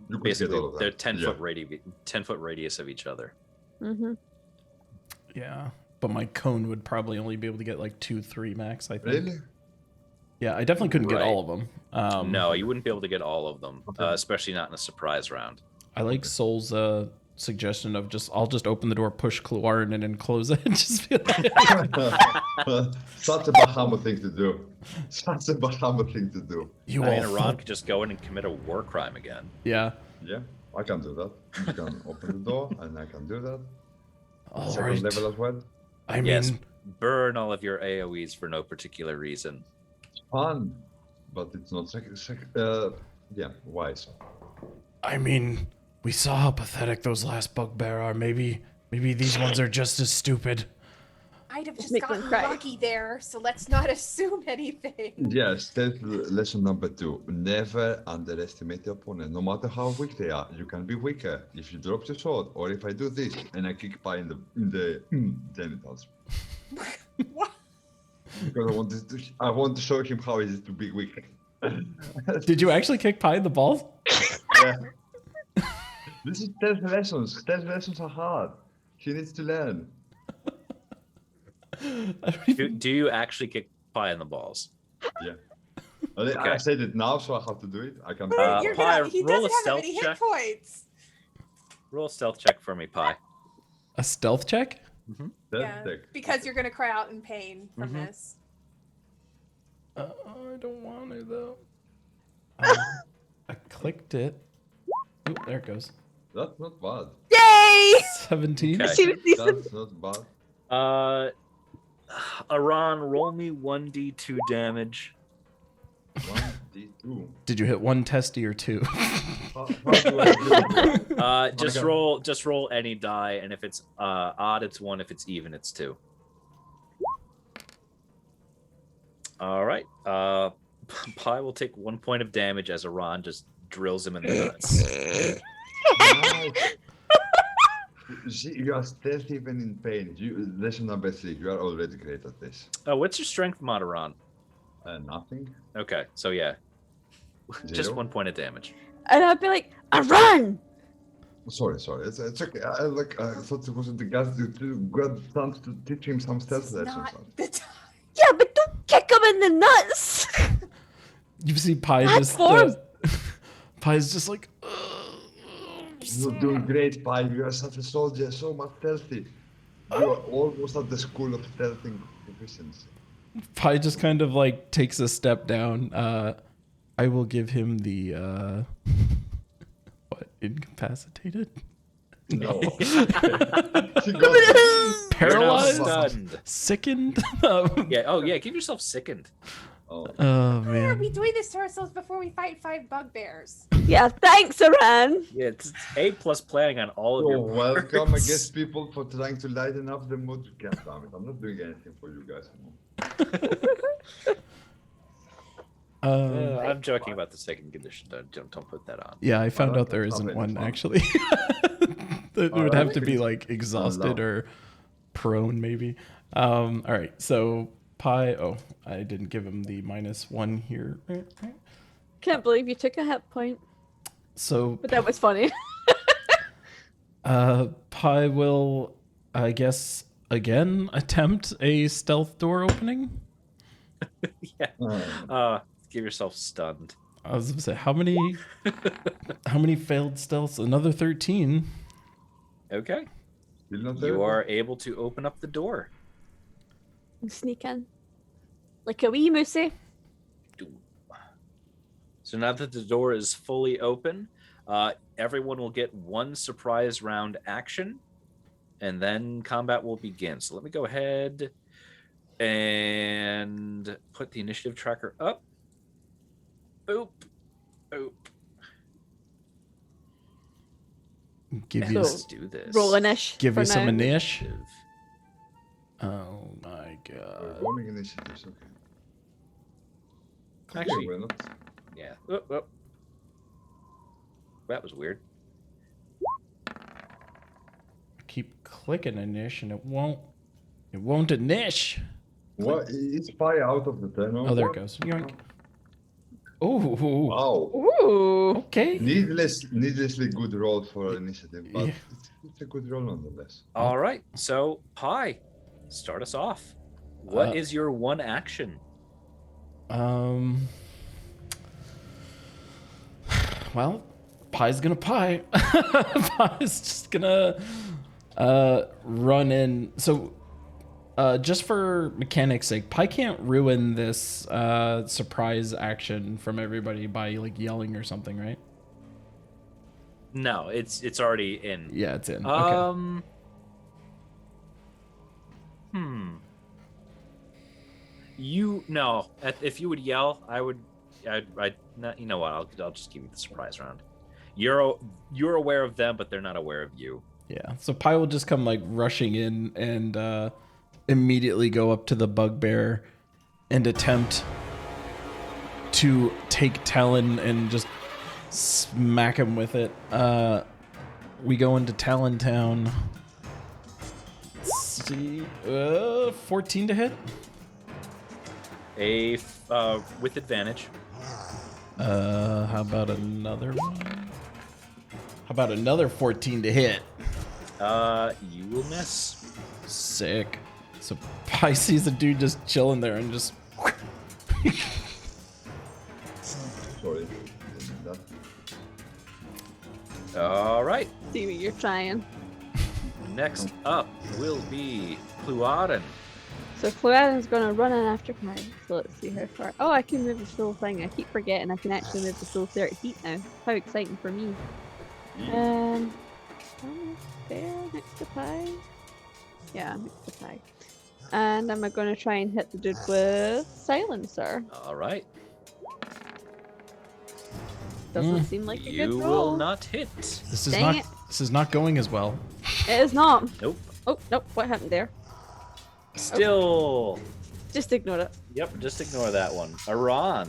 could hit basically all of them. they're 10 Yeah. foot radius 10-foot radius of each other. Mm-hmm. Yeah, but my cone would probably only be able to get like 2-3 max, I think. Really? Yeah, I definitely couldn't get Right. all of them. No, you wouldn't be able to get all of them, Okay. especially not in a surprise round. I like Soul's suggestion of I'll just open the door, push Cluarin in, and close it. Just be like, Such a Bahama thing to do. Such a Bahama thing to do. you I all mean, Iran fuck. could just go in and commit a war crime again. Yeah. Yeah, I can do that. You can open the door and I can do that. All Second right. level as well. I mean, Yes. Burn all of your AoEs for no particular reason. Fun, but it's not yeah, wise. we saw how pathetic those last bugbear are. Maybe these ones are just as stupid. I'd have just Make them gotten cry. lucky there, so let's not assume anything. Yes, that's lesson number 2. Never underestimate the opponent. No matter how weak they are, you can be weaker if you drop your sword, or if I do this and I kick Pi in the genitals. What? Because I want to show him how it is to be weak. Did you actually kick Pi in the balls? Yeah. This is 10 lessons. 10 lessons are hard. He needs to learn. Do you actually kick Pi in the balls? Yeah. I said it now, so I have to do it. I can. Uh, You're Pi, gonna, he roll doesn't a have stealth any hit check. points. Roll a stealth check for me, Pi. A stealth check? That's Yeah, sick. because you're gonna cry out in pain from Mhm. this. I don't want to though. I clicked it. Oop, there it goes. That's not bad. Yay! 17. Okay. She was decent. That's not bad. Iran, roll me 1d2 damage. 1, D2. Did you hit one testy or two? How do I do it? Just Okay. roll any die, and if it's odd, it's 1. If it's even, it's 2. All right. Pi will take 1 point of damage as Iran just drills him in the nuts. Nice. See, you are still even in pain. Lesson number 3. You are already great at this. What's your strength mod, Iran? Nothing. Okay, so yeah, just 0. 1 point of damage. And I'd be like, I run! Sorry. It's okay. I thought it was the guys to got chance to teach him some stealth It's lessons. not the time. Yeah, but don't kick him in the nuts! You see Pi That's just form. Pi's just like You're doing great, Pi. You are such a soldier, so much stealthy. You are almost at the school of stealthing proficiency. Pi just kind of like takes a step down. I will give him the what, incapacitated? No. Paralyzed? Stunned. Sickened? Yeah. Oh yeah. Give yourself sickened. Oh. Oh Why are man. we doing this to ourselves before we fight 5 bugbears? Yeah, thanks, Iran. Yeah. It's A+ planning on all of You're your. welcome, I words. guess, people, for trying to lighten up the mood. God damn it, I'm not doing anything for you guys anymore. I'm joking about the second condition. Don't put that on. Yeah, I found don't out there stop isn't it, one it's fine. actually. It would have to be Alright. like exhausted no. or prone maybe. All right, so Pi. Oh, I didn't give him the -1 here. Can't believe you took a hit point, So but that was funny. Pi will, I guess, again attempt a stealth door opening. Yeah. Give yourself stunned. I was gonna say how many failed stealths? Another 13. Okay. Still not You there? are able to open up the door. Sneak in. Like a wee moosey. So now that the door is fully open, everyone will get 1 surprise round action, and then combat will begin. So let me go ahead and put the initiative tracker up. Boop. Boop. Give And you let's do this. Rolling-ish. give for you some now. inish. Initiative. Oh my We're god. rolling initiatives, okay. Actually, We're not. yeah. Oh, oh. That was weird. Keep clicking inish and it won't inish. What? Is Pi out of the turnover? Oh, there it goes. Yoink. Oh, Wow. Ooh. okay. Needlessly good roll for initiative, but Yeah. it's a good roll nonetheless. All right. So, Pi, start us off. What is your one action? Well, Pi's gonna pie. Pi's just gonna run in. So, just for mechanics' sake, Pi can't ruin this surprise action from everybody by like yelling or something, right? No, it's already in. Yeah, it's in. Okay. If you would yell, I'd not. You know what? I'll just give you the surprise round. You're aware of them, but they're not aware of you. Yeah. So Pi will just come like rushing in and immediately go up to the bugbear and attempt to take Talon and just smack him with it. We go into Talon Town. Let's see. 14 to hit. With advantage. How about another one? How about another 14 to hit? You will miss. Sick. So Pi sees a dude just chilling there and just Sorry. That. All right. See what you're trying. Next up will be Pluaden. So Fluaden's gonna run in after Pi. So let's see how far. Oh, I can move the full thing. I keep forgetting I can actually move the full 30 feet now. How exciting for me. Almost there, next to Pi. Yeah, next to Pi. And I'm gonna try and hit the dude with Silencer. All right. Doesn't seem like a You good will roll. not hit. This is Dang not. it. This is not going as well. It is not. Nope. Oh, nope. What happened there? Still. Just ignore it. Yep, just ignore that one. Aran,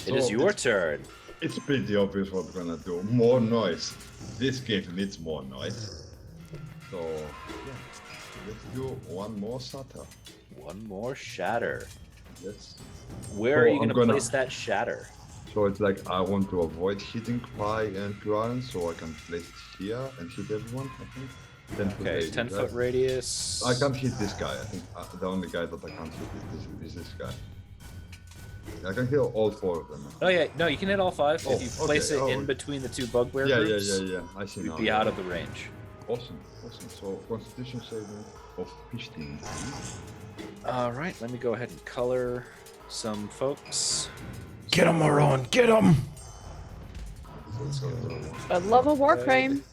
it is So your it's- turn. It's pretty obvious what we're gonna do. More noise. This game needs more noise. So yeah, let's do one more shatter. One more shatter. Let's. Where are So you I'm going to gonna- place that shatter? So it's like I want to avoid hitting Pi and Kuran, so I can place it here and hit everyone. I think. 10-foot Okay, radius, 10-foot right? radius. I can't hit this guy. I think the only guy that I can't hit is this guy. I can kill all 4 of them. Oh yeah, no, you can hit all 5 Oh, if you place okay, it in oh. between the 2 bugbear Yeah, groups. yeah. I see You'd now. be yeah. out of the range. Awesome. So Constitution saving of 15. All right, let me go ahead and color some folks. Get him, Aron. Get him. Let's go. I love a war crime.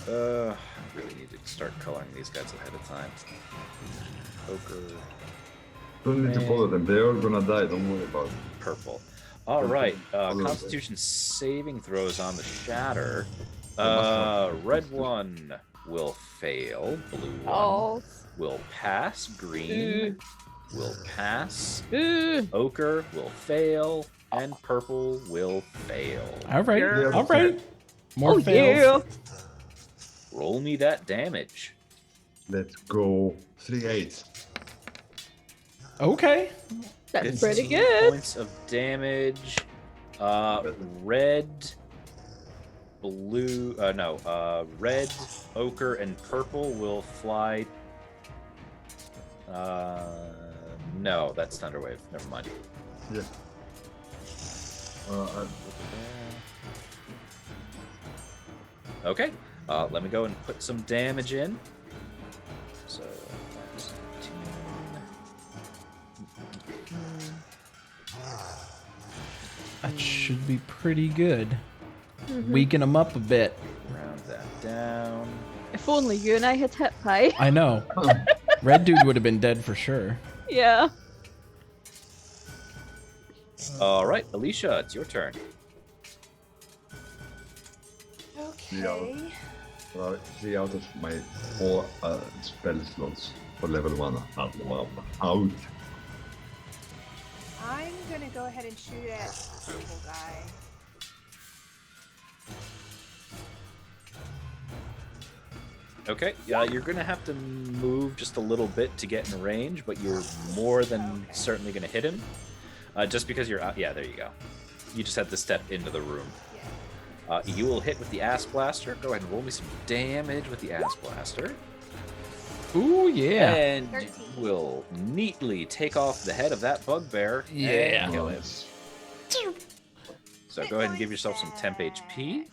Really need to start coloring these guys ahead of time. Ochre, Don't need to color them. They're all gonna die. Don't worry about it. purple. All right, Color them. Constitution saving throws on the shatter. Oh, Red one will fail. Blue one Oh. will pass. Green will pass. Ooh. Ochre will fail. And purple will fail. All right. Yeah. All right. More Oh fails. yeah. Roll me that damage. Let's go. 3-8. Okay. That's pretty 15 good. Points of damage. Red, blue. Red, ochre, and purple will fly. No, that's Thunderwave. Never mind. Yeah. Okay. Let me go and put some damage in. So that's 10. That should be pretty good. Mhm. Weaken him up a bit. Round that down. If only you and I had hit high. I know. Red dude would have been dead for sure. Yeah. All right, Alicia, it's your turn. Okay. 3 out of my 4 spell slots for level 1 out. I'm gonna go ahead and shoot at the purple guy. Okay, you're gonna have to move just a little bit to get in range, but you're more than certainly gonna hit him. Just because you're out. Yeah, there you go. You just have to step into the room. Yeah. You will hit with the Ass Blaster. Go ahead and roll me some damage with the Ass Blaster. Ooh, yeah. And 13. you will neatly take off the head of that bugbear. Yeah. And kill him. Nice. So go ahead and give yourself some temp HP. Yay.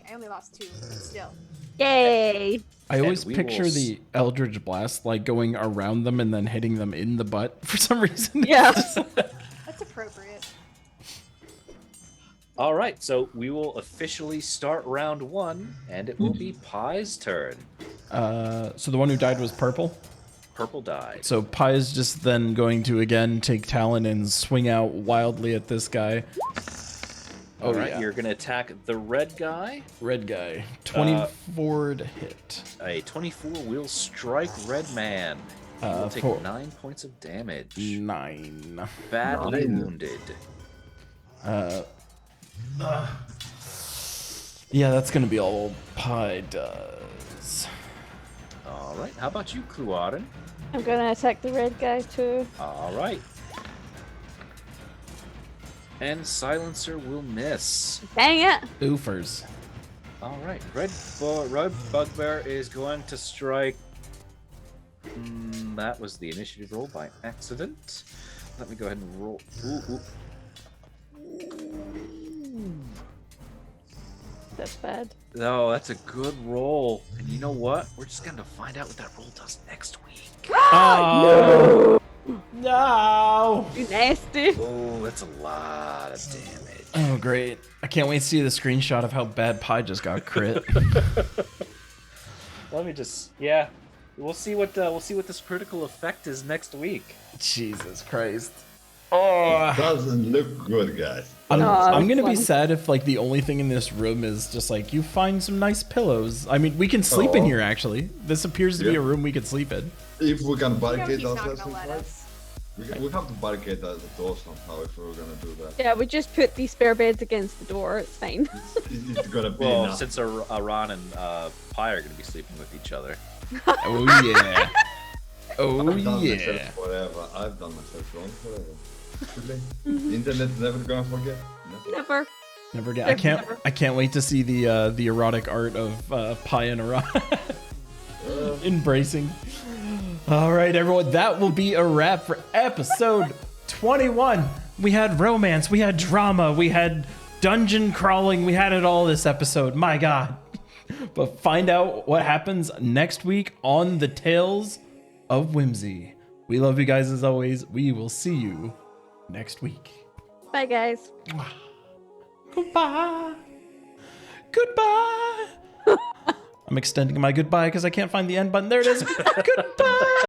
I only lost 2, but still. Yay. I always we picture will the Eldritch Blast like going around them and then hitting them in the butt for some reason. Yeah. That's appropriate. All right, so we will officially start round 1, and it will be Pie's turn. So the one who died was purple. Purple died. So Pi is just then going to again take Talon and swing out wildly at this guy. All right, yeah. you're going to attack the red guy. Red guy. 24 to hit. A 24 will strike Red Man. He will take for 9 points of damage. 9. Badly 9. wounded. Yeah, that's gonna be all Pi does. All right, how about you, Kluarin? I'm gonna attack the red guy too. All right. And Silencer will miss. Dang it. Oofers. All right, Red Bugbear is going to strike. That was the initiative roll by accident. Let me go ahead and roll. Ooh. That's bad. No, that's a good roll. And you know what? We're just going to find out what that roll does next week. Oh no! You nasty. Oh, that's a lot of damage. Oh great! I can't wait to see the screenshot of how bad Pi just got crit. Let me just, we'll see what this critical effect is next week. Jesus Christ! Oh. Doesn't look good, guys. I'm Aw, gonna be fun. sad if like the only thing in this room is just like you find some nice pillows. I mean, we can sleep in Aw. here actually. This appears to be Yeah. a room we could sleep in. If we can You know barricade he's not ourselves gonna let inside, us. we have to barricade the door somehow if we were gonna do that. Yeah, we just put these spare beds against the door. It's fine. It's gonna be Well, enough. since Aran and Pi are going to be sleeping with each other. Oh yeah. Oh I've done yeah. myself forever. I've done myself wrong forever. Really? Internet's never gonna forget. Never. Never. Never again. Never. I can't wait to see the erotic art of Pi and Aran embracing. All right, everyone. That will be a wrap for episode 21. We had romance, we had drama, we had dungeon crawling, we had it all this episode. My God. But find out what happens next week on the Tales of Whimsy. We love you guys as always. We will see you next week. Bye, guys. Goodbye. Goodbye. I'm extending my goodbye because I can't find the end button. There it is. Goodbye.